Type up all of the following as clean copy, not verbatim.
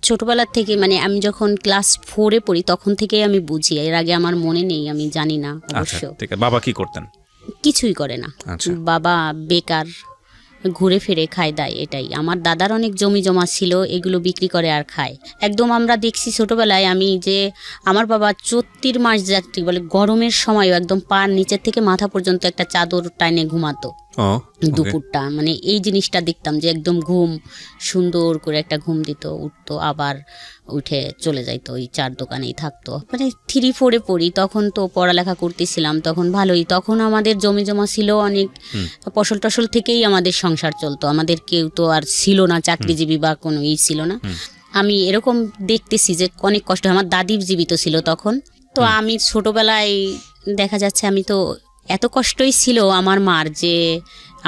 ছোটবেলা থেকে মানে আমি যখন ক্লাস 4-এ পড়ি তখন থেকেই আমি বুঝি, এর আগে আমার মনে নেই, আমি জানি না অবশ্য। বাবা কি করতেন? কিছুই করে না, বাবা বেকার, ঘুরে ফিরে খায় দায়, এটাই। আমার দাদার অনেক জমি জমা ছিল, এগুলো বিক্রি করে আর খায়। একদম আমরা দেখছি ছোটবেলায় আমি যে আমার বাবা 34 মাস যাত্রী বলে গরমের সময়ও একদম পা নিচের থেকে মাথা পর্যন্ত একটা চাদর টাইনে ঘুমাতো দুপুরটা, মানে এই জিনিসটা দেখতাম যে একদম ঘুম সুন্দর করে একটা ঘুম দিত, উঠতো আবার উঠে চলে যাইতো, ওই চার দোকানেই থাকতো। মানে 3-4-এ পড়ি, তখন তো পড়ালেখা করতেছিলাম, তখন ভালোই, তখন আমাদের জমি জমা ছিল অনেক, ফসল টসল থেকেই আমাদের সংসার চলতো, আমাদের কেউ তো আর ছিল না চাকরিজীবী বা কোনো ছিল না। আমি এরকম দেখতেছি যে অনেক কষ্ট, আমার দাদি জীবিত ছিল তখন, তো আমি ছোটবেলায় দেখা যাচ্ছে আমি তো এত কষ্টই ছিল আমার মার, যে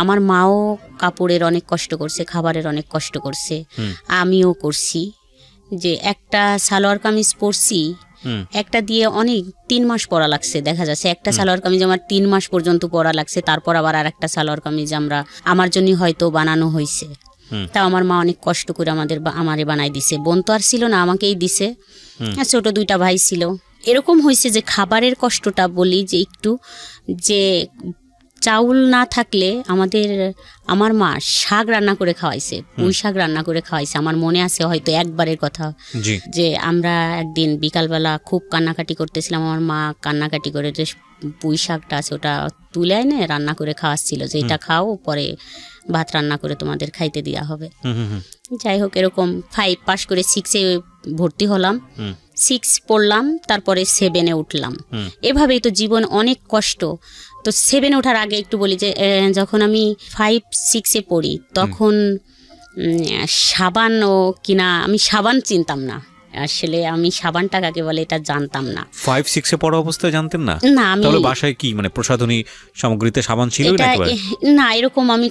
আমার মাও কাপড়ের অনেক কষ্ট করছে, খাবারের অনেক কষ্ট করছে, আমিও করছি। যে একটা সালোয়ার কামিজ পরছি, একটা দিয়ে অনেক 3 মাস পরা লাগছে, দেখা যাচ্ছে একটা সালোয়ার কামিজ আমার 3 মাস পর্যন্ত পরা লাগছে, তারপর আবার আর একটা সালোয়ার কামিজ আমার জন্য হয়তো বানানো হয়েছে। তাও আমার মা অনেক কষ্ট করে আমারে বানাই দিছে, বোন তো আর ছিল না, আমাকেই দিছে, ছোট 2টা ভাই ছিল। এরকম হয়েছে যে খাবারের কষ্টটা বলি, যে একটু যে চাউল না থাকলে আমার মা শাক রান্না করে খাওয়াইছে, পুঁই শাক রান্না করে খাওয়াইছে, আমার মনে আছে হয়তো একবারের কথা। যে আমরা একদিন বিকালবেলা খুব কান্নাকাটি করতেছিলাম, আমার মা কান্নাকাটি করে যে পুঁই শাকটা আছে ওটা তুলে এনে রান্না করে খাওয়াচ্ছিল, যে এটা খাও, পরে ভাত রান্না করে তোমাদের খাইতে দেওয়া হবে। যাই হোক, এরকম 5 পাস করে 6-এ ভর্তি হলাম, 6 পড়লাম, তারপরে 7-এ উঠলাম। এভাবেই তো জীবন অনেক কষ্ট। তো 7-এ ওঠার আগে একটু বলি যে যখন আমি 5-6-এ পড়ি তখন সাবান কিনা, আমি সাবান চিনতাম না আসলে, আমি সাবানটা কাকে বলে এটা জানতাম না। 5-6-এ পড়া অবস্থায় জানতেন না? না, আমি তাহলে বাসায় কি মানে প্রসাধনী সামগ্রীতে সাবান ছিল না, এরকম আমি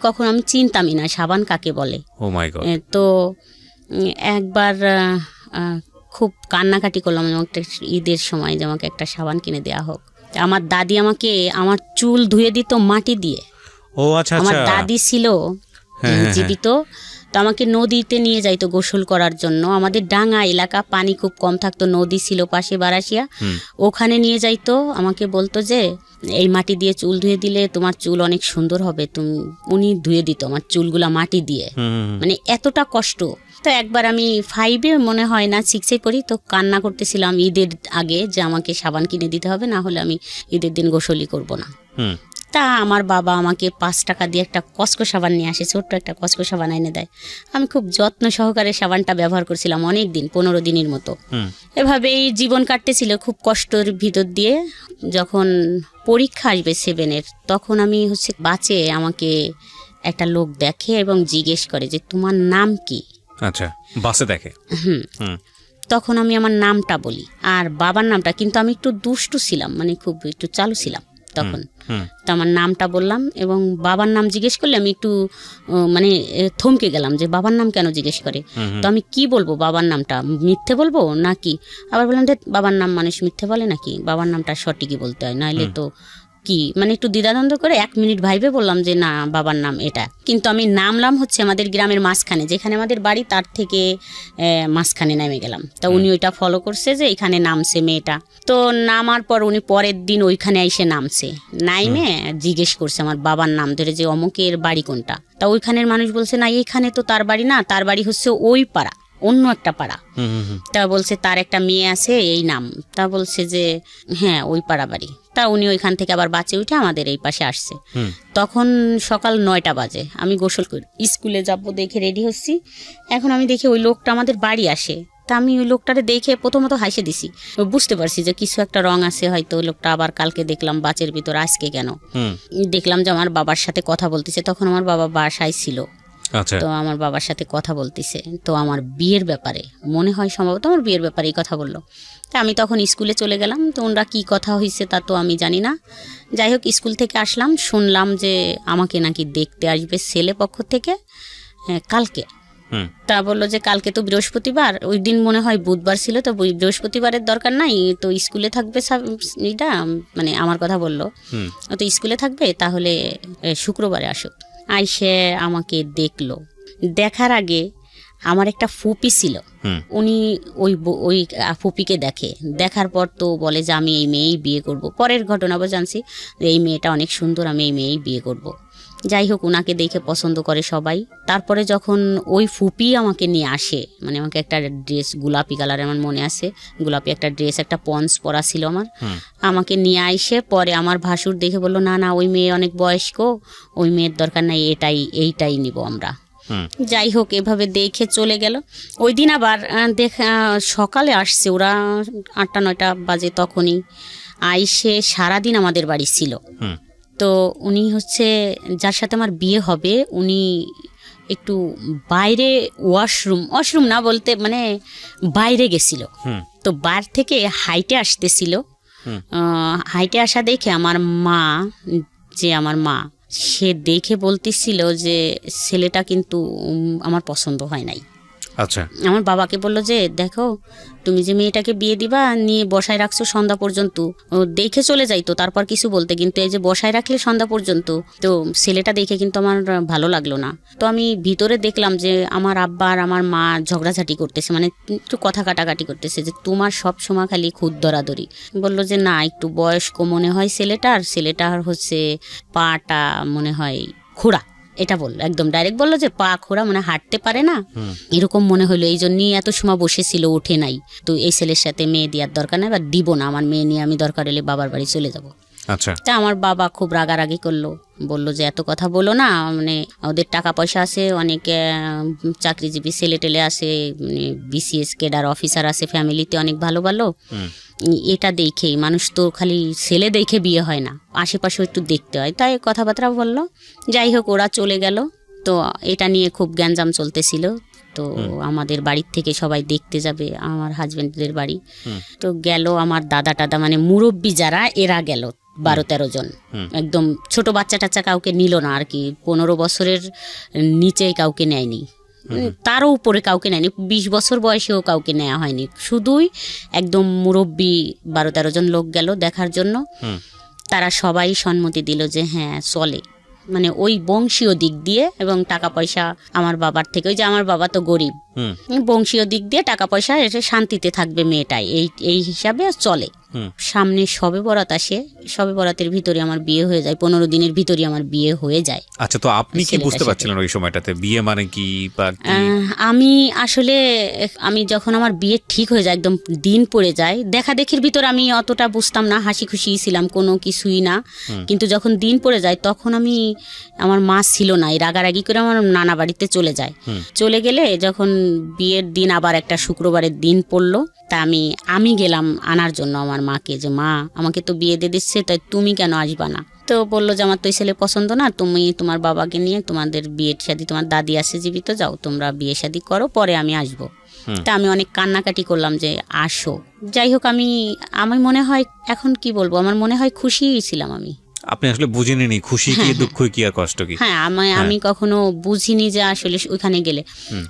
চিনতামই না সাবান কাকে বলে। ও মাই গড। তো একবার খুব কান্নাকাটি করলাম একটা ঈদের সময় যে আমাকে একটা সাবান কিনে দেওয়া হোক। আমার দাদি আমাকে আমার চুল ধুয়ে দিত মাটি দিয়ে। ও আচ্ছা, আমার দাদি ছিল জীবিত, তো আমাকে নদীতে নিয়ে যাইতো গোসল করার জন্য। আমাদের ডাঙা এলাকা, পানি খুব কম থাকতো, নদী ছিল পাশে বারাসিয়া, ওখানে নিয়ে যাইতো। আমাকে বলতো যে এই মাটি দিয়ে চুল ধুয়ে দিলে তোমার চুল অনেক সুন্দর হবে। উনি ধুয়ে দিত আমার চুলগুলা মাটি দিয়ে, মানে এতটা কষ্ট। তো একবার আমি 5-এ মনে হয় না 6-এ পড়ি, তো কান্না করতেছিলাম ঈদের আগে যে আমাকে সাবান কিনে দিতে হবে, না হলে আমি ঈদের দিন গোসলই করব না। তা আমার বাবা আমাকে 5 টাকা দিয়ে একটা কসকো সাবান নিয়ে আসে, ছোট্ট একটা কসকো সাবান এনে দেয়। আমি খুব যত্ন সহকারে সাবানটা ব্যবহার করছিলাম অনেক দিন, 15 দিনের মতো। এভাবেই জীবন কাটতেছিল খুব কষ্টের ভিতর দিয়ে। যখন পরীক্ষা আসবে 7-এর, তখন আমি বাসে আমাকে একটা লোক দেখে এবং জিজ্ঞেস করে যে তোমার নাম কি। আচ্ছা, বাসে দেখে? তখন আমি আমার নামটা বলি আর বাবার নামটা, কিন্তু আমি একটু দুষ্টু ছিলাম, মানে খুব একটু চালু ছিলাম তখন। তো আমার নামটা বললাম এবং বাবার নাম জিজ্ঞেস করলে আমি একটু মানে থমকে গেলাম যে বাবার নাম কেন জিজ্ঞেস করে। তো আমি কি বলবো, বাবার নামটা মিথ্যে বলবো নাকি? আবার বললাম যে বাবার নাম মানুষ মিথ্যে বলে নাকি, বাবার নামটা সঠিকই বলতে হয়, নাইলে তো কি, মানে একটু দ্বিধাদ্বন্দ্ব করে 1 মিনিট ভাইবে বললাম যে না, বাবার নাম এটা। কিন্তু আমি নামলাম আমাদের গ্রামের মাঝখানে, যেখানে আমাদের বাড়ি তার থেকে মাঝখানে নেমে গেলাম। তা উনি ওইটা ফলো করছে যে এখানে নামছে মেয়েটা। তো নামার পর উনি পরের দিন ওইখানে এসে নামছে, নাইমে জিজ্ঞেস করছে আমার বাবার নাম ধরে যে অমুকের বাড়ি কোনটা। তা ওইখানের মানুষ বলছে না, এইখানে তো তার বাড়ি না, তার বাড়ি ওই পাড়া, অন্য একটা পাড়া। তা বলছে তার একটা মেয়ে আছে এই নাম। তা বলছে যে হ্যাঁ ওই পাড়া বাড়ি। তা উনি ওইখান থেকে আবার বাঁচে উঠে আমাদের এই পাশে আসছে। তখন সকাল 9টা বাজে, আমি গোসল করি স্কুলে যাবো দেখে রেডি হচ্ছি। এখন আমি দেখি ওই লোকটা আমাদের বাড়ি আসে। তা আমি ওই লোকটারে দেখে প্রথমত হাসে দিছি, বুঝতে পারছি যে কিছু একটা রং আছে হয়তো। ওই লোকটা আবার কালকে দেখলাম বাচের ভিতর, আজকে কেন দেখলাম যে আমার বাবার সাথে কথা বলতেছে। তখন আমার বাবা বাসায় ছিল। তো আমার বাবার সাথে কথা বলতেছে, তো আমার বিয়ের ব্যাপারে মনে হয়, সম্ভবত আমার বিয়ের ব্যাপারেই কথা বললো। তা আমি তখন স্কুলে চলে গেলাম। তো ওনারা কী কথা হয়েছে তা তো আমি জানি না। যাই হোক, স্কুল থেকে আসলাম, শুনলাম যে আমাকে নাকি দেখতে আসবে ছেলে পক্ষ থেকে কালকে। তা বললো যে কালকে তো বৃহস্পতিবার, ওই দিন মনে হয় বুধবার ছিল, তো বৃহস্পতিবারের দরকার নাই, তো স্কুলে থাকবে এটা, মানে আমার কথা বললো, তো স্কুলে থাকবে, তাহলে শুক্রবারে আসুক। আইসে আমাকে দেখলো, দেখার আগে আমার একটা ফুপি ছিল, উনি ওই ফুপিকে দেখার পর তো বলে যে আমি এই মেয়েই বিয়ে করব। পরের ঘটনা আবার জানছি যে এই মেয়েটা অনেক সুন্দর, আমি এই মেয়েই বিয়ে করব। যাই হোক, ওনাকে দেখে পছন্দ করে সবাই। তারপরে যখন ওই ফুপি আমাকে নিয়ে আসে, মানে আমাকে একটা ড্রেস গোলাপি কালার, আমার মনে আছে, গোলাপি একটা ড্রেস, একটা পন্স পরা ছিল আমার, আমাকে নিয়ে আইসে পরে আমার ভাসুর দেখে বললো না না ওই মেয়ে অনেক বয়স্ক, ওই মেয়ের দরকার নাই, এইটাই নিব আমরা। যাই হোক, এভাবে দেখে চলে গেল। ওই দিন আবার সকালে আসছে ওরা 8টা-9টা বাজে, তখনই আইসে সারাদিন আমাদের বাড়ি ছিল। তো উনি হচ্ছে যার সাথে আমার বিয়ে হবে, উনি একটু বাইরে ওয়াশরুম না বলতে মানে বাইরে গেছিল। তো বাইরে থেকে হাইটে আসতেছিল, হাইটে আসা দেখে আমার মা সে দেখে বলতেছিল যে ছেলেটা কিন্তু আমার পছন্দ হয় নাই। আচ্ছা, আমার বাবাকে বললো যে দেখো তুমি যে মেয়েটাকে বিয়ে দিবা নিয়ে বসায় রাখছো সন্ধ্যা পর্যন্ত, দেখে চলে যাইতো তারপর কিছু বলতে, কিন্তু এই যে বসায় রাখলে সন্ধ্যা পর্যন্ত, তো ছেলেটা দেখে কিন্তু আমার ভালো লাগলো না। তো আমি ভিতরে দেখলাম যে আমার আব্বা আর আমার মা ঝগড়াঝাটি করতেছে, মানে একটু কথা কাটাকাটি করতেছে যে তোমার সব সময় খালি খুদ ধরাধরি। বললো যে না, একটু বয়স্ক মনে হয় ছেলেটার হচ্ছে পাটা মনে হয় খোড়া, এটা বললো, একদম ডাইরেক্ট বললো যে পা খোড়া, মানে হাঁটতে পারে না, এরকম মনে হলো। এই জন্যই এত সময় বসেছিল, ওঠে নাই। তো এই ছেলের সাথে মেয়ে দেওয়ার দরকার নাই, বা দিব না, আমার মেয়ে নিয়ে আমি দরকার হলে বাবার বাড়ি চলে যাব। আচ্ছা, তা আমার বাবা খুব রাগারাগি করলো, বললো যে এত কথা বলো না, মানে ওদের টাকা পয়সা আছে, অনেক চাকরিজীবী ছেলে টেলে আছে, মানে BCS ক্যাডার অফিসার আছে ফ্যামিলিতে, অনেক ভালো ভালো। এটা দেখেই মানুষ তো খালি ছেলে দেখে বিয়ে হয় না, আশেপাশেও একটু দেখতে হয়, তাই কথাবার্তা বললো। যাই হোক, ওরা চলে গেল। তো এটা নিয়ে খুব গ্যাঞ্জাম চলতেছিল। তো আমাদের বাড়ির থেকে সবাই দেখতে যাবে আমার হাজবেন্ডদের বাড়ি। তো গেল আমার দাদা টাদা, মানে মুরব্বী যারা, এরা গেল 12-13 জন। একদম ছোট বাচ্চা টাচ্চা কাউকে নিল না আর কি, 15 বছরের নিচে কাউকে নেয়নি, তারও উপরে কাউকে নেয়নি, 20 বছর বয়সেও কাউকে নেওয়া হয়নি, শুধুই একদম মুরব্বী 12-13 জন লোক গেল দেখার জন্য। তারা সবাই সম্মতি দিল যে হ্যাঁ চলে, মানে ওই বংশীয় দিক দিয়ে এবং টাকা পয়সা আমার বাবার থেকে, ওই যে আমার বাবা তো গরিব, বংশীয় দিক দিয়ে টাকা পয়সা এসে শান্তিতে থাকবে মেয়েটাই, এই হিসাবে চলে। সামনে শবে বরাত আসে, শবে বরাতের ভিতরে আমার বিয়ে হয়ে যায়, 15 দিনের ভিতরে আমার বিয়ে হয়ে যায়। আচ্ছা, তো আপনি কি বুঝতে পারছিলেন ওই সময়টাতে বিয়ে মানে কি? আমি আসলে যখন আমার বিয়ে ঠিক হয়ে যায়, একদম দিন পড়ে যায়, দেখা দেখির ভিতর আমি অতটা বুঝতাম না, হাসি খুশি ছিলাম, কোনো কিছুই না। কিন্তু যখন দিন পড়ে যায় তখন আমার মা ছিল না, এই রাগারাগি করে আমার নানা বাড়িতে চলে যায়। চলে গেলে যখন বিয়ের দিন আবার একটা শুক্রবারের দিন পড়লো, তা আমি গেলাম আনার জন্য আমার মাকে, যে মা আমাকে তো বিয়ে দিয়ে দিচ্ছে, তাই তুমি কেন আসবা না? তো বললো যে আমার তো এই ছেলে পছন্দ না, তুমি তোমার বাবাকে নিয়ে তোমাদের বিয়ে শাদী, তোমার দাদি আছে জীবিত, যাও তোমরা বিয়ে শাদী করো, পরে আমি আসবো। তা আমি অনেক কান্নাকাটি করলাম যে আসো। যাই হোক, আমি মনে হয় এখন কি বলবো, আমার মনে হয় খুশিই ছিলাম আমি। আপনি আসলে বুঝিনি খুশি কি দুঃখ কি আর কষ্ট কি? হ্যাঁ, আমি কখনো বুঝিনি যে আসলে ওইখানে গেলে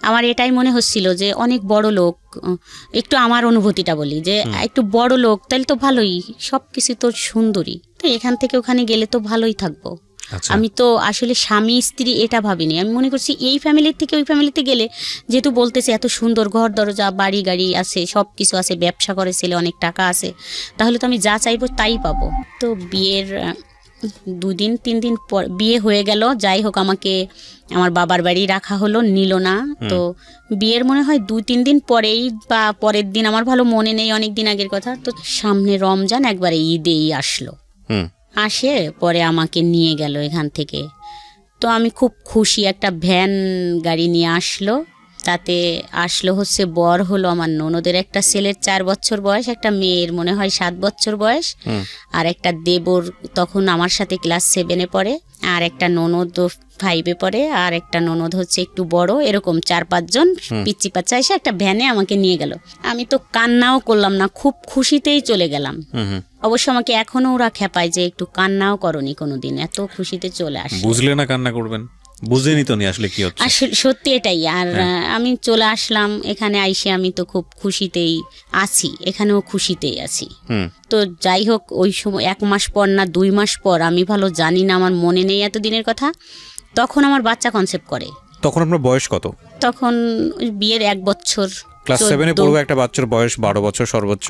আমার এটাই মনে হচ্ছিল যে অনেক বড় লোক, একটু আমার অনুভূতিটা বলি যে একটু বড় লোক, তাহলে তো ভালোই, সবকিছু তো সুন্দরী, তো এখান থেকে ওখানে গেলে তো ভালোই থাকবো। আমি তো আসলে স্বামী স্ত্রী এটা ভাবিনি, আমি মনে করছি এই ফ্যামিলির থেকে ওই ফ্যামিলিতে গেলে, যেহেতু বলতেছে এত সুন্দর ঘর দরজা বাড়ি গাড়ি আছে, সব কিছু আছে, ব্যবসা করে ছেলে, অনেক টাকা আছে, তাহলে তো আমি যা চাইবো তাই পাবো। তো বিয়ের 2-3 দিন পর বিয়ে হয়ে গেল। যাই হোক, আমাকে আমার বাবার বাড়ি রাখা হলো, নিল না। তো বিয়ের মনে হয় 2-3 দিন পরেই বা পরের দিন, আমার ভালো মনে নেই, অনেক দিন আগের কথা। তো সামনে রমজান, একবারে ঈদেই আসলো, আসে পরে আমাকে নিয়ে গেল এখান থেকে। তো আমি খুব খুশি, একটা ভ্যান গাড়ি নিয়ে আসলো, তাতে আসলো হচ্ছে বর হলো আমার ননদের একটা ছেলের 4 বছর বয়স, একটা মেয়ের মনে হয় 7 বছর বয়স, আর একটা দেবর তখন আমার সাথে ক্লাস 7-এ পড়ে, আর একটা ননদ 5-এ পড়ে, আর একটা ননদ হচ্ছে একটু বড়, এরকম 4-5 জন পিচ্চি পাচ্চা এসে একটা ভ্যানে আমাকে নিয়ে গেল। আমি তো কান্নাও করলাম না, খুব খুশিতেই চলে গেলাম। অবশ্য আমাকে এখনো ওরা খেপায় যে একটু কান্নাও করনি কোনোদিন, এত খুশিতে চলে আসে। বুঝলে না কান্না করবেন, বুঝেনি তো আসলে কি হচ্ছে, আসলে সত্যি এটাই। আর আমি চলে আসলাম এখানে, আইসে আমি তো খুব খুশিতেই আছি, এখানেও খুশিতেই আছি। তো যাই হোক, ওই সময় 1 মাস পর না 2 মাস পর, আমি ভালো জানি না, আমার মনে নেই এত দিনের কথা, তখন আমার বাচ্চা কনসেপ্ট করে। তখন আপনার বয়স কত? তখন ওই বিয়ের 1 বছর, ক্লাস 7-এ পড়বে একটা বাচ্চার বয়স 12 বছর সর্বোচ্চ।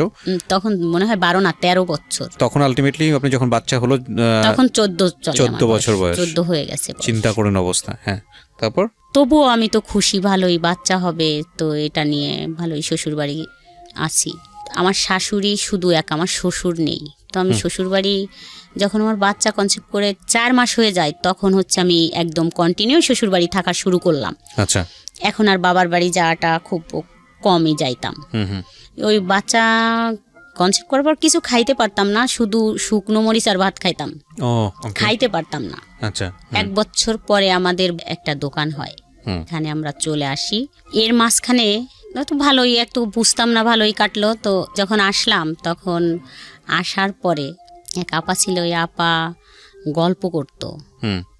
তখন মনে হয় 12 না 13 বছর। তখন আলটিমেটলি আপনি যখন বাচ্চা হলো তখন 14 বছর বয়স, 14 হয়ে গেছে। চিন্তা করেন অবস্থা। হ্যাঁ, তারপর? তবুও আমি তো খুশি, ভালোই বাচ্চা হবে তো এটা নিয়ে ভালোই শ্বশুর বাড়ি আছি। আমার শাশুড়ি শুধু এক, আমার শ্বশুর নেই। তো আমি শ্বশুর বাড়ি যখন আমার বাচ্চা কনসেপ্ট করে 4 মাস হয়ে যায় তখন হচ্ছে আমি একদম কন্টিনিউ শ্বশুর বাড়ি থাকা শুরু করলাম। আচ্ছা। এখন আর বাবার বাড়ি যাওয়াটা খুব কমই যাইতাম। ওই বাচ্চা কনসেপ্ট করার পর কিছু খাইতে পারতাম না, শুধু শুকনো মরিচ আর ভাত খাইতাম, খাইতে পারতাম না। আচ্ছা। 1 বছর পরে আমাদের একটা দোকান হয়, এখানে আমরা চলে আসি। এর মাঝখানে তো ভালোই একটু বুঝতাম না, ভালোই কাটলো। তো যখন আসলাম তখন আসার পরে এক আপা ছিল, ওই আপা গল্প করতো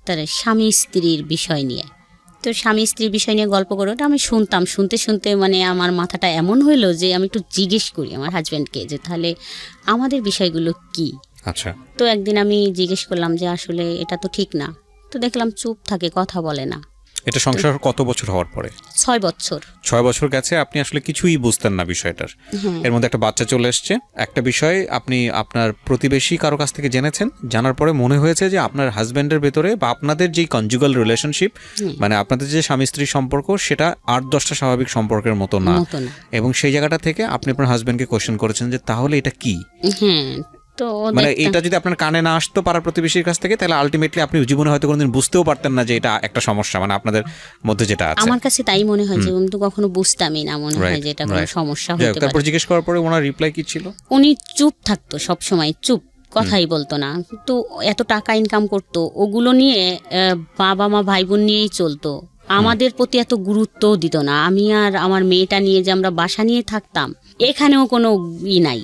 তার স্বামী স্ত্রীর বিষয় নিয়ে। তো স্বামী স্ত্রীর বিষয় নিয়ে গল্প করে ওটা আমি শুনতাম, শুনতে শুনতে মানে আমার মাথাটা এমন হইলো যে আমি একটু জিজ্ঞেস করি আমার হাজব্যান্ডকে যে তাহলে আমাদের বিষয়গুলো কি। আচ্ছা। তো একদিন আমি জিজ্ঞেস করলাম যে আসলে এটা তো ঠিক না। তো দেখলাম চুপ থাকে, কথা বলে না। এটা সংসার কত বছর হওয়ার পরে? 6 বছর। 6 বছর গেছে, আপনি আসলে কিছুই বুঝতেন না বিষয়টার। এর মধ্যে একটা বাচ্চা চলে এসছে, একটা বিষয় আপনি আপনার প্রতিবেশী কারো কাছ থেকে জেনেছেন, জানার পরে মনে হয়েছে যে আপনার হাজব্যান্ডের ভেতরে বা আপনাদের যে কনজুগাল রিলেশনশিপ, মানে আপনাদের যে স্বামী স্ত্রীর সম্পর্ক, সেটা 8-10টা স্বাভাবিক সম্পর্কের মতো না। এবং সেই জায়গাটা থেকে আপনি আপনার হাজব্যান্ডকে কোয়েশ্চেন করেছেন যে তাহলে এটা কি। মানে এটা যদি আপনার কানে না আসতো পাড়া প্রতিবেশীর কাছ থেকে, তাহলে আলটিমেটলি আপনি জীবনে হয়তো কোনোদিন বুঝতেও পারতেন না যে এটা একটা সমস্যা, মানে আপনাদের মধ্যে যেটা আছে। আমার কাছে তাই মনে হয় যে আমি তো কখনো বুঝতামই না, মনে হয় যে এটা কোনো সমস্যা হতে পারে। তারপর জিজ্ঞেস করার পরে ওনার রিপ্লাই কি ছিল? উনি চুপ থাকতো সব সময়, চুপ, কথাই বলতো না। তো এত টাকা ইনকাম করতো, ওগুলো নিয়ে বাবা মা ভাই বোন নিয়েই চলতো, আমাদের প্রতি এত গুরুত্ব দিত না। আমি আর আমার মেয়েটা নিয়ে যে আমরা বাসা নিয়ে থাকতাম, এখানেও কোনো নাই।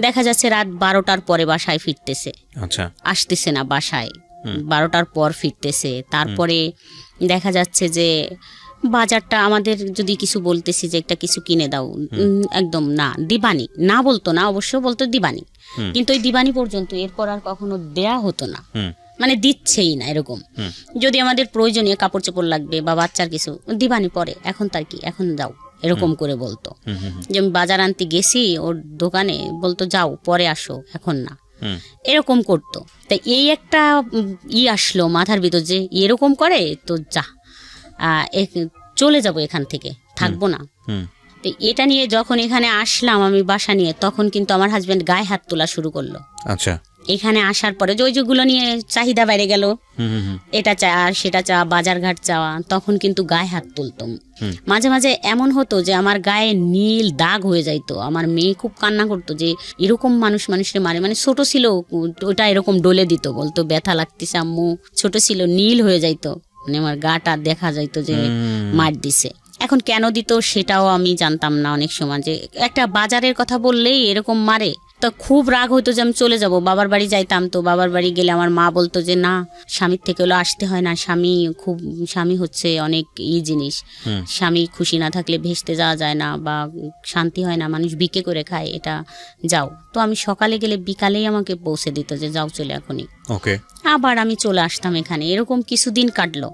দেখা যাচ্ছে রাত 12টার পরে বাসায় ফিরতেছে, আচ্ছা, আসতেছে না বাসায়, 12টার পর ফিরতেছে। তারপরে দেখা যাচ্ছে যে বাজারটা আমাদের যদি কিছু বলতেছি যে একটা কিছু কিনে দাও, একদম না, দিবানি না বলতো না, অবশ্য বলতো দিবানি, কিন্তু ওই দিবানি পর্যন্ত, এরপর আর কখনো দেয়া হতো না, মানে দিচ্ছেই না এরকম। যদি আমাদের প্রয়োজনীয় কাপড় চোপড় লাগবে বা বাচ্চার কিছু, দিবানি পরে, এখন তার কি, এখন যাও, এরকম করে বলতো। যে আমি বাজার আনতে গেছি ওর দোকানে, বলতো যাও পরে আসো, এখন না, এরকম করতো। তাই এই একটা আসলো মাথার ভিতর যে এরকম করে, তো যা চলে যাব এখান থেকে, থাকবো না। তো এটা নিয়ে যখন এখানে আসলাম আমি বাসা নিয়ে, তখন কিন্তু আমার হাজবেন্ড গায়ে হাত তোলা শুরু করলো। আচ্ছা। এখানে আসার পরে যেগুলো নিয়ে চাহিদা বেড়ে গেল, এটা চা আর সেটা চা, বাজার ঘাট চাওয়া, তখন কিন্তু গায়ে হাত তুলতাম। মাঝে মাঝে এমন হতো যে আমার গায়ে নীল দাগ হয়ে যাইতো। আমার মেয়ে খুব কান্না করতো যে এরকম মানুষের মারে, মানে ছোট ছিল ওটা, এরকম ডলে দিত, বলতো ব্যথা লাগতেছে আম্মু, ছোট ছিল, নীল হয়ে যাইতো, মানে আমার গাটা দেখা যাইতো যে মার দিছে। এখন কেন দিত সেটাও আমি জানতাম না অনেক সময়, যে একটা বাজারের কথা বললেই এরকম মারে। তো খুব রাগ হতো যে আমি চলে যাব, বাবার বাড়ি যাইতাম। তো বাবার বাড়ি গেলে আমার মা বলতো যে না, স্বামীর থেকে হলো আসতে হয় না, স্বামী হচ্ছে অনেক জিনিস, স্বামী খুশি না থাকলে ভেসতে যাওয়া যায় না বা শান্তি হয় না, মানুষ বিকে করে খায়, এটা যাও। তো আমি সকালে গেলে বিকালেই আমাকে পৌঁছে দিত যে যাও চলে এখনই। ওকে। আবার আমি চলে আসতাম এখানে, এরকম কিছুদিন কাটলো।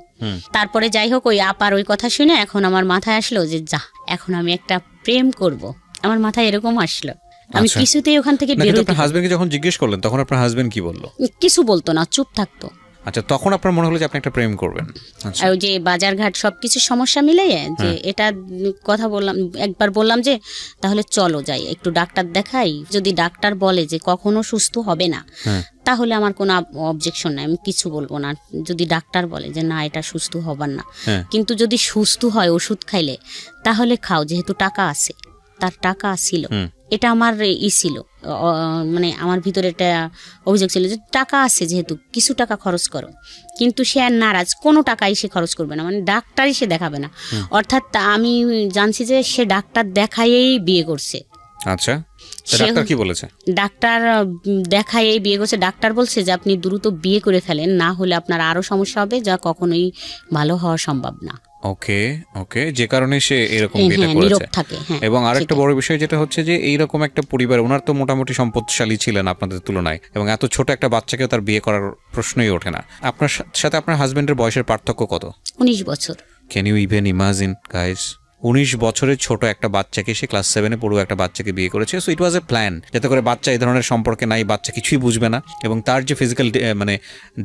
তারপরে যাই হোক, ওই আপার ওই কথা শুনে এখন আমার মাথায় আসলো যে যা, এখন আমি একটা প্রেম করব, আমার মাথায় এরকম আসলো। আমি কিছুতেই ওখান থেকে বের হতে। আপনার হাজবেন্ডকে যখন জিজ্ঞেস করলেন তখন আপনার হাজবেন্ড কি বললো? কিছু বলতো না, চুপ থাকতো। আচ্ছা, তখন আপনার মনে হলো যে আপনি একটা প্রেম করবেন। আর ওই যে বাজার ঘাট সবকিছু সমস্যা মিলিয়ে যে এটা কথা বললাম, একবার বললাম যে তাহলে চলো যাই একটু ডাক্তার দেখাই, যদি ডাক্তার বলে যে কখনো সুস্থ হবে না তাহলে আমার কোনো অবজেকশন নাই, আমি কিছু বলবো না। যদি ডাক্তার বলে যে না এটা সুস্থ হবার না, কিন্তু যদি সুস্থ হয় ওষুধ খাইলে তাহলে খাও, যেহেতু টাকা আছে, তার টাকা ছিল, এটা আমার ছিল, মানে আমার ভিতরে একটা অভিযোগ ছিল যে টাকা আছে যেহেতু কিছু টাকা খরচ করো, কিন্তু সে আর নারাজ, কোনো টাকাই সে খরচ করবে না, মানে ডাক্তারই সে দেখাবে না। অর্থাৎ আমি জানছি যে সে ডাক্তার দেখাইয়েই বিয়ে করছে। আচ্ছা, ডাক্তার কি বলেছে? ডাক্তার দেখাইয়েই বিয়ে করছে। ডাক্তার বলছে যে আপনি দ্রুত বিয়ে করে ফেলেন, না হলে আপনার আরো সমস্যা হবে, যা কখনোই ভালো হওয়া সম্ভব না। ওকে ওকে, যে কারণে সে এরকম বিয়েটা করেছে। এবং আরেকটা বড় বিষয় যেটা হচ্ছে যে এইরকম একটা পরিবার, ওনার তো মোটামুটি সম্পদশালী ছিলেন আপনাদের তুলনায়, এবং এত ছোট একটা বাচ্চাকেও তার বিয়ে করার প্রশ্নই ওঠে না। আপনার সাথে আপনার হাজবেন্ডের বয়সের পার্থক্য কত? 19 বছর। Can you even imagine guys? 19 বছরের ছোট একটা বাচ্চাকে, সে ক্লাস 7-এ পড়ুয়া একটা বাচ্চাকে বিয়ে করেছে। So it was A plan, যাতে করে বাচ্চা এই ধরনের সম্পর্কে নাই, বাচ্চা কিছুই বুঝবে না, এবং তার যে ফিজিক্যাল মানে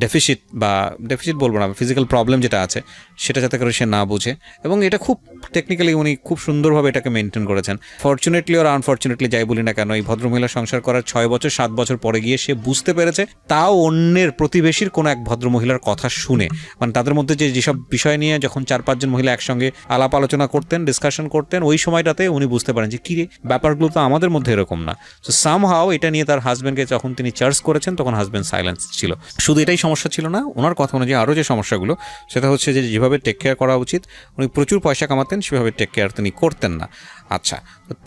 ডেফিসিট বলবো না, ফিজিক্যাল প্রবলেম যেটা আছে সেটা যাতে করে সে না বুঝে। এবং এটা খুব টেকনিক্যালি উনি খুব সুন্দরভাবে এটাকে মেনটেন করেছেন। ফর্চুনেটলি আর আনফর্চুনেটলি যাই বলি না কেন, এই ভদ্রমহিলা সংসার করার 6 বছর 7 বছর পরে গিয়ে সে বুঝতে পেরেছে, তাও অন্যের প্রতিবেশীর কোনো এক ভদ্রমহিলার কথা শুনে, মানে তাদের মধ্যে যেসব বিষয় নিয়ে যখন 4-5 জন মহিলা একসঙ্গে আলাপ আলোচনা করতেন, ডিসকাশন করতেন, ওই সময়টাতে উনি বুঝতে পারেন যে কি রে, ব্যাপারগুলো তো আমাদের মধ্যে এরকম না। সো সামহাও এটা নিয়ে তার হাজব্যান্ডকে যখন তিনি চার্জ করেছেন, তখন হাজব্যান্ড সাইলেন্স ছিল। শুধু এটাই সমস্যা ছিল না, ওনার কথা অনুযায়ী আরও যে সমস্যাগুলো, সেটা হচ্ছে যে যেভাবে টেক কেয়ার করা উচিত, উনি প্রচুর পয়সা কামাতেন, সেভাবে টেক কেয়ার তিনি করতেন না। আচ্ছা,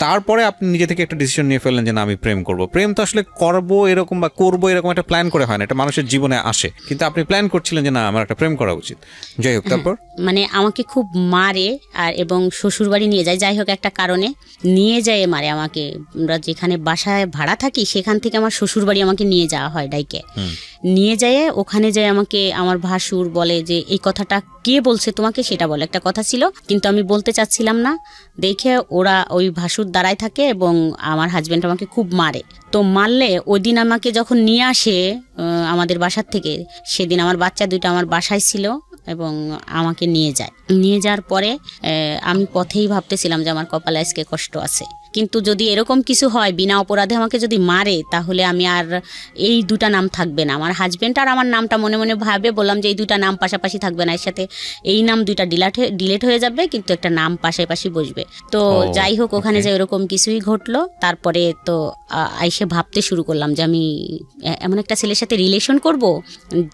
তারপরে আপনি নিজে থেকে একটা ডিসিশন নিয়ে ফেললেন যে না, আমি প্রেম করব। প্রেম তো আসলে করবো এরকম বা করবো এরকম একটা প্ল্যান করে হয় না, এটা মানুষের জীবনে আসে, কিন্তু আপনি প্ল্যান করছিলেন যে না, আমার একটা প্রেম করা উচিত। যাই হোক, তারপর মানে আমাকে খুব মারে আর এবং শ্বশুরবাড়ি নিয়ে যায়, যাই হোক একটা কারণে নিয়ে যায় মারে আমাকে। আমরা যেখানে বাসায় ভাড়া থাকি সেখান থেকে আমার শ্বশুরবাড়ি আমাকে নিয়ে যাওয়া হয় ডাইকে, নিয়ে যায় ওখানে যায় আমাকে আমার ভাসুর বলে যে এই কথাটা কে বলছে তোমাকে, সেটা বলে একটা কথা ছিল, কিন্তু আমি বলতে চাচ্ছিলাম না দেখে ওরা ওই ভাসুর দাঁড়ায় থাকে এবং আমার হাজব্যান্ড আমাকে খুব মারে। তো মারলে ওই দিন আমাকে যখন নিয়ে আসে আমাদের বাসার থেকে, সেদিন আমার বাচ্চা দুইটা আমার বাসায় ছিল এবং আমাকে নিয়ে যাওয়ার পরে আমি পথেই ভাবতেছিলাম যে আমার কপালে আজকে কষ্ট আছে, কিন্তু যদি এরকম কিছু হয় বিনা অপরাধে আমাকে যদি মারে, তাহলে আমি আর এই দুটা নাম থাকবে না, আমার হাজব্যান্ড আর আমার নামটা মনে মনে ভাবে বললাম যে এই দুটা নাম পাশাপাশি থাকবে না, এর সাথে এই নাম দুইটা ডিলেট হয়ে যাবে, কিন্তু একটা নাম পাশাপাশি বসবে। তো যাই হোক, ওখানে যে এরকম কিছুই ঘটলো। তারপরে তো আইসে ভাবতে শুরু করলাম যে আমি এমন একটা ছেলের সাথে রিলেশন করব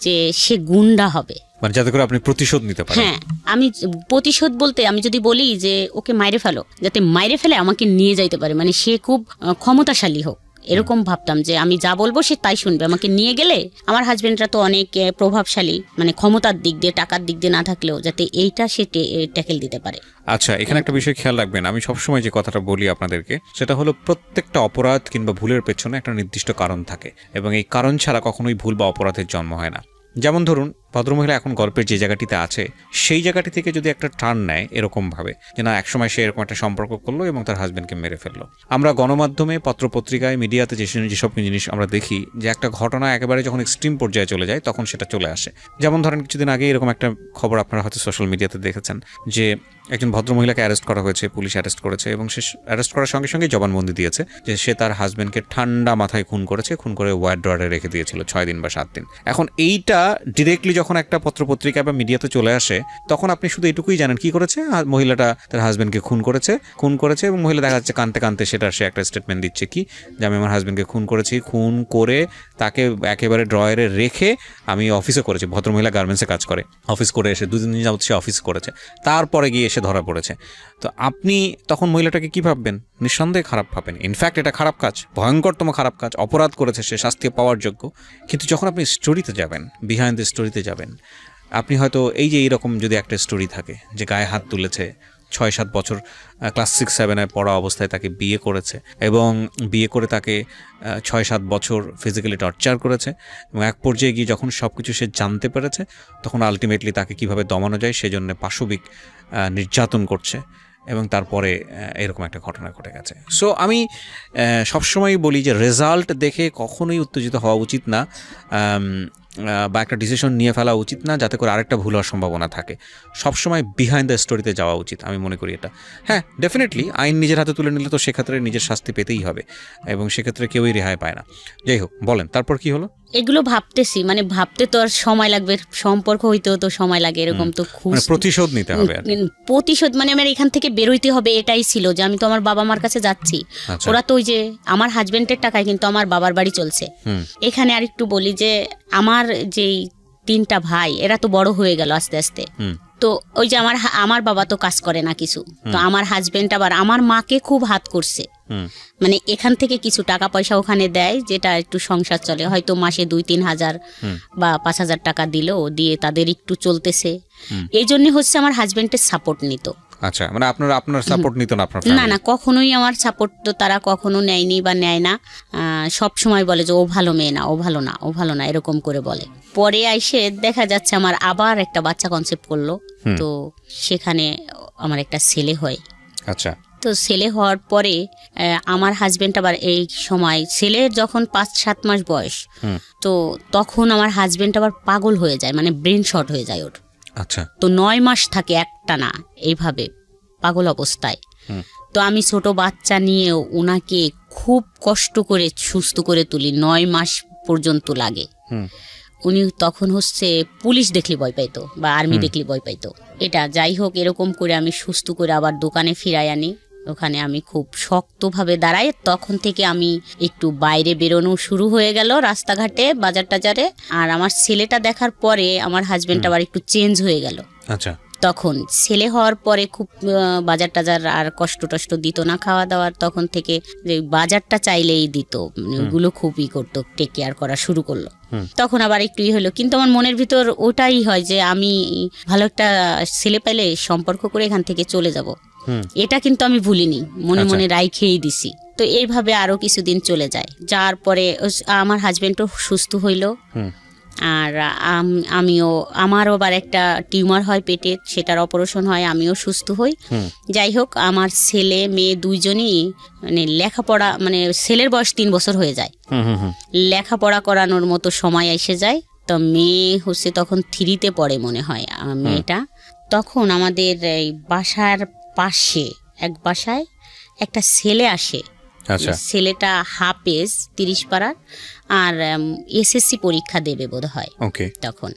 যে সে গুন্ডা হবে, মানে যাতে করে আপনি প্রতিশোধ নিতে পারেন। হ্যাঁ, আমি প্রতিশোধ বলতে আমি যদি বলি যে ওকে মাইরে ফেলো, যাতে মাইরে ফেলে আমাকে নিয়ে যাইতে পারে, মানে সে খুব ক্ষমতাশালী হোক, এরকম ভাবতাম যে আমি যা বলবো সে তাই শুনবে, আমাকে নিয়ে গেলে। আমার হাজবেন্ডরা তো অনেক প্রভাবশালী, মানে ক্ষমতার দিক দিয়ে টাকার দিক দিয়ে না থাকলেও যাতে এইটা সে ট্যাকেল দিতে পারে। আচ্ছা, এখানে একটা বিষয় খেয়াল রাখবেন, আমি সবসময় যে কথাটা বলি আপনাদেরকে, সেটা হলো প্রত্যেকটা অপরাধ কিংবা ভুলের পেছনে একটা নির্দিষ্ট কারণ থাকে, এবং এই কারণ ছাড়া কখনোই ভুল বা অপরাধের জন্ম হয় না। যেমন ধরুন, ভদ্রমহিলা এখন গল্পের যে জায়গাটিতে আছে, সেই জায়গাটি থেকে যদি একটা টার্ন নেয় এরকমভাবে যে না, একসময় সে এরকম একটা সম্পর্ক করলো এবং তার হাজব্যান্ডকে মেরে ফেললো। আমরা গণমাধ্যমে, পত্রপত্রিকায়, মিডিয়াতে যেসব জিনিস আমরা দেখি, যে একটা ঘটনা একেবারে যখন এক্সট্রিম পর্যায়ে চলে যায়, তখন সেটা চলে আসে। যেমন ধরেন, কিছুদিন আগে এরকম একটা খবর আপনারা হয়তো সোশ্যাল মিডিয়াতে দেখেছেন, যে একজন ভদ্রমহিলাকে অ্যারেস্ট করা হয়েছে, পুলিশ অ্যারেস্ট করেছে, এবং সে অ্যারেস্ট করার সঙ্গে সঙ্গে জবানবন্দি দিয়েছে যে সে তার হাজব্যান্ডকে ঠান্ডা মাথায় খুন করে ওয়ার্ড্রয়ারে রেখে দিয়েছিল 6 দিন বা 7 দিন। এখন এইটা ডিরেক্টলি যখন একটা পত্রপত্রিকা বা মিডিয়াতে চলে আসে, তখন আপনি শুধু এটুকুই জানেন কি করেছে, মহিলাটা তার হাজব্যান্ডকে খুন করেছে, এবং মহিলা দেখা যাচ্ছে কাঁদতে সে একটা স্টেটমেন্ট দিচ্ছে কি, যে আমি আমার হাজব্যান্ডকে খুন করেছি, খুন করে তাকে একেবারে ড্রয়ারে রেখে আমি অফিসে করেছি। ভদ্রমহিলা গার্মেন্টসে কাজ করে, অফিস করে এসে 2 দিন যাবত সে অফিস করেছে, তারপরে গিয়ে এসে ধরা পড়েছে। তো আপনি তখন মহিলাটাকে কি ভাববেন? নিঃসন্দেহে খারাপ ভাবেন। ইনফ্যাক্ট এটা খারাপ কাজ, ভয়ঙ্করতম খারাপ কাজ, অপরাধ করেছে সে, শাস্তি পাওয়ার যোগ্য। কিন্তু যখন আপনি স্টোরিতে যাবেন, বিহাইন্ড দ্য স্টোরিতে যাবেন, আপনি হয়তো এই যে এইরকম যদি একটা স্টোরি থাকে যে গায়ে হাত তুলেছে, 6-7 বছর ক্লাস 6-7-এ পড়া অবস্থায় তাকে বিয়ে করেছে, এবং বিয়ে করে তাকে 6-7 বছর ফিজিক্যালি টর্চার করেছে, এবং এক পর্যায়ে গিয়ে যখন সব কিছু সে জানতে পেরেছে, তখন আলটিমেটলি তাকে কিভাবে দমানো যায় সেজন্য পাশবিক নির্যাতন করছে, এবং তারপরে এরকম একটা ঘটনা ঘটে গেছে। সো আমি সবসময় বলি যে রেজাল্ট দেখে কখনোই উত্তেজিত হওয়া উচিত না, বা একটা ডিসিশন নিয়ে ফেলা উচিত না যাতে করে আরেকটা ভুল হওয়ার সম্ভাবনা থাকে। সবসময় বিহাইন্ড দ্য স্টোরিতে যাওয়া উচিত, আমি মনে করি এটা। হ্যাঁ, ডেফিনেটলি আইন নিজের হাতে তুলে নিলে তো সেক্ষেত্রে নিজের শাস্তি পেতেই হবে, এবং সেক্ষেত্রে কেউই রেহাই পায় না। যাই হোক, বলেন তারপর কি হলো? এগুলো ভাবতেছি, মানে ভাবতে তো আর সময় লাগবে, সম্পর্ক হইতেও তো সময় লাগে, এরকম তো খুব প্রতিশোধ নিতে হবে। প্রতিশোধ মানে আমার এখান থেকে বেরোইতে হবে, এটাই ছিল যে আমি তো আমার বাবা মার কাছে যাচ্ছি। ওরা তো ওই যে আমার হাজবেন্ডের টাকায় কিন্তু আমার বাবার বাড়ি চলছে। এখানে আর একটু বলি যে আমার যেই 3টা ভাই, এরা তো বড় হয়ে গেল আস্তে আস্তে। তো ওই যে আমার বাবা তো কাজ করে না কিছু, তো আমার হাজবেন্ড আবার আমার মাকে খুব হাত করছে, মানে এখান থেকে কিছু টাকা পয়সা ওখানে দেয়, যেটা একটু সংসার চলে, হয়তো মাসে 2-3 হাজার বা 5 হাজার টাকা দিল, দিয়ে তাদের একটু চলতেছে। এই জন্য হচ্ছে আমার হাজবেন্ডের সাপোর্ট নিত। আচ্ছা, মানে আপনার সাপোর্ট নিত না আপনার না family? না, কখনোই আমার সাপোর্ট তো তারা কখনো নেয়নি বা নেয় না। সব সময় বলে যে ও ভালো মেয়ে না, ও ভালো না, ও ভালো না, এরকম করে বলে। পরে আইসে দেখা যাচ্ছে আমার আবার একটা বাচ্চা কনসেপ্ট করলো, তো সেখানে আমার একটা ছেলে হয়। আচ্ছা, তো ছেলে হওয়ার পরে আমার হাজবেন্ড আবার এই সময়, ছেলের যখন 5-7 মাস বয়স, তো তখন আমার হাজবেন্ড আবার পাগল হয়ে যায়, মানে ব্রেন শর্ট হয়ে যায় ওর। আচ্ছা, তো 9 মাস থাকে একটানা এইভাবে পাগল অবস্থায়। তো আমি ছোট বাচ্চা নিয়েও ওনাকে খুব কষ্ট করে সুস্থ করে তুলি, 9 মাস পর্যন্ত লাগে। উনি তখন হচ্ছে পুলিশ দেখলে ভয় পাইতো বা আর্মি দেখলে ভয় পাইতো। এটা যাই হোক, এরকম করে আমি সুস্থ করে আবার দোকানে ফিরাই আনি। ওখানে আমি খুব শক্তভাবে দাঁড়াই। তখন থেকে আমি একটু বাইরে বেরোনো শুরু হয়ে গেল, রাস্তাঘাটে, বাজার টাজারে। আর আমার ছেলেটা দেখার পরে আমার হাজবেন্ড আবার একটু চেঞ্জ হয়ে গেল। আচ্ছা, তখন ছেলে হওয়ার পরে খুব বাজার টাজার আর কষ্ট টষ্ট দিত না, খাওয়া দাওয়ার তখন থেকে যে বাজারটা চাইলেই দিত, মানে ওগুলো খুবই করতো, টেক কেয়ার করা শুরু করলো। তখন আবার একটু হলো, কিন্তু আমার মনের ভিতর ওটাই হয় যে আমি ভালো একটা ছেলে পেলে সম্পর্ক করে এখান থেকে চলে যাব। এটা কিন্তু আমি ভুলিনি, মনে মনে রাইখেই দিছি। তো এইভাবে আরো কিছুদিন চলে যায়, যার পরে আমার হাজবেন্ডও সুস্থ হইলো। আর আমারও আবার একটা টিউমার হয় পেটে, সেটার অপারেশন হয়, আমিও সুস্থ হই। যাই হোক, আমার ছেলে মেয়ে দুইজনই মানে লেখাপড়া, মানে ছেলের বয়স 3 বছর হয়ে যায়, লেখাপড়া করানোর মতো সময় এসে যায়। তো মেয়ে হচ্ছে তখন 3-তে পড়ে মনে হয় মেয়েটা। তখন আমাদের এই বাসার পাশে এক বাসায় একটা ছেলে আসে। ছেলেটা হাফেজ 30 পাড়ার, আর এসএসসি পরীক্ষা দেবে বোধ হয় তখন।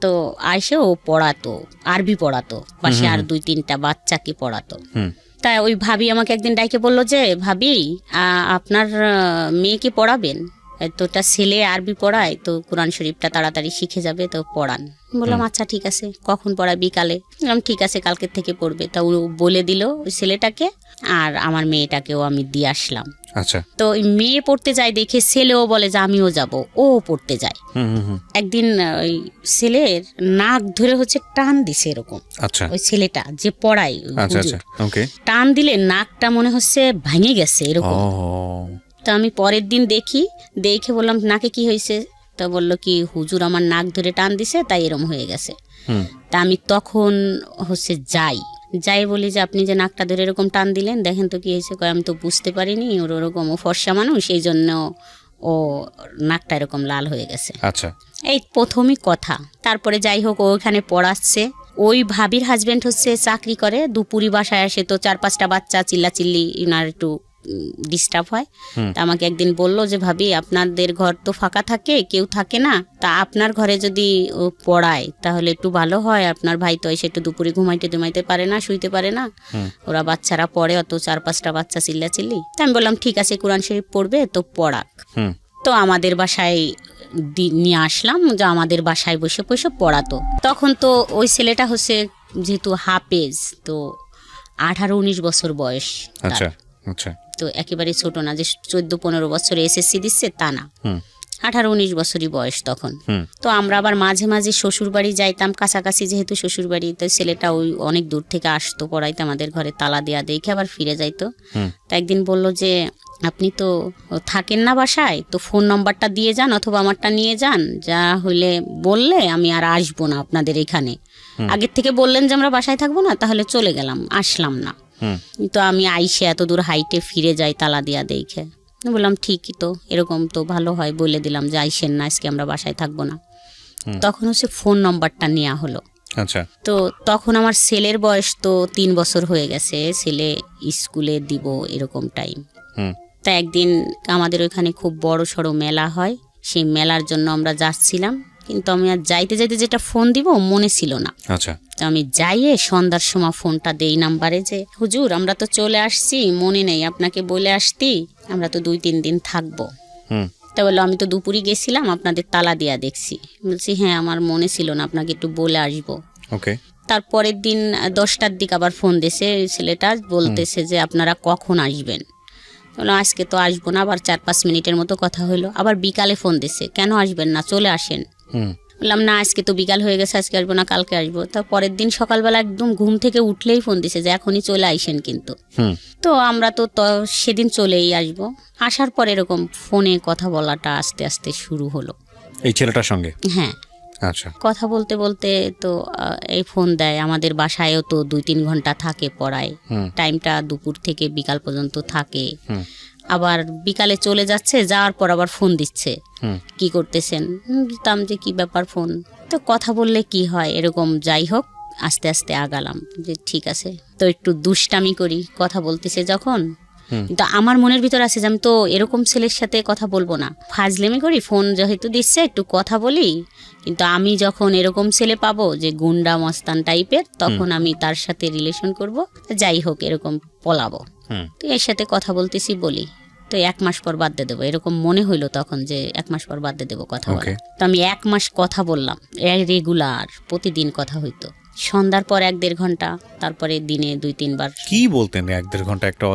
তো আইসে ও পড়াতো, আরবি পড়াতো, পাশে আর 2-3টা বাচ্চাকে পড়াতো। তাই ওই ভাবি আমাকে একদিন ডাইকে বললো যে ভাবি, আপনার মেয়েকে পড়াবেন? তো তার ছেলে আরবি পড়ায়, তো কোরআন শরীফটা তাড়াতাড়ি শিখে যাবে, তো পড়ান। বললাম আচ্ছা ঠিক আছে, কখন পড়ায়? বিকালে। বললাম ঠিক আছে, কালকের থেকে পড়বে। তা ও বলে দিল ওই ছেলেটাকে, আর আমার মেয়েটাকেও আমি দিয়ে আসলাম। আচ্ছা, তো ওই মেয়ে পড়তে যায় দেখে ছেলেও বলে যে আমিও যাব, ও পড়তে যায়। একদিন ওই ছেলের নাক ধরে হচ্ছে টান দিছে এরকম। আচ্ছা, ওই ছেলেটা যে পড়ায়, টান দিলে নাকটা মনে হচ্ছে ভেঙে গেছে এরকম। তো আমি পরের দিন দেখে বললাম নাকে কি হয়েছে? তো বললো কি হুজুর আমার নাক ধরে টান দিছে, তাই এরকম হয়ে গেছে। তা আমি তখন হচ্ছে যাই বলি যে আপনি যে নাকটা ধরে এরকম টান দিলেন, দেখেন তো কি হয়েছে। আমি তো বুঝতে পারিনি, ওর ওরকম, ও ফর্সা মানুষ, এই জন্য ও নাকটা এরকম লাল হয়ে গেছে। আচ্ছা, এই প্রথমই কথা। তারপরে যাই হোক, ও ওখানে পড়াচ্ছে। ওই ভাবির হাজবেন্ড হচ্ছে চাকরি করে, দুপুরি বাসায় আসে, তো 4-5টা বাচ্চা চিল্লাচিল্লি, ওনার একটু ডিস্টার্ব হয়। তা আমাকে একদিন বললো যে ভাবি, আপনাদের ঘর তো ফাঁকা থাকে, কেউ থাকে না, তা আপনার ঘরে যদি ও পড়ায় তাহলে একটু ভালো হয়। আপনার ভাই তো এসে একটু দুপুরে ঘুমাইতে পারে না, শুইতে পারে না, ওরা বাচ্চারা পড়ে, অত 4-5টা বাচ্চা চিল্লাচিল্লি। তা আমি বললাম ঠিক আছে, কোরআন শরীফ পড়বে তো পড়াক। তো আমাদের বাসায় নিয়ে আসলাম, যে আমাদের বাসায় বসে বসে পড়াতো। তখন তো ওই ছেলেটা হচ্ছে যেহেতু হাফেজ, তো 18-19 বছর বয়স। আচ্ছা, আচ্ছা, তো একেবারে ছোট না যে 14-15 বছরে এসএসসি দিচ্ছে, তা না, 18-19 বছরই বয়স তখন। তো আমরা আবার মাঝে মাঝে শ্বশুর বাড়ি যাইতাম, কাছাকাছি যেহেতু শ্বশুর বাড়ি। তো ছেলেটা ওই অনেক দূর থেকে আসতো পড়াইতে, আমাদের ঘরে তালা দেয়া দেখে আবার ফিরে যাইতো। তো একদিন বলল যে আপনি তো থাকেন না বাসায়, তো ফোন নম্বরটা দিয়ে যান অথবা আমারটা নিয়ে যান, যা হইলে বললে আমি আর আসবো না আপনাদের এখানে। আগের থেকে বললেন যে আমরা বাসায় থাকবো না, তাহলে চলে গেলাম, আসলাম না। তো আমি আইসে এত দূর হাইটে ফিরে যাই তালা দিয়া দেখে। বললাম ঠিকই তো, এরকম তো ভালো হয়, বলে দিলাম যে আইসেন না, আজকে আমরা বাসায় থাকবো না। তখন হচ্ছে ফোন নম্বরটা নেওয়া হলো। আচ্ছা, তো তখন আমার ছেলের বয়স তো 3 বছর হয়ে গেছে, ছেলে স্কুলে দিব এরকম টাইম। তা একদিন আমাদের ওইখানে খুব বড় সড়ো মেলা হয়, সেই মেলার জন্য আমরা যাচ্ছিলাম, কিন্তু আমি আর যাইতে যেটা ফোন দিব মনে ছিল না। আচ্ছা, তো আমি যাইয়ে সন্ধ্যার সময় ফোনটা দেই নাম্বারে যে হুজুর আমরা তো চলে আসছি, মনে নেই আপনাকে বলে আসতি, আমরা তো 2-3 দিন থাকবো। তা বললো আমি তো দুপুরে গেছিলাম, আপনাদের তালা দিয়া দেখছি। বলছি হ্যাঁ, আমার মনে ছিল না, আপনাকে একটু বলে আসবো। তারপরের দিন 10টার দিকে আবার ফোন দিয়েছে ছেলেটা, বলতেছে যে আপনারা কখন আসবেন? বললাম আজকে তো আসবো না। আবার 4-5 মিনিটের মতো কথা হইলো, আবার বিকালে ফোন দিছে, কেন আসবেন না, চলে আসেন। বললাম না আজকে তো বিকাল হয়ে গেছে, আজকে আসবো না, কালকে আসবো। তার পরের দিন সকালবেলা একদম ঘুম থেকে উঠলেই ফোন দিছে যে এখনই চলে আইসেন কিন্তু। তো আমরা তো সেদিন চলেই আসবো। আসার পর এরকম ফোনে কথা বলাটা আস্তে আস্তে শুরু হলো এই ছেলেটার সঙ্গে। হ্যাঁ, আচ্ছা। কথা বলতে বলতে তো এই ফোন দেয়। আমাদের বাসায়ও তো 2-3 ঘন্টা থাকে পড়ায়, টাইমটা দুপুর থেকে বিকাল পর্যন্ত থাকে। আবার বিকালে চলে যাচ্ছে, যাওয়ার পর আবার ফোন দিচ্ছে, কি করতেছেন? বুঝতাম যে কি ব্যাপার ফোন। তো কথা বললে কি হয় এরকম। যাই হোক, আস্তে আস্তে আগালাম যে ঠিক আছে, তো একটু দুষ্টামি করি কথা বলতেছে যখন। কিন্তু আমার মনের ভিতর আছে যে আমি তো এরকম ছেলের সাথে কথা বলবো না, ফাজলেমি করি, ফোন যেহেতু দিচ্ছে একটু কথা বলি। কিন্তু আমি যখন এরকম ছেলে পাবো যে গুন্ডা মস্তান টাইপের, তখন আমি তার সাথে রিলেশন করব, যাই হোক এরকম পলাবো। তো এর সাথে কথা বলতেছি বলি, তো 1 মাস পর বাদ দিয়ে দেবো, এরকম মনে হইলো তখন যে 1 মাস পর বাদ দিয়ে দেবো কথা বলা। তো আমি 1 মাস কথা বললাম, রেগুলার প্রতিদিন কথা হইতো। সন্ধ্যার পর 1-1.5 ঘন্টা, তারপরে দিনে 2-3 বার। কি বলতেন 1-1.5 ঘন্টা একটা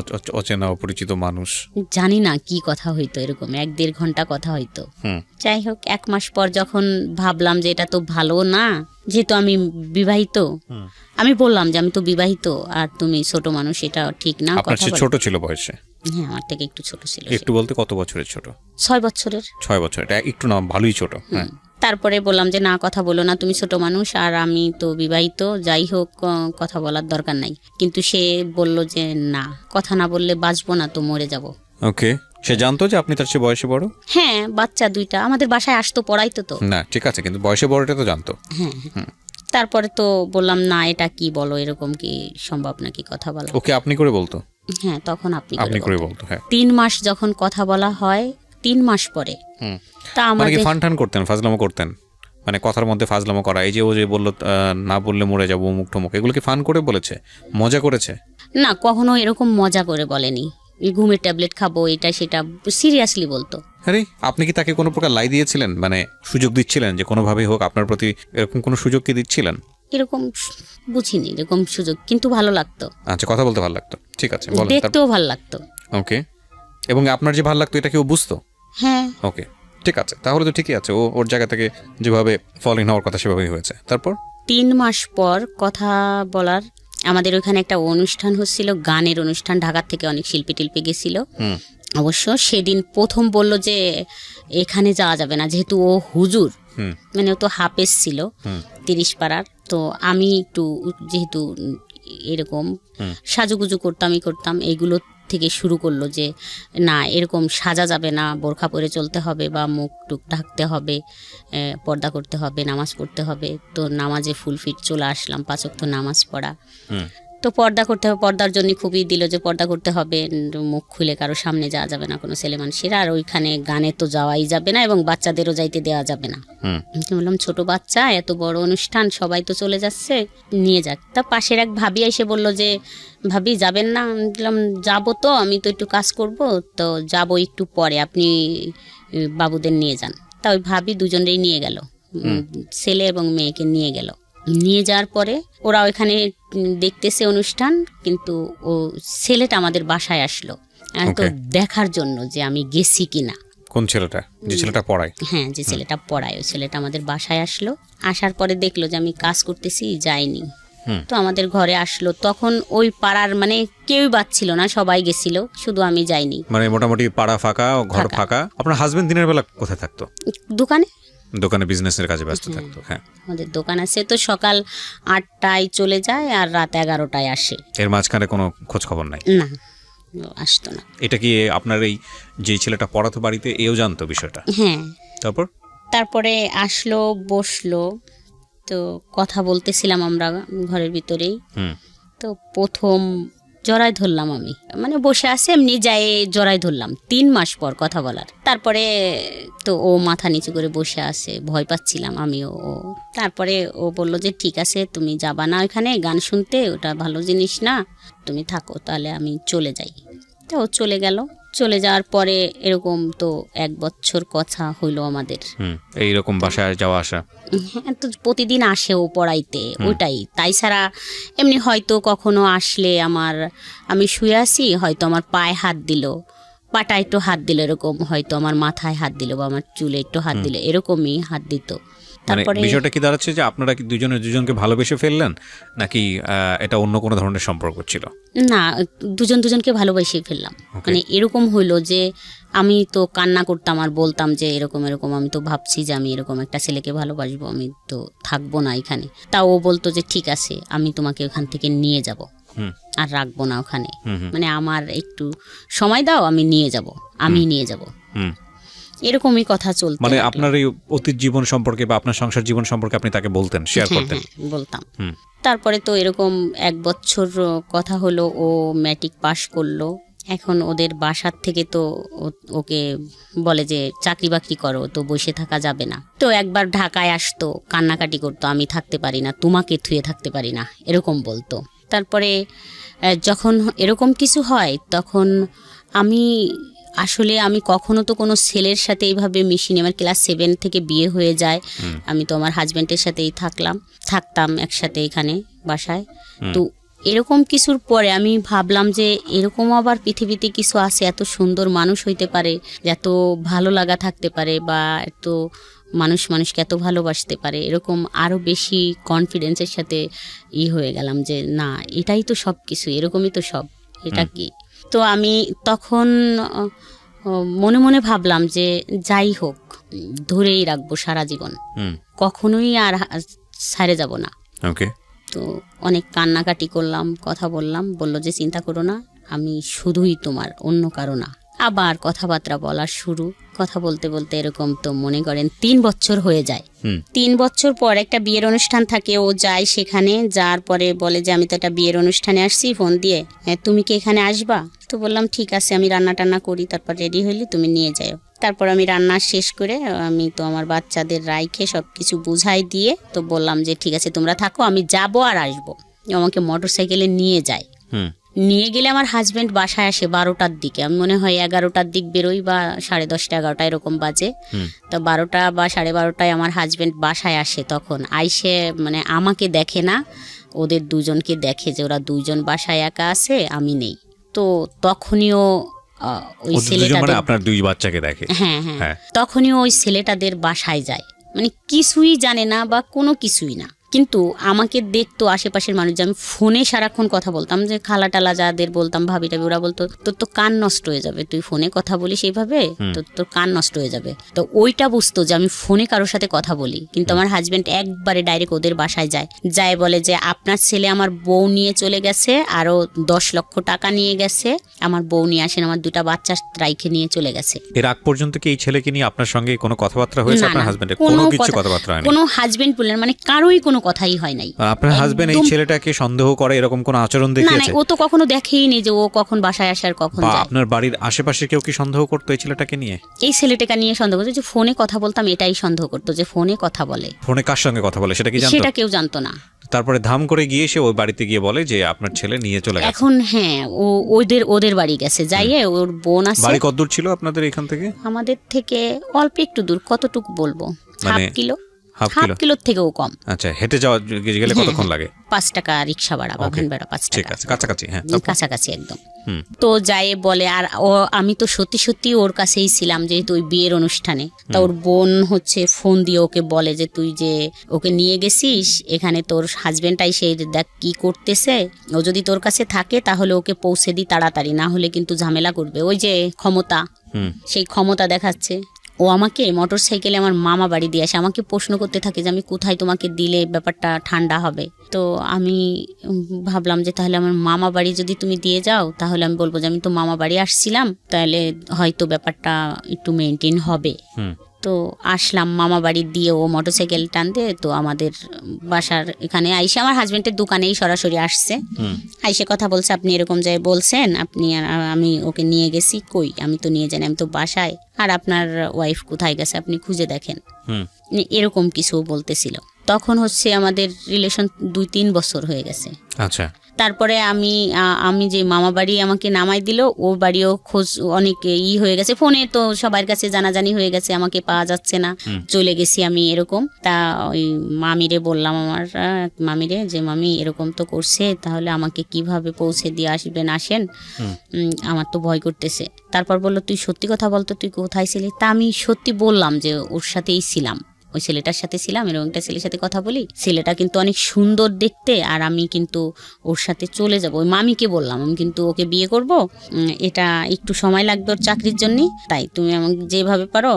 অচেনা অপরিচিত মানুষ? জানি না কি কথা হইতো, এরকম 1-1.5 ঘন্টা কথা হইতো। যাই হোক 1 মাস পর যখন ভাবলাম যে এটা তো ভালো না, যেহেতু আমি বিবাহিত, আমি বললাম যে আমি তো বিবাহিত আর তুমি ছোট মানুষ, এটা ঠিক না। আপনার চেয়ে ছোট ছিল বয়সে? হ্যাঁ, আমার থেকে একটু ছোট ছিল। একটু বলতে কত বছরের ছোট? 6 বছরের। 6 বছর, এটা একটু না ভালোই ছোট। হ্যাঁ। তারপরে বললাম যে না, কথা বলো না, তুমি ছোট মানুষ আর আমি তো বিবাহিত, যাই হোক কথা বলার দরকার নাই। কিন্তু সে বলল যে না, কথা না বললে বাঁচবো না, তো মরে যাব। ওকে, সে জানতো যে আপনি তার চেয়ে বয়সে বড়? হ্যাঁ, বাচ্চা 2টা আমাদের বাসায় আসতো, পড়াইতো তো। না ঠিক আছে, কিন্তু বয়সে বড়টা তো জানতো। হ্যাঁ। তারপরে তো বললাম না, এটা কি বলো, এরকম কি সম্ভব নাকি কথা বলা? ওকে আপনি করে বলতো? হ্যাঁ, তখন আপনি করে বলতো। হ্যাঁ। 3 মাস যখন কথা বলা হয়, 3 মাস পরে তা মানে কি ফান করতেন, ফাজলামো করতেন? মানে কথার মধ্যে ফাজলামো করা, এই যে ও যে বললো না বললে মরে যাবো মুখ টুমুক, এগুলো কি ফান করে বলেছে, মজা করেছে? না, কখনো এরকম মজা করে বলেনি। ঘুমের ট্যাবলেট খাবো, এটা সেটা সিরিয়াসলি বলতো। আরে আপনি কি তাকে কোনো প্রকার লাই দিয়েছিলেন, মানে সুযোগ দিচ্ছিলেন যে কোনোভাবেই হোক আপনার প্রতি এরকম কোনো সুযোগ কি দিচ্ছিলেন? এরকম বুঝিনি এরকম সুযোগ, কিন্তু ভালো লাগতো। আচ্ছা, কথা বলতে ভালো লাগতো, ঠিক আছে, বলেন। দেখতেও ভালো লাগতো। ওকে, এবং আপনার যে ভালো লাগতো এটা কি ও বুঝতো? হ্যাঁ। ওকে, ঠিক আছে, তাহলে তো ঠিকই আছে। ও ওর জায়গা থেকে যেভাবে ফল ইন হওয়ার কথা সেভাবেই হয়েছে। তারপর 3 মাস পর কথা বলার, আমাদের ওখানে একটা অনুষ্ঠান হচ্ছিল, গানের অনুষ্ঠান, ঢাকার থেকে অনেক শিল্পী টিল্পী গেছিল। অবশ্য সেদিন প্রথম বলল যে এখানে যাওয়া যাবে না, যেহেতু ও হুজুর, মানে ও তো হাফেজ ছিল 30 পাড়ার। তো আমি একটু যেহেতু এরকম সাজুগুজু করতাম, এইগুলো থেকে শুরু করলো যে না, এরকম সাজা যাবে না, বোরখা পরে চলতে হবে বা মুখ টুক ঢাকতে হবে, পর্দা করতে হবে, নামাজ পড়তে হবে। তো নামাজে ফুল ফিট চলে আসলাম, 5 ওয়াক্ত নামাজ পড়া। তো পর্দা করতে হবে, পর্দার জন্য খুবই দিল যে পর্দা করতে হবে, মুখ খুলে কারো সামনে যাওয়া যাবে না কোনো ছেলে মানুষের, আর ওইখানে গানে তো যাওয়াই যাবে না এবং বাচ্চাদেরও যাইতে দেওয়া যাবে না। বললাম ছোট বাচ্চা, এত বড় অনুষ্ঠান, সবাই তো চলে যাচ্ছে, নিয়ে যাক। তা পাশের এক ভাবি এসে বলল যে ভাবি যাবেন না? বললাম যাবো তো, আমি তো একটু কাজ করব, তো যাবো একটু পরে, আপনি বাবুদের নিয়ে যান। তা ওই ভাবি দুজনেই নিয়ে গেল, ছেলে এবং মেয়েকে নিয়ে গেল। নিয়ে যাওয়ার পরে ওরা ওইখানে দেখতেছে অনুষ্ঠান, কিন্তু ও ছেলেটা আমাদের বাসায় আসলো তো দেখার জন্য যে আমি গেছি কিনা। কোন ছেলেটা? যে ছেলেটা পড়ায়? হ্যাঁ, যে ছেলেটা পড়ায়, ওই ছেলেটা আমাদের বাসায় আসলো। আসার পরে দেখলো যে আমি কাজ করতেছি, যাইনি। তো আমাদের ঘরে আসলো, তখন ওই পাড়ার মানে কেউই বাচ্ছিল না, সবাই গেছিল, শুধু আমি যাইনি। মানে মোটামুটি পাড়া ফাঁকা, ঘর ফাঁকা। আপনার হাজবেন্ড দিনের বেলা কোথায় থাকতো? দোকানে বিজনেসের কাজে ব্যস্ত থাকতো। হ্যাঁ, আমাদের দোকান আছে, তো সকাল 8টায় চলে যায় আর রাত 11টায় আসে। এর মাঝখানে কোনো খোঁজ খবর নাই? না, আসতো না। এটা কি আপনার এই যে ছেলেটা পড়াতো বাড়িতে, এও জানতো বিষয়টা? হ্যাঁ। তারপরে আসলো, বসলো, তো কথা বলতেছিলাম আমরা ঘরের ভিতরেই। তো প্রথম জড়াই ধরলাম আমি, মানে বসে আছে এমনি, যাই জড়াই ধরলাম 3 মাস পর কথা বলার। তারপরে তো ও মাথা নিচু করে বসে আছে, ভয় পাচ্ছিলাম আমিও। তারপরে ও বললো যে ঠিক আছে, তুমি যাবা না ওইখানে গান শুনতে, ওটা ভালো জিনিস না, তুমি থাকো, তাহলে আমি চলে যাই। তো ও চলে গেল। চলে যাওয়ার পরে এরকম তো 1 বছর কথা হইলো আমাদের। এইরকম বাসায় যাওয়া আসা? হ্যাঁ, তো প্রতিদিন আসে ও পড়াইতে, ওটাই। তাই ছাড়া এমনি হয়তো কখনো আসলে আমি শুয়ে আছি, হয়তো আমার পায়ে হাত দিল, পাটা একটু হাত দিল, এরকম, হয়তো আমার মাথায় হাত দিল বা আমার চুলে একটু হাত দিল, এরকমই হাত দিত। মানে তারপরে বিষয়টা কি দাঁড়াচ্ছে যে আপনারা কি দুজনকে ভালোবেসে ফেললেন, নাকি এটা অন্য কোনো ধরনের সম্পর্ক ছিল? না, দুজনকে ভালোবেসে ফেললাম। মানে এরকম হইলো যে আমি তো কান্না করতাম আর বলতাম যে এরকম এরকম, আমি তো ভাবছি যে আমি এরকম একটা ছেলেকে ভালোবাসবো, আমি তো থাকবো না এখানে। তা ও বলতো যে ঠিক আছে, আমি তোমাকে ওখান থেকে নিয়ে যাব, আর রাখবো না ওখানে, মানে আমার একটু সময় দাও, আমি নিয়ে যাব। এরকমই কথা চলতো। মানে আপনার এই অতীত জীবন সম্পর্কে বা আপনার সংসার জীবন সম্পর্কে আপনি তাকে বলতেন, শেয়ার করতেন? বলতাম। তারপরে তো এরকম 1 বছর কথা হলো, ও ম্যাট্রিক পাশ করলো। এখন ওদের বাসার থেকে তো ওকে বলে যে চাকরি বাকরি করো, তো বসে থাকা যাবে না। তো একবার ঢাকায় আসতো, কান্নাকাটি করতো, আমি থাকতে পারি না, তোমাকে থুয়ে থাকতে পারি না, এরকম বলতো। তারপরে যখন এরকম কিছু হয়, তখন আমি কখনো তো কোনো ছেলের সাথে এইভাবে মিশিনি। আমার ক্লাস 7 থেকে বিয়ে হয়ে যায়, আমি তো আমার হাজব্যান্ডের সাথেই থাকতাম একসাথে এখানে বাসায়। তো এরকম কিছুর পরে আমি ভাবলাম যে এরকম আবার পৃথিবীতে কিছু আছে, এত সুন্দর মানুষ হইতে পারে, এত ভালো লাগা থাকতে পারে, বা এত মানুষকে এত ভালোবাসতে পারে, এরকম আরও বেশি কনফিডেন্সের সাথে হয়ে গেলাম যে না, এটাই তো সব কিছু, এরকমই তো সব, এটা কি। তো আমি তখন মনে মনে ভাবলাম যে যাই হোক, ধরেই রাখবো সারা জীবন, কখনোই আর ছাড়ে যাব না। তো অনেক কান্নাকাটি করলাম, কথা বললাম, বললো যে চিন্তা করো না, আমি শুধুই তোমার, অন্য কারো না। আবার কথাবার্তা বলা শুরু, কথা বলতে বলতে এরকম তো মনে করেন 3 বছর হয়ে যায়। 3 বছর পর একটা বিয়ের অনুষ্ঠান থাকে, ও যায় সেখানে, যাওয়ার পরে বলে যে আমি তো একটা বিয়ের অনুষ্ঠানে আসছি, ফোন দিয়ে, তুমি কি এখানে আসবা? তো বললাম ঠিক আছে, আমি রান্না টান্না করি, তারপর রেডি হইলে তুমি নিয়ে যাও। তারপর আমি রান্না শেষ করে আমি তো আমার বাচ্চাদের রাইখে সব কিছু বুঝাই দিয়ে তো বললাম যে ঠিক আছে তোমরা থাকো, আমি যাবো আর আসবো। আমাকে মোটরসাইকেলে নিয়ে যায়। নিয়ে গেলে আমার হাজব্যান্ড বাসায় আসে 12টার দিকে, আমি মনে হয় 11টার দিক বেরোই, বা 10:30 11টা এরকম বাজে। তো 12টা বা 12:30টায় আমার হাজব্যান্ড বাসায় আসে। তখন আইসে মানে আমাকে দেখে না, ওদের দুজনকে দেখে যে ওরা দুইজন বাসায় একা আছে, আমি নেই। তো তখনইও ওই ছেলেটাদের, আপনার 2 বাচ্চাকে দেখে, হ্যাঁ, তখনই ওই ছেলেটাদের বাসায় যায়, মানে কিছুই জানে না বা কোনো কিছুই না, কিন্তু আমাকে দেখতো আশেপাশের মানুষ, যে আমি ফোনে সারাক্ষণ কথা বলতাম, যে খালা টালা যাদের বলতাম, ভাবি টাবি, ওরা বলতো তোর তো কান নষ্ট হয়ে যাবে, তুই ফোনে কথা বলিস এইভাবে, তোর কান নষ্ট হয়ে যাবে। তো ওইটা বুঝতো যে আমি ফোনে কারোর সাথে কথা বলি। কিন্তু আমার হাজব্যান্ড একবারে ডাইরেক্ট ওদের বাসায় যায় বলে যে আপনার ছেলে আমার বউ নিয়ে চলে গেছে, আরো 10 লক্ষ টাকা নিয়ে গেছে, আমার বউ নিয়ে আসেন, আমার 2টা বাচ্চা রাইখে নিয়ে চলে গেছে। এর আগ পর্যন্ত কি এই ছেলেকে নিয়ে আপনার সঙ্গে কোনো কথাবার্তা হয়েছে? আপনার হাজবেন্ডের কোনো কিছু কথাবার্তা হয়নি? কোনো হাজবেন্ড বললেন মানে কারোই কোনো কথাই হয় নাই। আপনার হাজবেন্ড এই ছেলেটাকে সন্দেহ করে এরকম কোনো আচরণ দেখিয়েছে? না, ও তো কখনো দেখেই নি যে ও কখন বাসায় আসে আর কখন যায়। আপনার বাড়ির আশেপাশে কেউ কি সন্দেহ করতো এই ছেলেটাকে নিয়ে? এই ছেলেটাকে নিয়ে সন্দেহ করতো, যে ফোনে কথা বলতাম এটাই সন্দেহ করতো, যে ফোনে কথা বলে। ফোনে কার সঙ্গে কথা বলে সেটা কি জানতো? সেটা কেউ জানতো না। তারপরে ধাম করে গিয়ে সে ওই বাড়িতে গিয়ে বলে যে আপনার ছেলে নিয়ে চলে গেছে। এখন হ্যাঁ, ও ওদের বাড়ি গেছে, যাইয়ে ওর বোন আছে। বাড়ি কত দূর ছিল আপনাদের এখান থেকে? আমাদের থেকে অল্প একটু দূর, কতটুকু বলবো, হাফ কিলোর থেকেও কম। আচ্ছা, হেঁটে যাওয়া গেলে কতক্ষণ লাগে? 5 টাকা রিক্সা ভাড়া বা ভ্যান ভাড়া 5 টাকা। ঠিক আছে, কাছাকাছি। হ্যাঁ, কাছাকাছি একদম। তো যাই বলে, আর আমি তো সত্যি ওর কাছেই ছিলাম, যেহেতু ওই বিয়ের অনুষ্ঠানে। তা ওর বোন হচ্ছে ফোন দিয়ে ওকে বলে যে তুই যে ওকে নিয়ে গেছিস, এখানে তোর হাজবেন্ডটাই সেই দেখ কি করতেছে, ও যদি তোর কাছে থাকে তাহলে ওকে পৌঁছে দি তাড়াতাড়ি, না হলে কিন্তু ঝামেলা করবে। ওই যে ক্ষমতা, সেই ক্ষমতা দেখাচ্ছে। ও আমাকে মোটরসাইকেলে আমার মামা বাড়ি দিয়ে আসে, আমাকে প্রশ্ন করতে থাকে যে আমি কোথায় তোমাকে দিলে ব্যাপারটা ঠান্ডা হবে। তো আমি ভাবলাম যে তাহলে আমার মামা বাড়ি যদি তুমি দিয়ে যাও, তাহলে আমি বলবো যে আমি তো মামা বাড়ি আসছিলাম, তাহলে হয়তো ব্যাপারটা একটু মেনটেন হবে। তো আসলাম মামা বাড়ি দিয়ে, ও মোটরসাইকেল টানতে তো আমাদের বাসার এখানে আইসে আমার হাজবেন্ডের দোকানেই সরাসরি আসছে, আইসে কথা বলছে, আপনি এরকম যায় বলছেন, আপনি আমি ওকে নিয়ে গেছি, কই আমি তো নিয়ে যাই, আমি তো বাসায়, আর আপনার ওয়াইফ কোথায় গেছে আপনি খুঁজে দেখেন, এরকম কিছু বলতেছিল। তখন হচ্ছে আমাদের রিলেশন 2-3 বছর হয়ে গেছে। আচ্ছা। তারপরে আমি যে মামা বাড়ি আমাকে নামাই দিল, ও বাড়িও খোঁজ অনেক হয়ে গেছে, ফোনে তো সবার কাছে জানাজানি হয়ে গেছে, আমাকে পাওয়া যাচ্ছে না, চলে গেছি আমি এরকম। তা ওই মামিরে বললাম, আমার মামিরে, যে মামি এরকম তো করছে, তাহলে আমাকে কিভাবে পৌঁছে দিয়ে আসেন, আমার তো ভয় করতেছে। তারপর বললো তুই সত্যি কথা বলতো, তুই কোথায় ছিলি? তা আমি সত্যি বললাম যে ওর সাথেই ছিলাম, ওই ছেলেটার সাথে ছিলাম, এরকম একটা ছেলের সাথে কথা বলি, ছেলেটা কিন্তু অনেক সুন্দর দেখতে, আর আমি কিন্তু ওর সাথে চলে যাব। ওই মামিকে বললাম আমি কিন্তু ওকে বিয়ে করব, এটা একটু সময় লাগবে ওর চাকরির জন্য, তাই তুমি আমাকে যেভাবে পারো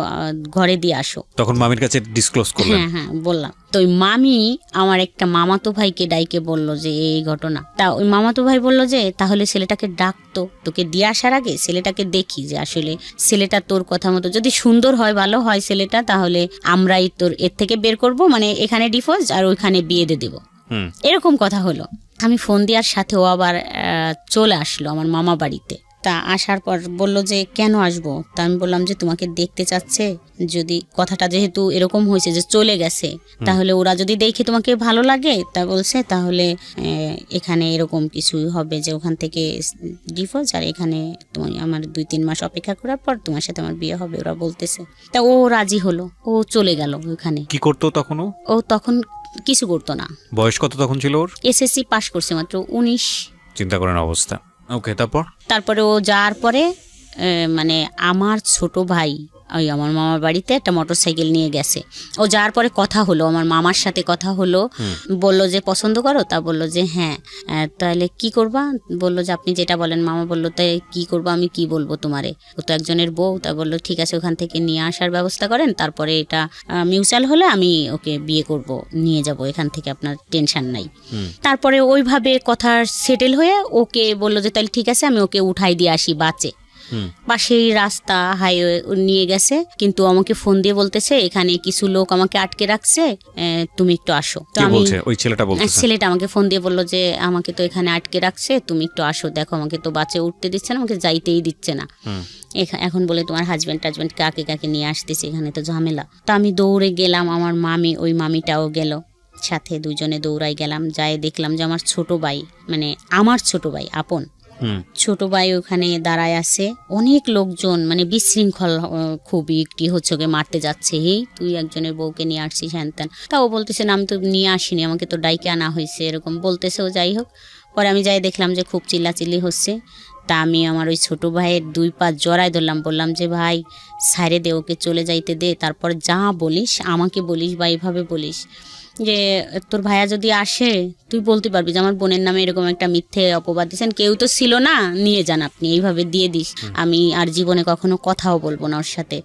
ঘরে দিয়ে আসো। তখন মামির কাছে ডিসক্লোজ করলেন? হ্যাঁ হ্যাঁ বললাম। তো ওই মামি আমার একটা মামাতো ভাইকে ডাইকে বলল যে এই ঘটনা। তা ওই মামাতো ভাই বলল যে তাহলে ছেলেটাকে ডাকতো, তোকে দিয়ে আসার আগে ছেলেটাকে দেখি যে আসলে ছেলেটা তোর কথা মতো যদি সুন্দর হয়, ভালো হয় ছেলেটা, তাহলে আমরাই তোর এর থেকে বের করব, মানে এখানে ডিভোর্স আর ওইখানে বিয়ে দিয়ে দেবো, এরকম কথা হলো। আমি ফোন দেওয়ার সাথে ও আবার চলে আসলো আমার মামা বাড়িতে। তা আসার পর বলল যে কেন আসবো? তা আমি বললাম যে তোমাকে দেখতে চাচ্ছে, যদি কথাটা যেহেতু এরকম হয়েছে যে চলে গেছে, তাহলে ওরা যদি দেখে তোমাকে ভালো লাগে, তা বলছে তাহলে এখানে এরকম কিছুই হবে যে ওখান থেকে ডিভোর্স, আর এখানে তুমি আমার 2-3 মাস অপেক্ষা করার পর তোমার সাথে আমার বিয়ে হবে, ওরা বলতেছে। তা ও রাজি হলো, ও চলে গেল ওখানে। কি করতো তখন ও তখন কিছু করতো না। বয়স কত তখন ছিল ওর? এসএসসি পাস করছে মাত্র, 19। চিন্তা করেন অবস্থা। ওকে, তারপরে ও যাওয়ার পরে মানে আমার ছোট ভাই ওই আমার মামার বাড়িতে একটা মোটরসাইকেল নিয়ে গেছে। ও যাওয়ার পরে কথা হলো, আমার মামার সাথে কথা হলো, বলল যে পছন্দ করো? তা বললো যে হ্যাঁ। তাহলে কি করবা? বললো যে আপনি যেটা বলেন। মামা বললো তাই কি করবো, আমি কি বলবো তোমারে, ও তো একজনের বউ। তা বললো ঠিক আছে ওখান থেকে নিয়ে আসার ব্যবস্থা করেন, তারপরে এটা মিউচুয়াল হলে আমি ওকে বিয়ে করব, নিয়ে যাব এখান থেকে, আপনার টেনশন নাই। তারপরে ওইভাবে কথা সেটেল হয়ে ওকে বললো যে তাহলে ঠিক আছে আমি ওকে উঠাই দিয়ে আসি বাসে। পাশেই রাস্তা, হাইওয়ে নিয়ে গেছে, কিন্তু আমাকে ফোন দিয়ে বলতেছে এখানে কিছু লোক আমাকে আটকে রাখছে, তুমি একটু আসো। তো আমি ছেলেটা আমাকে ফোন দিয়ে বললো যে আমাকে তো এখানে আটকে রাখছে, তুমি একটু আসো, দেখো আমাকে তো বাসে উঠতে দিচ্ছে না, আমাকে যাইতেই দিচ্ছে না। এখন বলে তোমার হাজব্যান্ড কাকে কাকে নিয়ে আসতেছে, এখানে তো ঝামেলা। তো আমি দৌড়ে গেলাম, আমার মামি, ওই মামিটাও গেল সাথে, দুজনে দৌড়াই গেলাম। যাই দেখলাম যে আমার ছোট ভাই, মানে আমার ছোট ভাই আপন ছোট ভাই ওখানে দাঁড়ায় আছে, অনেক লোকজন, মানে বিশৃঙ্খল খুবই, একটি হচ্ছে ওকে মারতে যাচ্ছে, এই তুই একজনের বউকে নিয়ে আসছিস হ্যান ত্যান। তাও বলতেছে না আমি তো নিয়ে আসিনি, আমাকে তো ডাইকে আনা হয়েছে, এরকম বলতেছে। ও যাই হোক, পরে আমি যাই দেখলাম যে খুব চিল্লাচিল্লি হচ্ছে। তা আমি আমার ওই ছোট ভাইয়ের 2 পা জড়াই ধরলাম, বললাম যে ভাই সাইরে দে, ওকে চলে যাইতে দে, তারপর যা বলিস আমাকে বলিস বা এইভাবে বলিস যে তোর ভাইয়া যদি আসে তুই বলতে পারবি যে আমার বোনের নামে এরকম একটা মিথ্যে অপবাদ দিয়েছেন, কেউ তো ছিল না, নিয়ে যান আপনি, এইভাবে দিয়ে দিস, আমি আর জীবনে কখনো কথাও বলবো না ওর সাথে।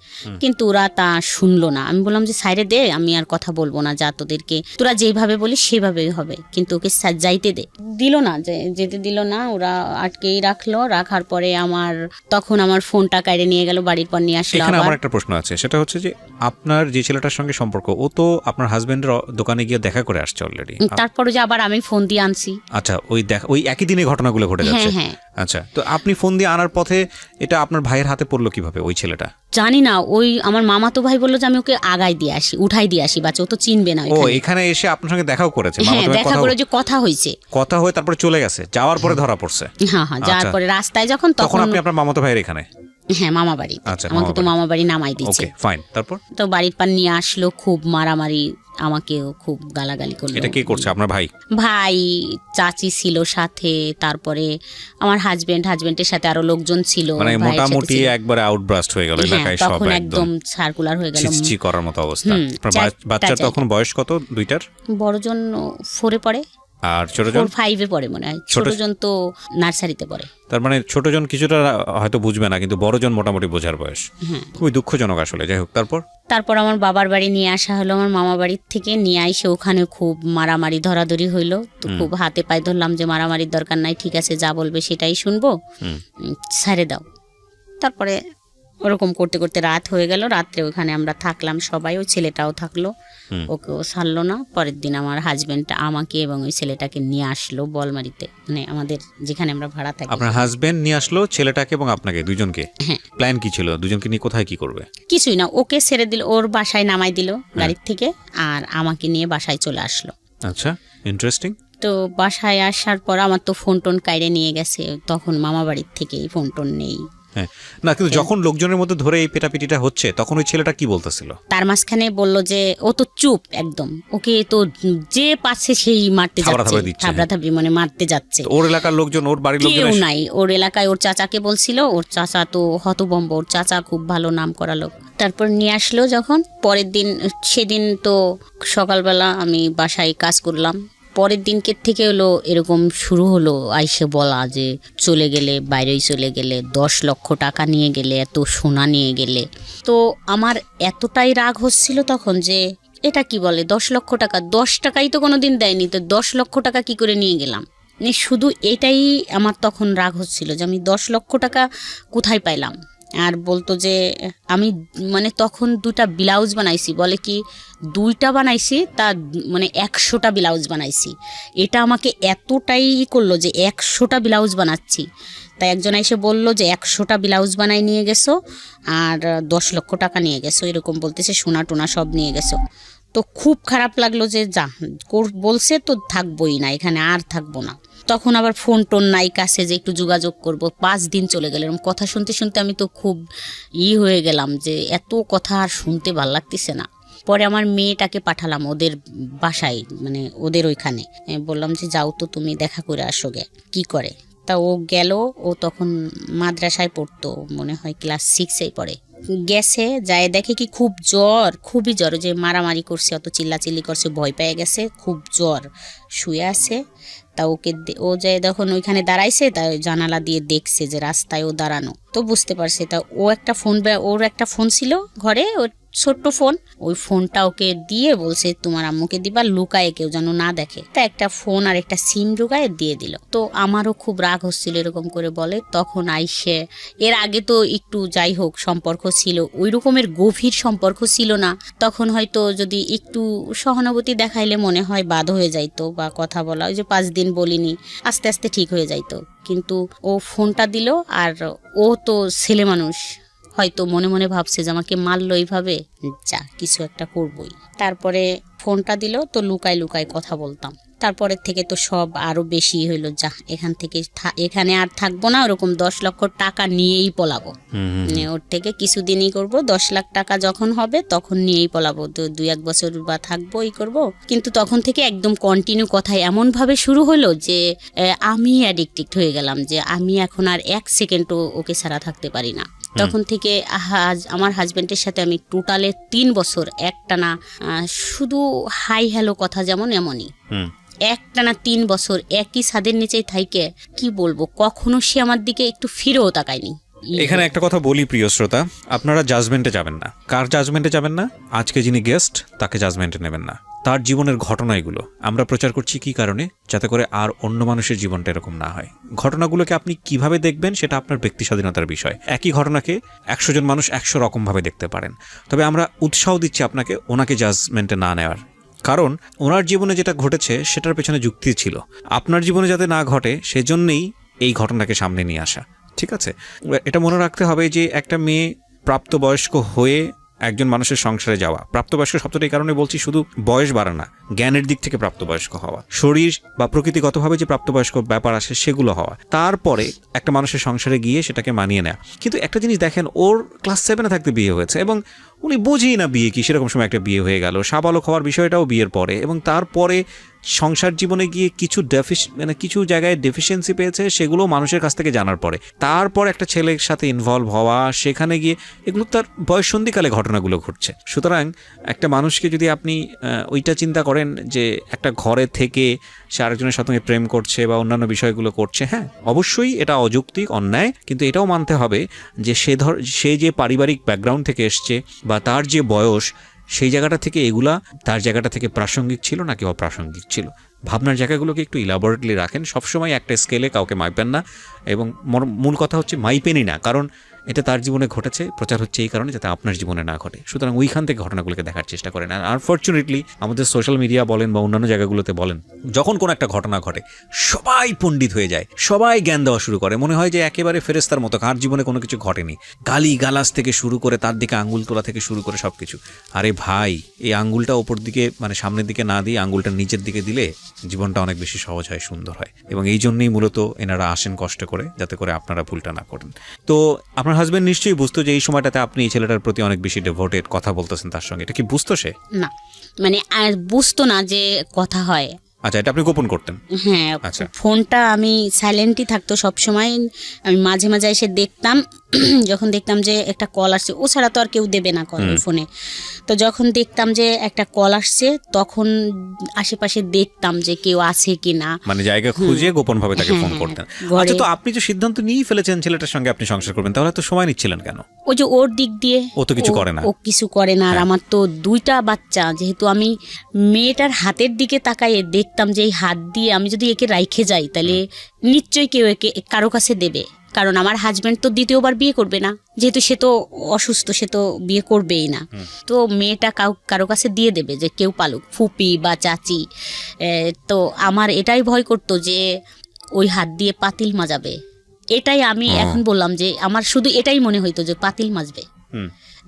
কিন্তু ওরা তা শুনলো না। আমি বললাম যে সাইরে দে, আমি আর কথা বলবো না, যা তোদেরকে তোরা যেভাবে বলিস সেভাবেই হবে, কিন্তু ওকে যাইতে দে। দিল না, যেতে দিল না, ওরা আটকেই রাখলো। রাখার পরে তখন আমার ফোনটা কাইরে নিয়ে গেল, বাড়ির পর নিয়ে আসলো। এখানে আমার একটা প্রশ্ন আছে, সেটা হচ্ছে যে আপনার যে ছেলেটার সঙ্গে সম্পর্ক, ও তো আপনার হাজবেন্ডের দোকানে গিয়ে দেখা করে আসছে অলরেডি, তারপরে যে আবার আমি ফোন দিয়ে আনছি। আচ্ছা, ওই একই দিনে ঘটনাগুলো ঘটে যাচ্ছে? হ্যাঁ। আচ্ছা, তো আপনি ফোন দিয়ে আনার পথে এটা আপনার ভাইয়ের হাতে পড়লো কিভাবে ওই ছেলেটা? জানি না, ওই আমার মামাতো ভাই বললো যে আমি ওকে আগাই দিয়ে আসি, উঠাই দিয়ে আসি, বাচ্চা ও তো চিনবে না। ও এখানে এসে আপনার সঙ্গে দেখাও করেছে? হ্যাঁ, দেখা করে যে কথা হয়েছে, কথা হয়ে তারপরে চলে গেছে, যাওয়ার পরে ধরা পড়ছে? হ্যাঁ, যাওয়ার পরে রাস্তায় যখন, তখন আপনি আপনার মামাতো ভাইয়ের এখানে? হ্যাঁ, মামা বাড়ি। আমাকে তো মামা বাড়ি নামাই দিচ্ছে। ওকে ফাইন, তারপর তো বাড়ির পার নিয়ে আসলো, খুব মারামারি, আমাকেও খুব গালাগালি করলো। এটা কে করছে? আপনার ভাই? ভাই, চাচি ছিল সাথে, তারপরে আমার হাজবেন্ডের সাথে আরো লোকজন ছিল, মানে মোটামুটি একবারে আউটব্রাস্ট হয়ে গেল এলাকায়, সব একদম সার্কুলার হয়ে গেল, ছিচি করার মতো অবস্থা। বাচ্চার তখন বয়স কত? 2টার? বড়জন 4-এ পড়ে, আর ছোটজন 5-এ পড়ে মনে হয়, ছোটজন তো নার্সারিতে পড়ে। তার মানে ছোটজন কিছুটা হয়তো বুঝবে না, কিন্তু বড়জন মোটামুটি বোঝার বয়স। খুবই দুঃখজনক আসলে। যাই হোক, তারপর আমার বাবার বাড়ি নিয়ে আসা হলো। আমার মামা বাড়ির থেকে নিয়ে আইসে ওখানে খুব মারামারি ধরাধরি হইলো। তো খুব হাতে পায়ে ধরলাম যে মারামারির দরকার নাই, ঠিক আছে যা বলবে সেটাই শুনবো, ছেড়ে দাও। তারপরে ওরকম করতে করতে রাত হয়ে গেল। রাত্রে ওখানে আমরা থাকলাম সবাই, ওই ছেলেটাও থাকলো, ওকেও ছাড়লো না। পরের দিন আমার হাজবেন্ড আমাকে এবং ওই ছেলেটাকে নিয়ে আসলো বলমারিতে, মানে আমাদের যেখানে আমরা ভাড়া থাকি। আপনার হাজবেন্ড নিয়ে আসলো ছেলেটাকে এবং আপনাকে, দুজনকে? হ্যাঁ। প্ল্যান কি ছিল? দুজনকে নিয়ে কোথায় কি করবে? কিছুই না, ওকে ছেড়ে দিল, ওর বাসায় নামাই দিল গাড়ির থেকে, আর আমাকে নিয়ে বাসায় চলে আসলো। আচ্ছা, ইন্টারেস্টিং। তো বাসায় আসার পর আমার তো ফোন টোন কাইরে নিয়ে গেছে, তখন মামা বাড়ির থেকে ফোন টোন নেই। হ্যাঁ, না কিন্তু যখন লোকজনের মধ্যে ধরে এই পেটাপিটিটা হচ্ছে তখন ওই ছেলেটা কি বলতেছিল? তার মাঝখানে বলল যে ও তো চুপ একদম, ওকে তো যে পাচ্ছে সেই মারতে যাচ্ছে, থাবড়াথাবড়ি মানে মারতে যাচ্ছে। ওর এলাকার লোকজন, ওর বাড়ির লোকজন কেউ নাই ওর এলাকায়। ওর চাচাকে বলছিল, ওর চাচা তো হতভম্ব, ওর চাচা খুব ভালো নাম করা লোক। তারপর নিয়ে আসলো যখন পরের দিন, সেদিন তো সকালবেলা আমি বাসায় কাজ করলাম, পরের দিনকে থেকে হলো এরকম শুরু হলো আইসে বলা যে চলে গেলে, বাইরেই চলে গেলে, 10 লক্ষ টাকা নিয়ে গেলে, এত সোনা নিয়ে গেলে। তো আমার এতটাই রাগ হচ্ছিল তখন যে এটা কি বলে 10 লক্ষ টাকা, 10 টাকাই তো কোনো দিন দেয়নি, তো 10 লক্ষ টাকা কি করে নিয়ে গেলাম। মানে শুধু এটাই আমার তখন রাগ হচ্ছিল যে আমি 10 লক্ষ টাকা কোথায় পাইলাম। আর বলতো যে আমি মানে তখন 2টা ব্লাউজ বানাইছি, বলে কি 2টা বানাইছি তা মানে 100টা ব্লাউজ বানাইছি। এটা আমাকে এতটাই করলো যে 100টা ব্লাউজ বানাচ্ছি। তাই একজন এসে বলল যে 100টা ব্লাউজ বানাই নিয়ে গেছো আর 10 লক্ষ টাকা নিয়ে গেছো, এরকম বলতেছে, সোনা টোনা সব নিয়ে গেছো। তো খুব খারাপ লাগলো যে যা বলছে তো থাকবোই না এখানে, আর থাকবো না। তখন আবার ফোন টোন নাই কাছে যে একটু যোগাযোগ করব। 5 দিন চলে গেল এরকম কথা শুনতে শুনতে। আমি তো খুব হয়ে গেলাম যে এত কথা আর শুনতে ভাল লাগতেছে না। পরে আমার মেয়েটাকে পাঠালাম ওদের বাসায়, মানে ওদের ওইখানে বললাম যে যাও তো তুমি দেখা করে আসো গে কি করে। তা ও গেল, ও তখন মাদ্রাসায় পড়তো, মনে হয় ক্লাস 6-এ পড়ে। গেছে, যায় দেখে কি খুব জ্বর, খুবই জ্বর, যে মারামারি করছে, অত চিল্লাচিল্লি করছে, ভয় পেয়ে গেছে, খুব জ্বর, শুয়ে আছে। তা ওকে ও যায় তখন ওইখানে দাঁড়াইছে, তা জানালা দিয়ে দেখছে যে রাস্তায় ও দাঁড়ানো, তো বুঝতে পারছে। তা ও একটা ফোন, ওর একটা ফোন ছিল ঘরে, ওর ছোট্ট ফোন, ওই ফোনটা ওকে দিয়ে বলছে তোমার আম্মুকে দিবা, লুকায়ে কেউ যেন না দেখে। তা একটা ফোন আর একটা সিম ঢুকায় দিয়ে দিল। তো আমারও খুব রাগ হচ্ছিল এরকম করে বলে। তখন আইসে, এর আগে তো একটু যাই হোক সম্পর্ক ছিল, ওই রকমের গভীর সম্পর্ক ছিল না। তখন হয়তো যদি একটু সহানুভূতি দেখাইলে মনে হয় বাদ হয়ে যাইতো বা কথা বলা, ওই যে 5 দিন বলিনি, আস্তে আস্তে ঠিক হয়ে যাইতো। কিন্তু ও ফোনটা দিল, আর ও তো ছেলে মানুষ, হয়তো মনে মনে ভাবছে যে আমাকে মারলো এইভাবে, যা কিছু একটা করবই। তারপরে ফোনটা দিল, তো লুকায় লুকায় কথা বলতাম। তারপরের থেকে তো সব আরো বেশি হইলো, যা এখান থেকে এখানে আর থাকবো না, ওরকম 10 লক্ষ টাকা নিয়েই পলাবো। মানে ওর থেকে কিছুদিনই করব, 10 লাখ টাকা যখন হবে তখন নিয়েই পলাবো, তো 2-1 বছর বা থাকবো এই করবো। কিন্তু তখন থেকে একদম কন্টিনিউ কথা এমন ভাবে শুরু হলো যে আমি অ্যাডিক্টেড হয়ে গেলাম, যে আমি এখন আর 1 সেকেন্ডও ওকে ছাড়া থাকতে পারি না। তখন থেকে আমার হাজবেন্ডের সাথে আমি টোটালে 3 বছর একটানা শুধু হাই হ্যালো কথা যেমন এমনই একটানা 3 বছর একই ছাদের নিচেই থাইকে, কি বলবো, কখনো সে আমার দিকে একটু ফিরেও তাকায়নি। এখানে একটা কথা বলি প্রিয় শ্রোতা, আপনারা জাজমেন্টে যাবেন না। কার জাজমেন্টে যাবেন না? আজকে যিনি গেস্ট তাকে জাজমেন্টে নেবেন না। তার জীবনের ঘটনা এগুলো আমরা প্রচার করছি কি কারণে, যাতে করে আর অন্য মানুষের জীবনটা এরকম না হয়। ঘটনাগুলোকে আপনি কিভাবে দেখবেন সেটা আপনার ব্যক্তি স্বাধীনতার বিষয়। একই ঘটনাকে 100 জন মানুষ 100 রকমভাবে দেখতে পারেন। তবে আমরা উৎসাহ দিচ্ছি আপনাকে ওনাকে জাজমেন্টে না নেওয়ার, কারণ ওনার জীবনে যেটা ঘটেছে সেটার পেছনে যুক্তি ছিল। আপনার জীবনে যাতে না ঘটে সেজন্যই এই ঘটনাকে সামনে নিয়ে আসা, ঠিক আছে? এটা মনে রাখতে হবে যে একটা মেয়ে প্রাপ্তবয়স্ক হয়ে একজন মানুষের সংসারে যাওয়া, প্রাপ্তবয়স্ক শব্দটা এই কারণে বলছি, শুধু বয়স বাড়া না, জ্ঞানের দিক থেকে প্রাপ্তবয়স্ক হওয়া, শরীর বা প্রকৃতিগতভাবে যে প্রাপ্তবয়স্ক ব্যাপার আসে সেগুলো হওয়া, তারপরে একটা মানুষের সংসারে গিয়ে সেটাকে মানিয়ে নেওয়া। কিন্তু একটা জিনিস দেখেন, ওর ক্লাস 7-এ থাকতে বিয়ে হয়েছে এবং উনি বুঝেই না বিয়ে কি, সেরকম সময় একটা বিয়ে হয়ে গেল। সাবালক হওয়ার বিষয়টাও বিয়ের পরে, এবং তারপরে সংসার জীবনে গিয়ে কিছু জায়গায় ডেফিসিয়েন্সি পেয়েছে, সেগুলো মানুষের কাছ থেকে জানার পরে তারপর একটা ছেলের সাথে ইনভলভ হওয়া, সেখানে গিয়ে এগুলো তার বয়ঃসন্ধিকালে ঘটনাগুলো ঘটছে। সুতরাং একটা মানুষকে যদি আপনি ওইটা চিন্তা করেন যে একটা ঘরে থেকে সে আরেকজনের সঙ্গে প্রেম করছে বা অন্যান্য বিষয়গুলো করছে, হ্যাঁ অবশ্যই এটা অযৌক্তিক, অন্যায়, কিন্তু এটাও মানতে হবে যে সে যে পারিবারিক ব্যাকগ্রাউন্ড থেকে এসছে বা তার যে বয়স, সেই জায়গাটা থেকে এগুলা তার জায়গাটা থেকে প্রাসঙ্গিক ছিল নাকি অপ্রাসঙ্গিক ছিল। ভাবনার জায়গাগুলোকে একটু ইলাবোরেটলি রাখেন, সবসময় একটা স্কেলে কাউকে মাইপেন না। এবং মূল কথা হচ্ছে মাইপেনই না, কারণ এটা তার জীবনে ঘটেছে, প্রচার হচ্ছে এই কারণে যাতে আপনার জীবনে না ঘটে। সুতরাং ওইখান থেকে ঘটনাগুলোকে দেখার চেষ্টা করেন। আর আনফর্চুনেটলি আমাদের সোশ্যাল মিডিয়া বলেন বা অন্যান্য জায়গাগুলোতে বলেন, যখন কোনো একটা ঘটনা ঘটে সবাই পণ্ডিত হয়ে যায়, সবাই জ্ঞান দেওয়া শুরু করে, মনে হয় যে একেবারে ফেরেশতার মতো, কার জীবনে কোনো কিছু ঘটেনি, গালি গালাজ থেকে শুরু করে তার দিকে আঙ্গুল তোলা থেকে শুরু করে সবকিছু। আরে ভাই, এই আঙ্গুলটা ওপর দিকে মানে সামনের দিকে না দিয়ে আঙ্গুলটা নিচের দিকে দিলে জীবনটা অনেক বেশি সহজ হয়, সুন্দর হয়। এবং এই জন্যই মূলত এনারা আসেন কষ্ট করে, যাতে করে আপনারা ভুলটা না করেন। তো আপনার হাজবেন্ড নিশ্চয়ই বুঝতো যে এই সময়টাতে আপনি এই ছেলেটার প্রতি অনেক বেশি ডেভোটেড, কথা বলতেছেন তার সঙ্গে, এটা কি বুঝতো সে? না, মানে আর বুঝতো না যে কথা হয়। আচ্ছা, এটা আপনি গোপন করতেন? হ্যাঁ, আচ্ছা। ফোনটা আমি সাইলেন্টই থাকতো সবসময়। আমি মাঝে মাঝে এসে দেখতাম, যখন দেখতাম যে একটা কল আসছে, ও ছাড়া তো আর কেউ দেবে না কল ফোনে। তো যখন দেখতাম যে একটা কল আসছে, তখন আশেপাশে দেখতাম যে কেউ আছে কি না, মানে জায়গা খুঁজে গোপনভাবে তাকে ফোন করতেন। আচ্ছা, তো আপনি যে সিদ্ধান্ত নিয়েই ফেলেছেন ছেলেটার সঙ্গে আপনি সংসার করবেন, তাহলে তো সময় নিচ্ছিলেন কেন? ওই যে ওর দিক দিয়ে ও তো কিছু করে না। ও কিছু করে না। আর আমার তো 2টা বাচ্চা, যেহেতু আমি মেয়েটার হাতের দিকে তাকাইয়ে দেখতাম যে এই হাত দিয়ে আমি যদি একে রাইখে যাই, তাহলে নিশ্চয়ই কেউ একে কারো কাছে দেবে। কারণ আমার হাজবেন্ড তো দ্বিতীয়বার বিয়ে করবে না, যেহেতু সে তো অসুস্থ, সে তো বিয়ে করবেই না। তো মেয়েটা কারো কাছে দিয়ে দেবে, যে কেউ পালুক, ফুপি বা চাচি। তো আমার এটাই ভয় করতো যে ওই হাত দিয়ে পাতিল মাজাবে। এটাই আমি এখন বললাম যে আমার শুধু এটাই মনে হইতো যে পাতিল মাজবে।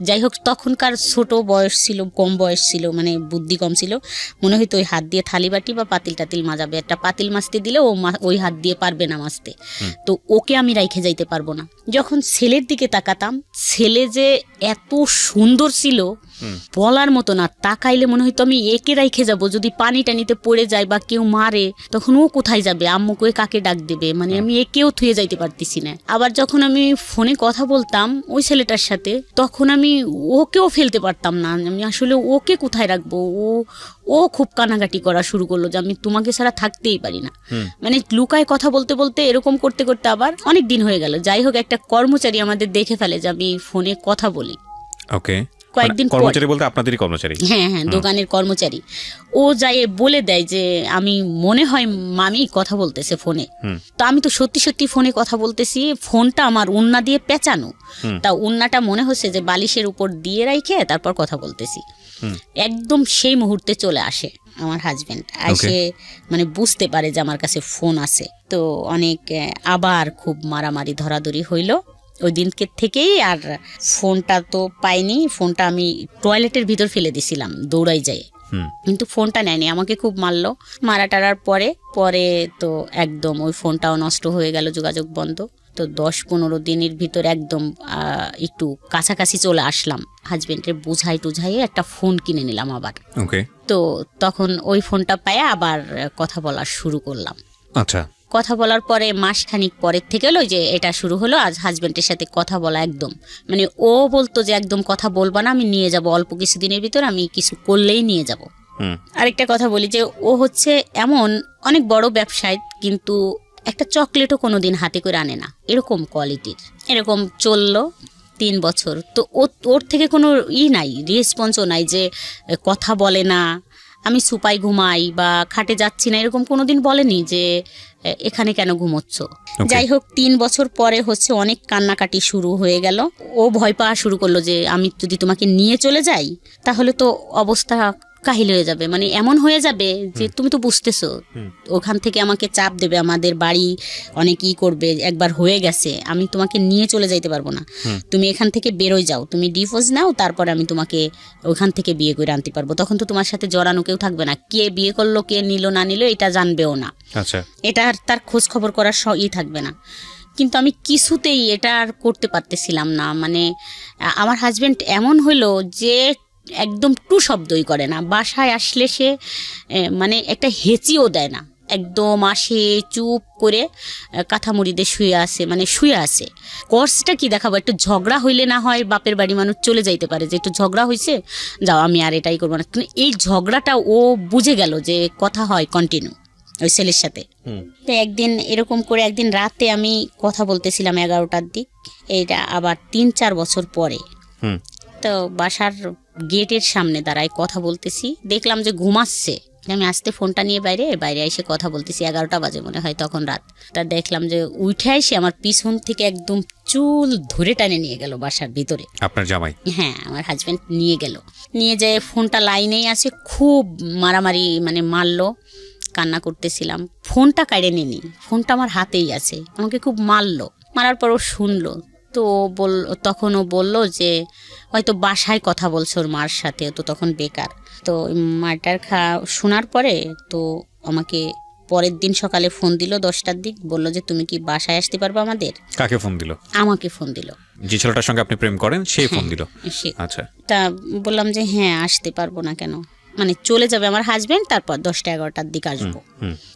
যাই হোক, তখনকার ছোট বয়স ছিল, কম বয়স ছিল, মানে বুদ্ধি কম ছিল, মনে হইতো ওই হাত দিয়ে থালি বাটি বা পাতিল টাতিল মাজাবে। একটা পাতিল মাজতে দিলে ও ওই হাত দিয়ে পারবে না মাজতে, তো ওকে আমি রাইখে যাইতে পারবো না। যখন ছেলের দিকে তাকাতাম, ছেলে যে এত সুন্দর ছিল বলার মতো না। তাকাইলে মনে হইতো আমি একে রাইখে যাব, যদি পানি টানিতে পড়ে যায় বা কেউ মারে তখন ও কোথায় যাবে, আম্মুকে কাকে ডাক দেবে, মানে আমি একেও থুয়ে যাইতে পারতেছি না। আবার যখন আমি ফোনে কথা বলতাম ওই ছেলেটার সাথে, তখন আমি ওকেও ফেলতে পারতাম না। আমি আসলে ওকে কোথায় রাখবো? ও খুব কানাকাটি করা শুরু করলো যে আমি তোমাকে ছাড়া থাকতেই পারি না। মানে লুকায় কথা বলতে বলতে এরকম করতে করতে আবার অনেক দিন হয়ে গেল। যাই হোক, একটা কর্মচারী আমাদের দেখে ফেলে যে আমি ফোনে কথা বলি। ওকে, কয়েকদিন কর্মচারী বলতে আপনাদেরই কর্মচারী? হ্যাঁ, দোকানের কর্মচারী। ও যাই বলে দেয় যে আমি মনে হয় মামি কথা বলতেছে ফোনে। তো আমি তো সত্যি সত্যি ফোনে কথা বলতেছি, ফোনটা আমার উন্না দিয়ে পেঁচানো, তা উন্নাটা মনে হচ্ছে যে বালিশের উপর দিয়ে রাইখে তারপর কথা বলতেছি। একদম সেই মুহূর্তে চলে আসে আমার হাজবেন্ড, এসে মানে বুঝতে পারে যে আমার কাছে ফোন আছে। তো অনেক আবার খুব মারামারি ধরাধরি হইলো ওই দিনকে থেকেই। আর ফোনটা তো পাইনি, ফোনটা আমি টয়লেটের ভিতর ফেলে দিছিলাম দৌড়াই যায়, কিন্তু ফোনটা নেয়নি, আমাকে খুব মারলো। মারা টারার পরে তো একদম ওই ফোনটাও নষ্ট হয়ে গেল, যোগাযোগ বন্ধ। তো 10-15 দিনের ভিতর একদম একটু কাছাকাছি চলে আসলাম, হাজবেন্ডের বুঝাই টুঝাইয়ে একটা ফোন কিনে নিলাম আবার। তো তখন ওই ফোনটা পায়ে আবার কথা বলা শুরু করলাম। আচ্ছা, কথা বলার পরে মাসখানিক পরের থেকে হলো যে এটা শুরু হলো। আজ হাজবেন্ডের সাথে কথা বলা একদম, মানে ও বলতো যে একদম কথা বলবা না, আমি নিয়ে যাব অল্প কিছুদিনের ভিতর, আমি কিছু করলেই নিয়ে যাব। আরেকটা কথা বলি যে ও হচ্ছে এমন অনেক বড় ব্যবসায়ী, কিন্তু একটা চকলেটও কোনোদিন হাতে করে আনে না, এরকম কোয়ালিটির। এরকম চললো 3 বছর। তো ওর থেকে কোনো নাই, রেসপন্সও নাই, যে কথা বলে না, আমি সুপাই ঘুমাই বা খাটে যাচ্ছি না, এরকম কোনোদিন বলেনি যে এখানে কেন ঘুমোচ্ছ। যাই হোক, 3 বছর পরে হচ্ছে অনেক কান্নাকাটি শুরু হয়ে গেল। ও ভয় পাওয়া শুরু করলো যে আমি যদি তোমাকে নিয়ে চলে যাই তাহলে তো অবস্থা কাহিল হয়ে যাবে, মানে এমন হয়ে যাবে যে তুমি তো বুঝতেছো, ওখান থেকে আমাকে চাপ দেবে, আমাদের বাড়ি অনেক করবে, একবার হয়ে গেছে, আমি তোমাকে নিয়ে চলে যাইতে পারবো না, তুমি এখান থেকে বেরোয় যাও, তুমি ডিভোর্স নাও, তারপর আমি তোমাকে ওখান থেকে বিয়ে করে আনতে পারবো, তখন তো তোমার সাথে জড়ানো কেউ থাকবে না, কে বিয়ে করলো কে নিল না নিল এটা জানবেও না, এটা তার খোঁজ খবর করার থাকবে না। কিন্তু আমি কিছুতেই এটা আর করতে পারতেছিলাম না। মানে আমার হাজবেন্ড এমন হলো যে একদম টু শব্দই করে না, বাসায় আসলে সে মানে একটা হেঁচিও দেয় না, একদম আসে চুপ করে কাঁথামুড়িতে শুয়ে আসে। কোর্সটা কি দেখাবো, একটু ঝগড়া হইলে না হয় বাপের বাড়ি মানুষ চলে যাইতে পারে যে একটু ঝগড়া হয়েছে, যাও আমি আর এটাই করবো না, কিন্তু এই ঝগড়াটা ও বুঝে গেল যে কথা হয় কন্টিনিউ ওই ছেলের সাথে। তো একদিন রাতে আমি কথা বলতেছিলাম 11টার দিক, এইটা আবার 3-4 বছর পরে। তো বাসার গেটের সামনে দাঁড়ায় কথা বলতেছি, দেখলাম যে ঘুমাচ্ছে, আমি আসতে ফোনটা নিয়ে বাইরে এসে কথা বলতেছি, 11টা বাজে মনে হয় তখন রাত। তা দেখলাম যে উঠে এসে আমার পিছন থেকে একদম চুল ধরে টানে নিয়ে গেল বাসার ভিতরে। আপনার জামাই? হ্যাঁ, আমার হাজব্যান্ড নিয়ে গেল, নিয়ে যেয়ে ফোনটা লাইনেই আছে, খুব মারামারি মানে মারলো। কান্না করতেছিলাম, ফোনটা কাড়ে নিনি, ফোনটা আমার হাতেই আছে, আমাকে খুব মারলো। মারার পর ও শুনলো, তো তখন ও বললো যে হয়তো বাসায় কথা বলছে ওর মার সাথে, তো তখন বেকার। তো মারটার শোনার পরে তো আমাকে পরের দিন সকালে ফোন দিল 10টার দিক, বললো যে তুমি কি বাসায় আসতে পারবে আমাদের। কাকে ফোন দিল? আমাকে ফোন দিল। যে ছেলেটার সঙ্গে আপনি প্রেম করেন সেই ফোন দিল? আচ্ছা। তা বললাম যে হ্যাঁ আসতে পারবো না কেন, মানে চলে যাবে আমার হাজবেন্ড, তারপর 10টা-11টার দিক আসবো।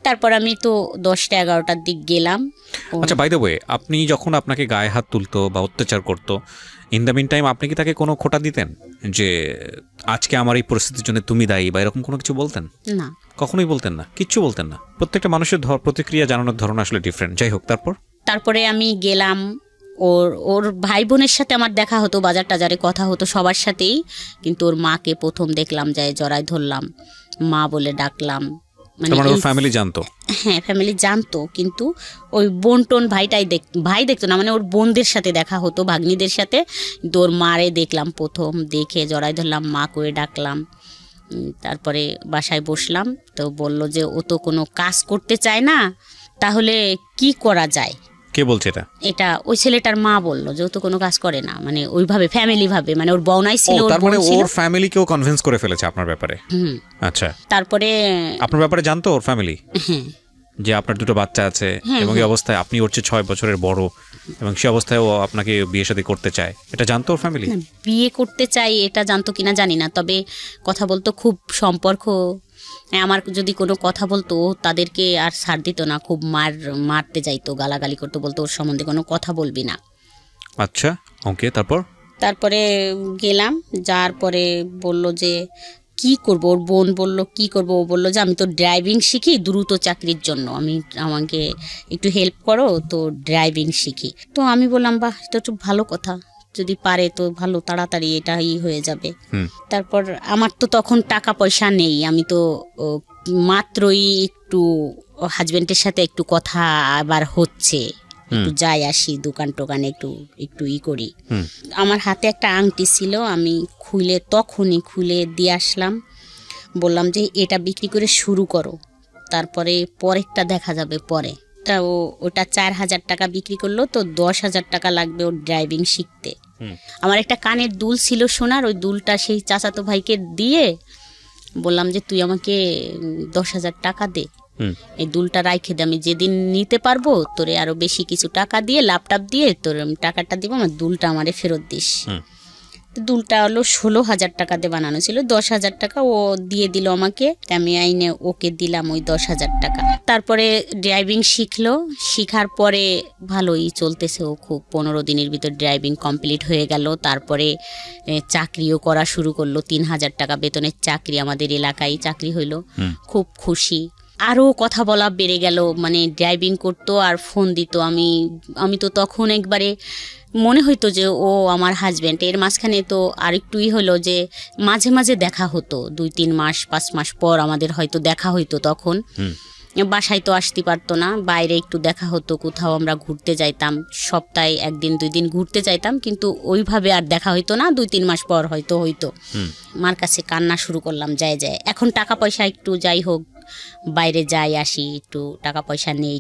তারপর আমি তো 10টা-11টার দিক গেলাম। আচ্ছা, বাই দ্য ওয়ে, আপনি যখন আপনাকে গায়ে হাত তুলতো বা অত্যাচার করতো, ইন দ্য মিন টাইম আপনি কি তাকে কোনো খোঁটা দিতেন যে আজকে আমার এই পরিস্থিতির জন্য তুমি দায়ী বা এরকম কোনো কিছু বলতেন? না, কখনোই বলতেন না, কিচ্ছু বলতেন না। প্রত্যেকটা মানুষের প্রতিক্রিয়া জানানোর ধরন আসলে ডিফারেন্ট। যাই হোক, তারপরে আমি গেলাম, ওর ভাই বোনের সাথে আমার দেখা হতো, বাজার টাজারে কথা হতো সবার সাথেই, কিন্তু ওর মাকে প্রথম দেখলাম, যায় জড়াই ধরলাম, মা বলে ডাকলাম। মানে ফ্যামিলি জানতো? হ্যাঁ, ফ্যামিলি জানতো, কিন্তু ওই বোন টোন ভাই দেখতো না, মানে ওর বোনদের সাথে দেখা হতো, ভাগ্নিদের সাথে। কিন্তু ওর মারে দেখলাম প্রথম, দেখে জড়াই ধরলাম, মা করে ডাকলাম। তারপরে বাসায় বসলাম, তো বলল যে ও তো কোনো কাজ করতে চায় না, তাহলে কি করা যায়। কে বলছে এটা? ওই ছেলেটার মা বলল যে ও তো কোনো কাজ করে না, মানে ওইভাবে ফ্যামিলি ভাবে, মানে ওর বউনাই ছিল, তার মানে ওর ফ্যামিলিকেও কনভিন্স করে ফেলেছে আপনার ব্যাপারে? আচ্ছা। তারপরে আপনার ব্যাপারে জানতো ওর ফ্যামিলি যে আপনার দুটো বাচ্চা আছে এবং এই অবস্থায় আপনি ওর চেয়ে 6 বছরের বড়, এবং সে অবস্থায় ও আপনাকে বিয়ে শাদী করতে চায়, এটা জানতো ওর ফ্যামিলি? বিয়ে করতে চাই এটা জানতো কিনা জানি না, তবে কথা বলতো, খুব সম্পর্ক। আমার যদি কোনো কথা বলতো তাদেরকে আর ছাড় দিত না, খুব মারতে যাইতো, গালাগালি করতো, বলতো ওর সম্বন্ধে কোনো কথা বলবি না। আচ্ছা, ওকে। তারপরে গেলাম, যার পরে বলল যে কি করব, ওর বোন বলল কি করব, ও বলল যে আমি তো ড্রাইভিং শিখি দ্রুত চাকরির জন্য, আমাকে একটু হেল্প করো, তো ড্রাইভিং শিখি। তো আমি বললাম বাহ, এটা তো ভালো কথা, যদি পারে তো ভালো, তাড়াতাড়ি এটাই হয়ে যাবে। তারপর আমার তো তখন টাকা পয়সা নেই, আমি তো মাত্রই একটু হাজবেন্ডের সাথে একটু কথা আবার হচ্ছে, একটু যাই আসি দোকান টোকানে, একটু করি। আমার হাতে একটা আংটি ছিল, আমি তখনই খুলে দিয়ে আসলাম, বললাম যে এটা বিক্রি করে শুরু করো, তারপরে পরেরটা দেখা যাবে পরে। তা ওটা 4,000 টাকা বিক্রি করলো, তো 10,000 টাকা লাগবে ওর ড্রাইভিং শিখতে। আমার একটা কানের দুল ছিল সোনার, ওই দুলটা সেই চাচাতো ভাইকে দিয়ে বললাম যে তুই আমাকে 10,000 টাকা দে, এই দুলটা রাইখে দে, আমি যেদিন নিতে পারবো তোরে আরো বেশি কিছু টাকা দিয়ে, ল্যাপটপ দিয়ে তোর টাকাটা দিব, আমার দুলটা আমারে ফেরত দিস। দুলটা হলো 16,000 টাকা দিয়ে বানানো ছিল, 10,000 টাকা ও দিয়ে দিল আমাকে, আমি আইনে ওকে দিলাম ওই 10,000 টাকা। তারপরে ড্রাইভিং শিখার পরে ভালোই চলতেছে, ও খুব 15 দিনের ভিতর ড্রাইভিং কমপ্লিট হয়ে গেল। তারপরে চাকরিও করা শুরু করলো, 3,000 টাকা বেতনের চাকরি, আমাদের এলাকায় চাকরি হইলো, খুব খুশি। আরও কথা বলা বেড়ে গেল, মানে ড্রাইভিং করতো আর ফোন দিত, আমি তো তখন একবারে মনে হইতো যে ও আমার হাজব্যান্ড। এর মাঝখানে তো আরেকটুই হলো যে মাঝে মাঝে দেখা হতো, 2-3 মাস 5 মাস পর আমাদের হয়তো দেখা হইতো, তখন বাসায় তো আসতে পারতো না, বাইরে একটু দেখা হতো, কোথাও আমরা ঘুরতে যাইতাম, সপ্তাহে 1-2 দিন ঘুরতে যাইতাম, কিন্তু ওইভাবে আর দেখা হইতো না, 2-3 মাস পর হয়তো মার কাছে কান্না শুরু করলাম, যায় এখন টাকা পয়সা একটু যাই হোক বাইরে যাই আসি, একটু টাকা পয়সা নেই,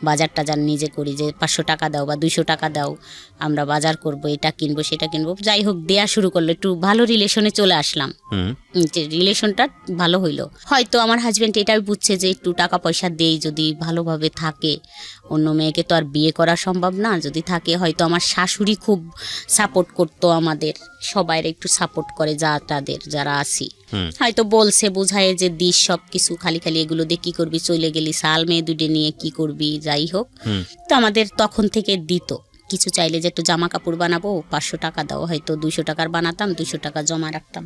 বাজার টাজার নিজে করি, যে 500 টাকা দাও বা 200 টাকা দাও, আমরা বাজার করব, এটা কিনবো সেটা কিনবো, যাই হোক দেয়া শুরু করলো, একটু ভালো রিলেশনে চলে আসলাম। যে রিলেশনটা ভালো হইলো, হয়তো আমার হাজব্যান্ড এটাই বুঝছে যে একটু টাকা পয়সা দেই, যদি ভালোভাবে থাকে, অন্য মেয়েকে তো আর বিয়ে করা সম্ভব না, যদি থাকে হয়তো। আমার শাশুড়ি খুব সাপোর্ট করতো, আমাদের সবাইয়ের একটু সাপোর্ট করে, যারা আছি, হয়তো বলছে বোঝায় যে দিস সব কিছু, খালি এগুলো দিয়ে কি করবি, চলে গেলি সাল মেয়ে দুটো নিয়ে কি করবি, যাই হোক। তো আমাদের তখন থেকে দিত, কিছু চাইলে যে একটু জামা কাপড় বানাবো, 500 টাকা দাও, হয়তো 200 টাকার বানাতাম, 200 টাকা জমা রাখতাম,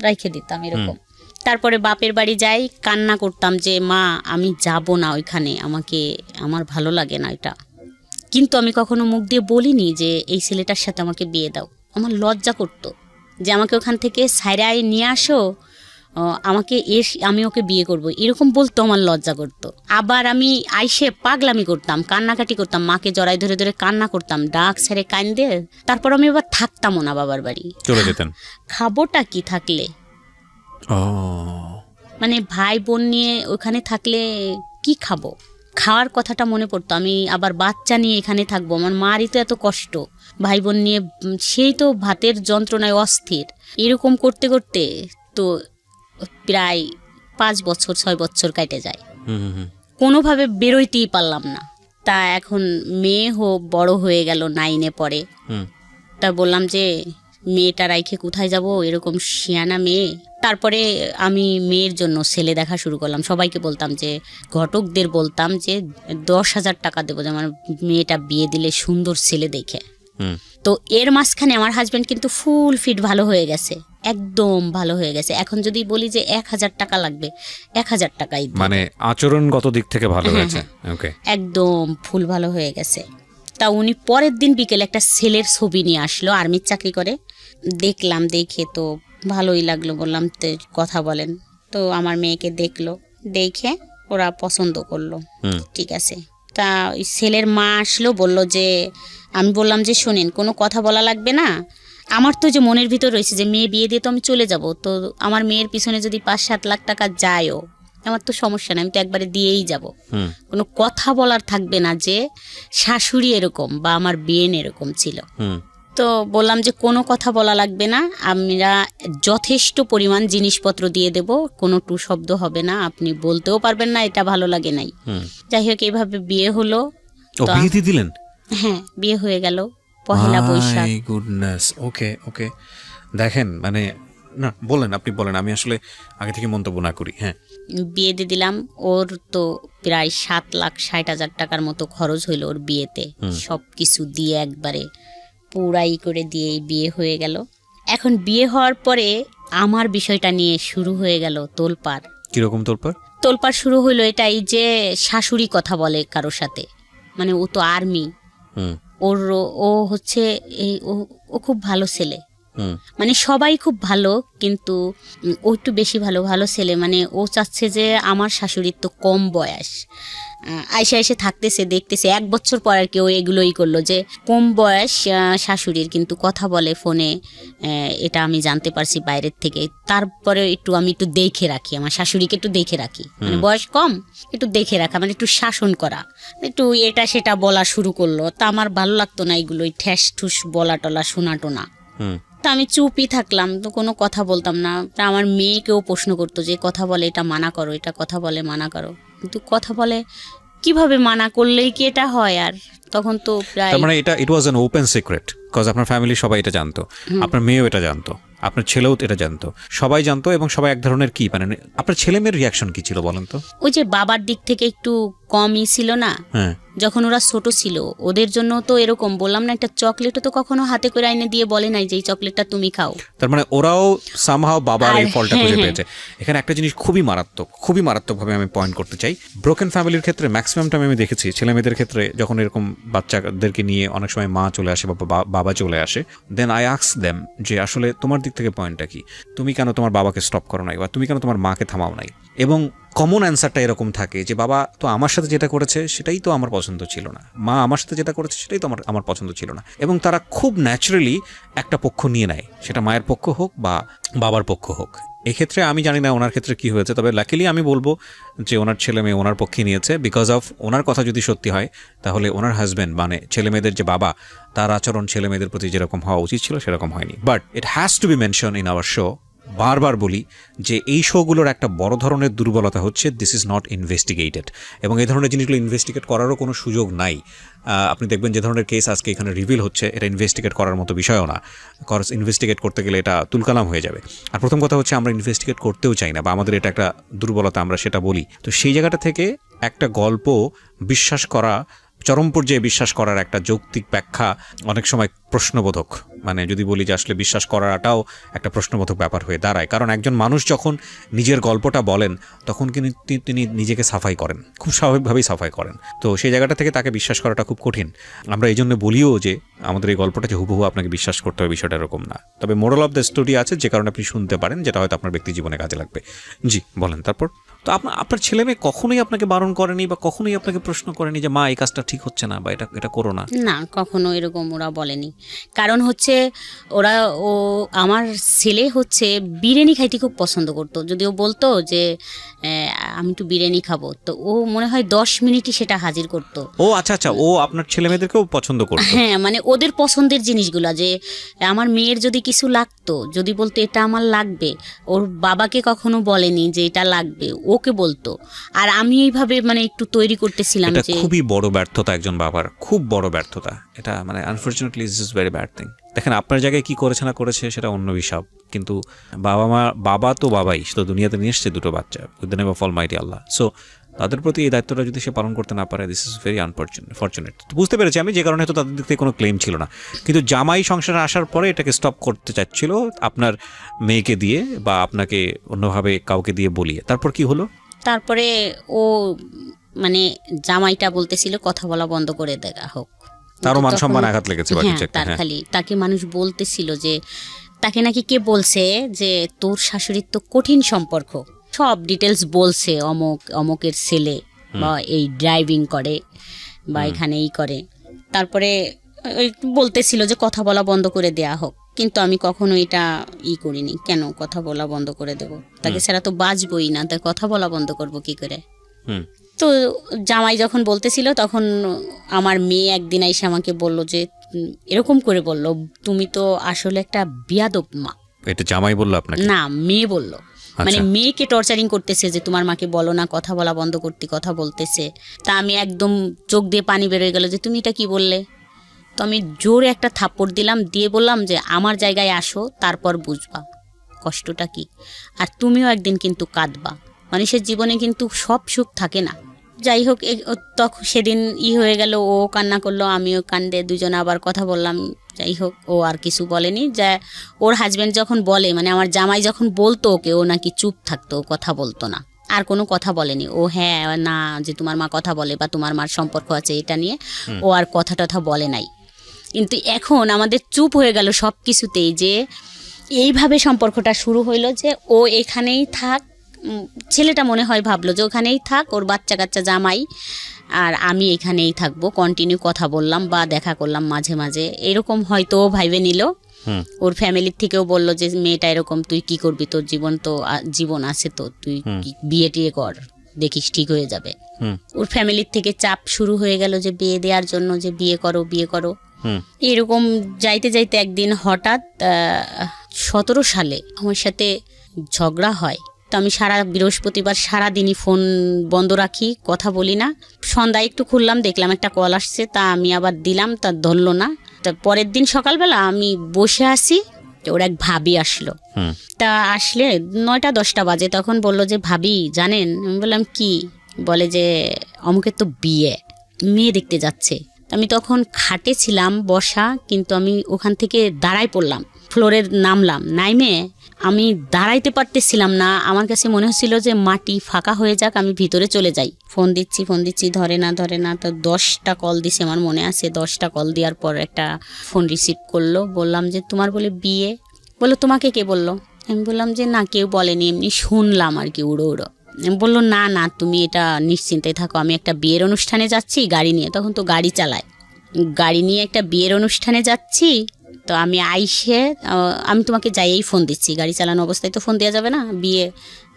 রেখে দিতাম, এরকম। তারপরে বাপের বাড়ি যাই, কান্না করতাম যে মা আমি যাব না ওইখানে, আমার ভালো লাগে না এটা, কিন্তু আমি কখনো মুখ দিয়ে বলিনি যে এই ছেলেটার সাথে আমাকে বিয়ে দাও। আমার লজ্জা করতো যে আমাকে ওখান থেকে ছাইড়ায় নিয়ে আসো, আমাকে আমি ওকে বিয়ে করব এরকম বলতো, আমার লজ্জা করতো। আবার আমি আইসে পাগলামি করতাম, কান্নাকাটি করতাম, মাকে জড়াই ধরে ধরে কান্না করতাম, ডাক ছেড়ে কান্দে। তারপর আমি আবার থাকতামও না বাবার বাড়ি, চলে যেতেন। খাবোটা কি থাকলে, মানে ভাই বোন নিয়ে ওখানে থাকলে কি খাবো, খাওয়ার কথাটা মনে পড়তো। আমি আবার বাচ্চা নিয়ে এখানে থাকবো, আমার মারই তো এত কষ্ট, ভাই বোন নিয়ে সেই তো ভাতের যন্ত্রণায় অস্থির। এরকম করতে করতে তো প্রায় 5 বছর 6 বছর কেটে যায়, কোনোভাবে বেরোইতেই পারলাম না। তা এখন মেয়ে বড় হয়ে গেল, 9-এ পড়ে। তা বললাম যে মেয়েটা রাইখে কোথায় যাব, এরকম শিয়ানা মেয়ে। তারপরে আমি মেয়ের জন্য ছেলে দেখা শুরু করলাম। সবাইকে বলতাম যে, ঘটকদের বলতাম যে 10,000 টাকা দেবো যে আমার মেয়েটা বিয়ে দিলে সুন্দর ছেলে দেখে। তো এর মাঝখানে আমার হাজব্যান্ড কিন্তু ফুল ফিট ভালো হয়ে গেছে, একদম ভালো হয়ে গেছে। এখন যদি বলি যে 1,000 টাকা লাগবে, 1,000 টাকাই, মানে আচরণগত দিক থেকে ভালো হয়েছে, একদম ফুল ভালো হয়ে গেছে। তা উনি পরের দিন বিকেলে একটা ছেলের ছবি নিয়ে আসলো, আর্মির চাকরি করে। দেখলাম, দেখে তো ভালোই লাগলো, বললাম তো কথা বলেন। তো আমার মেয়েকে দেখলো, দেখে ওরা পছন্দ করলো, ঠিক আছে। তা ওই ছেলের মা আসলো, বলল যে, আমি বললাম যে শোনেন, কোনো কথা বলা লাগবে না, আমার তো যে মনের ভিতর রয়েছে যে মেয়ে বিয়ে দিয়ে তো আমি চলে যাব, তো আমার মেয়ের পিছনে যদি 5-7 লাখ টাকা যায়ও আমার তো সমস্যা নেই, আমি তো একবারে দিয়েই যাব। কোনো কথা বলার থাকবে না যে শাশুড়ি এরকম বা আমার বিয়েন এরকম ছিল। তো বললাম যে কোনো কথা বলা লাগবে না, আমরা যথেষ্ট পরিমাণ জিনিসপত্র দিয়ে দেব, কোনো টু শব্দ হবে না, আপনি বলতেও পারবেন না এটা ভালো লাগে নাই। যাই হোক, এইভাবে বিয়ে হলো। বিয়ে দিয়ে দিলেন? হ্যাঁ, বিয়ে হয়ে গেল পহেলা বৈশাখ। গুডনেস, ওকে ওকে। দেখেন, মানে না বলেন, আপনি বলেন, আমি আসলে আগে থেকে মন্তব্য না করি। হ্যাঁ, বিয়ে দিয়ে দিলাম। ওর তো প্রায় 7,60,000 টাকার মতো খরচ হইলো ওর বিয়েতে, সব কিছু দিয়ে একবারে পুরাই করে দিয়ে বিয়ে হয়ে গেল। এখন বিয়ে হওয়ার পরে আমার বিষয়টা নিয়ে শুরু হয়ে গেল তোলপাড়। কিরকম তোলপাড়? তোলপাড় শুরু হইলো এটাই যে শাশুড়ি কথা বলে কারোর সাথে, মানে ও তো আর্মি, ও হচ্ছে ও খুব ভালো ছেলে, মানে সবাই খুব ভালো, কিন্তু ও একটু বেশি ভালো ছেলে। মানে ও চাচ্ছে যে আমার শাশুড়ির তো কম বয়স, আইসে থাকতেছে, দেখতেছে 1 বছর পর আর কি ও এগুলোই করলো যে কম বয়স শাশুড়ির, কিন্তু কথা বলে ফোনে, এটা আমি জানতে পারছি বাইরের থেকে। তারপরে আমি একটু দেখে রাখি, আমার শাশুড়িকে একটু দেখে রাখি, মানে বয়স কম, একটু দেখে রাখা, মানে একটু শাসন করা, একটু এটা সেটা বলা শুরু করলো। তা আমার ভালো লাগতো না এগুলোই ঠ্যাস ঠুস বলা টলা শোনা টোনা। তা আমি চুপই থাকলাম, তো কোনো কথা বলতাম না। তা আমার মেয়েকেও প্রশ্ন করতো যে কথা বলে এটা মানা করো, এটা কথা বলে মানা করো, কিন্তু কথা বলে কিভাবে মানা করলেই কি এটা হয়? আর তখন তো প্রায়, মানে it was an open secret, cause আপনার ফ্যামিলি সবাই এটা জানতো, আপনার মেয়েও এটা জানতো, আপনার ছেলেও এটা জানতো, সবাই জানতো, এবং সবাই এক ধরনের কি, মানে আপনার ছেলে মেয়ের রিয়াকশন কি ছিল বলেন তো? ওই যে বাবার দিক থেকে একটু কমই ছিল না, যখন ওরা ছোট ছিল, ওদের জন্য তো এরকম বললাম না, একটা চকলেটও তো কখনো হাতে করে আইনে দিয়ে বলে নাই যে এই চকলেটটা তুমি খাও। তার মানে ওরাও সামহাও বাবার এই ফলটা খুঁজে পেয়েছে। এখানে একটা জিনিস খুবই মারাত্মকভাবে আমি পয়েন্ট করতে চাই। ব্রোকেন ফ্যামিলির ক্ষেত্রে ম্যাক্সিমাম টাইম আমি দেখেছি ছেলে মেয়েদের ক্ষেত্রে, যখন এরকম বাচ্চাদেরকে নিয়ে অনেক সময় মা চলে আসে বা বাবা চলে আসে, দেন আই আস্ক দেম যে আসলে তোমার দিক থেকে পয়েন্টটা কি, তুমি কেন তোমার বাবাকে স্টপ করো নাই, বা তুমি কেন তোমার মাকে থামাও নাই? এবং কমন অ্যান্সারটা এরকম থাকে যে বাবা তো আমার সাথে যেটা করেছে সেটাই তো আমার পছন্দ ছিল না, মা আমার সাথে যেটা করেছে সেটাই তো আমার পছন্দ ছিল না। এবং তারা খুব ন্যাচারালি একটা পক্ষ নিয়ে নেয়, সেটা মায়ের পক্ষ হোক বা বাবার পক্ষ হোক। এক্ষেত্রে আমি জানি না ওনার ক্ষেত্রে কি হয়েছে, তবে লাকিলি আমি বলবো যে ওনার ছেলে মেয়ে ওনার পক্ষে নিয়েছে, বিকজ অফ ওনার কথা যদি সত্যি হয় তাহলে ওনার হাজব্যান্ড মানে ছেলে মেয়েদের যে বাবা, তার আচরণ ছেলে মেয়েদের প্রতি যেরকম হওয়া উচিত ছিল সেরকম হয়নি। But it has to B mention in our show, বারবার বলি যে এই শোগুলোর একটা বড় ধরনের দুর্বলতা হচ্ছে দিস ইজ নট ইনভেস্টিগেটেড, এবং এই ধরনের জিনিসগুলো ইনভেস্টিগেট করারও কোনো সুযোগ নাই। আপনি দেখবেন যে ধরনের কেস আজকে এখানে রিভিল হচ্ছে, এটা ইনভেস্টিগেট করার মতো বিষয়ও না, কজ ইনভেস্টিগেট করতে গেলে এটা তুলকালাম হয়ে যাবে। আর প্রথম কথা হচ্ছে আমরা ইনভেস্টিগেট করতেও চাই না, বা আমাদের এটা একটা দুর্বলতা, আমরা সেটা বলি। তো সেই জায়গাটা থেকে একটা গল্প বিশ্বাস করা, চরম পর্যায়ে বিশ্বাস করার একটা যৌক্তিক ব্যাখ্যা অনেক সময় প্রশ্নবোধক, মানে যদি বলি যে আসলে বিশ্বাস করাটাও একটা প্রশ্নবোধক ব্যাপার হয়ে দাঁড়ায়। কারণ একজন মানুষ যখন নিজের গল্পটা বলেন তখন কিন্তু তিনি নিজেকে সাফাই করেন, খুব স্বাভাবিকভাবেই সাফাই করেন। তো সেই জায়গাটা থেকে তাকে বিশ্বাস করাটা খুব কঠিন। আমরা এই জন্য বলিও যে আমাদের এই গল্পটা যে হুবহু আপনাকে বিশ্বাস করতে হবে বিষয়টা এরকম না, তবে মোরাল অফ দ্য স্টোরি আছে যে কারণে আপনি শুনতে পারেন, যেটা হয়তো আপনার ব্যক্তি জীবনে কাজে লাগবে। জি বলেন। তারপর তো আপনার ছেলে মেয়ে কখনোই আপনাকে বারণ করেনি বা কখনোই আপনাকে প্রশ্ন করেনি যে মা এই কাজটা ঠিক হচ্ছে না বা এটা করো না? না, কখনো এরকম ওরা বলেনি। কারণ হচ্ছে আমার ছেলে হচ্ছে বিরিয়ানি খাইতে খুব পছন্দ করতো। যদি ও বলতো যে আমি একটু বিরিয়ানি খাবো, তো ও মনে হয় 10 মিনিটই সেটা হাজির করতো। ও আচ্ছা আচ্ছা, ও আপনার ছেলে মেয়েদেরকেও পছন্দ করতো? হ্যাঁ, মানে ওদের পছন্দের জিনিসগুলা, যে আমার মেয়ের যদি কিছু লাগতো, যদি বলতো এটা আমার লাগবে, ওর বাবাকে কখনো বলেনি যে এটা লাগবে, ওকে বলতো। আর আমি এইভাবে মানে একটু তৈরি করতেছিলাম এটা যে খুবই বড় ব্যর্থতা একজন বাবার, খুব বড় ব্যর্থতা এটা, মানে unfortunately it's is very bad thing. দেখেন আপনার জায়গায় কি করেছে না করেছে সেটা অন্য বিষয়, কিন্তু বাবা তো বাবাই, সে তো দুনিয়াতে নিয়ে এসছে দুটো বাচ্চা with the name of Almighty Allah. So তাদের প্রতি এই দায়িত্বটা যদি সে পালন করতে না পারে, দিস ইজ ভেরি আনফরচুনেট। বুঝতে পেরেছি আমি, যে কারণে হয়তো তাদের দিক থেকে কোনো ক্লেম ছিল না, কিন্তু জামাই সংসারে আসার পরে এটাকে স্টপ করতে চাচ্ছিল আপনার মেয়েকে দিয়ে বা আপনাকে অন্যভাবে কাউকে দিয়ে বলিয়ে। তারপর কি হলো? তারপরে ও মানে জামাইটা বলতেছিল কথা বলা বন্ধ করে দেওয়া হোক। তারও মান সম্মান আঘাত লেগেছে বা কিছু হ্যাঁ, একটা? তার খালি তাকে মানুষ বলতেছিল যে তাকে নাকি কে বলছে যে তোর শাশুড়ির তো কঠিন সম্পর্ক, সব ডিটেলস বলছে, অমকের ছেলে বা এই ড্রাইভিং করে বা এখানে এই করে। তারপরে ওই বলতেছিল যে কথা বলা বন্ধ করে দেয়া হোক, কিন্তু আমি কখনো এটা করিনি। কেন কথা বলা বন্ধ করে দেব? তাকে ছাড়া তো বাঁচবই না, তাই কথা বলা বন্ধ করব কি করে? তো জামাই যখন বলতেছিল তখন আমার মেয়ে একদিন এসে আমাকে বলল যে এরকম করে বলল, তুমি তো আসলে একটা বিয়াদব মা। এটা জামাই বললো আপনাকে? না, মেয়ে বলল। মানে মেয়েকে টর্চারিং করতেছে যে তোমার মাকে বলো না কথা বলা বন্ধ করতে, কথা বলতেছে। তা আমি একদম চোখ দিয়ে পানি বেরোয় গেল যে তুমি এটা কি বললে? তো আমি জোরে একটা থাপ্পড় দিলাম, দিয়ে বললাম যে আমার জায়গায় আসো, তারপর বুঝবা কষ্টটা কি। আর তুমিও একদিন কিন্তু কাঁদবা, মানুষের জীবনে কিন্তু সব সুখ থাকে না। যাই হোক, তখন সেদিন হয়ে গেল, ও কান্না করলো, আমিও কান্দে, দুজনে আবার কথা বললাম। যাই হোক, ও আর কিছু বলেনি। যা ওর হাজব্যান্ড যখন বলে, মানে আমার জামাই যখন বলতো ওকে, ও নাকি চুপ থাকতো, কথা বলতো না, আর কোনো কথা বলেনি। ও হ্যাঁ না যে তোমার মা কথা বলে বা তোমার মার সম্পর্ক আছে এটা নিয়ে ও আর কথা টথা বলে নাই। কিন্তু এখন আমাদের চুপ হয়ে গেল সব কিছুতেই, যে এইভাবে সম্পর্কটা শুরু হইলো যে ও এখানেই থাক। ছেলেটা মনে হয় ভাবলো যে ওখানেই থাক, ওর বাচ্চা কাচ্চা জামাই, আর আমি এখানেই থাকবো। কন্টিনিউ কথা বললাম বা দেখা করলাম মাঝে মাঝে, এরকম হয়তো ও ভাইবে নিল। ওর ফ্যামিলির থেকেও বললো যে মেয়েটা এরকম, তুই কি করবি, তোর জীবন আছে তো, তুই বিয়ে টিয়ে কর, দেখিস ঠিক হয়ে যাবে। ওর ফ্যামিলির থেকে চাপ শুরু হয়ে গেল যে বিয়ে দেওয়ার জন্য, যে বিয়ে করো। এরকম যাইতে যাইতে একদিন হঠাৎ 17 সালে আমার সাথে ঝগড়া হয়। তো আমি বৃহস্পতিবার সারাদিনই ফোন বন্ধ রাখি, কথা বলি না। সন্ধ্যায় একটু খুললাম, দেখলাম একটা কল আসছে, তা আমি আবার দিলাম, তা ধরলো না। তা পরের দিন সকালবেলা আমি বসে আছি, ওর এক ভাবি আসলো। তা আসলে 9টা-10টা বাজে, তখন বললো যে ভাবি জানেন? আমি বললাম কি? বলে যে অমুকের তো বিয়ে, মেয়ে দেখতে যাচ্ছে। আমি তখন খাটে ছিলাম বসা, কিন্তু আমি ওখান থেকে দাঁড়াই পড়লাম, ফ্লোরে নামলাম। নাইমে আমি দাঁড়াইতে পারতেছিলাম না, আমার কাছে মনে হচ্ছিল যে মাটি ফাঁকা হয়ে যাক, আমি ভিতরে চলে যাই। ফোন দিচ্ছি, ধরে না। তো 10টা কল দিছে, আমার মনে আছে। 10টা কল দেওয়ার পর একটা ফোন রিসিভ করলো। বললাম যে তোমার বলে বিয়ে? বললো তোমাকে কে বললো? আমি বললাম যে না, কেউ বলেনি, এমনি শুনলাম আর কি, উড়ো। বললো না তুমি এটা নিশ্চিন্তে থাকো, আমি একটা বিয়ের অনুষ্ঠানে যাচ্ছি গাড়ি নিয়ে। তখন তো গাড়ি চালায়, গাড়ি নিয়ে একটা বিয়ের অনুষ্ঠানে যাচ্ছি। তো আমি আমি তোমাকে যাইয়েই ফোন দিচ্ছি, গাড়ি চালানো অবস্থায় তো ফোন দেওয়া যাবে না, বিয়ে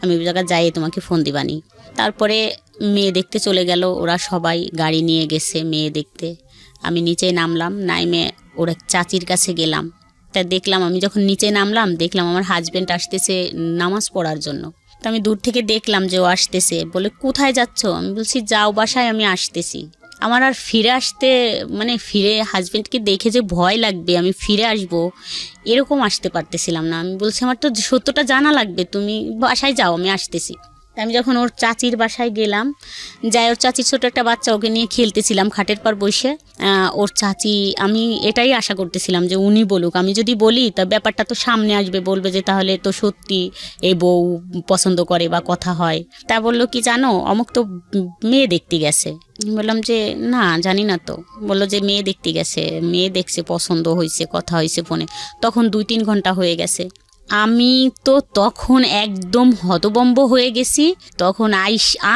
আমি জায়গায় যাই তোমাকে ফোন দিবানি। তারপরে মেয়ে দেখতে চলে গেল, ওরা সবাই গাড়ি নিয়ে গেছে মেয়ে দেখতে। আমি নিচে নামলাম, নাইমে ওর এক চাচির কাছে গেলাম। তা দেখলাম, আমি যখন নিচে নামলাম দেখলাম আমার হাজব্যান্ড আসতেছে নামাজ পড়ার জন্য। তো আমি দূর থেকে দেখলাম যে ও আসতেছে। বলে কোথায় যাচ্ছ? আমি বলছি যাও বাসায়, আমি আসতেছি। আমার আর ফিরে হাজব্যান্ডকে দেখে যে ভয় লাগবে, আমি ফিরে আসবো এরকম আসতে পারতেছিলাম না। আমি বলছি আমার তো সত্যটা জানা লাগবে, তুমি বাসায় যাও, আমি আসতেছি। আমি যখন ওর চাচির বাসায় গেলাম, যাই ওর চাচির ছোট একটা বাচ্চা, ওকে নিয়ে খেলতেছিলাম খাটের পর বসে। ওর চাচি, আমি এটাই আশা করতেছিলাম যে উনি বলুক, আমি যদি বলি তা ব্যাপারটা তো সামনে আসবে, বলবে যে তাহলে তো সত্যি এই বউ পছন্দ করে বা কথা হয়। তা বললো কি জানো, অমুক তো মেয়ে দেখতে গেছে। বললাম যে না জানি না তো। বললো যে মেয়ে দেখতে গেছে, মেয়ে দেখছে, পছন্দ হয়েছে, কথা হয়েছে ফোনে। তখন 2-3 ঘন্টা হয়ে গেছে। আমি তো তখন একদম হতবম্ব হয়ে গেছি। তখন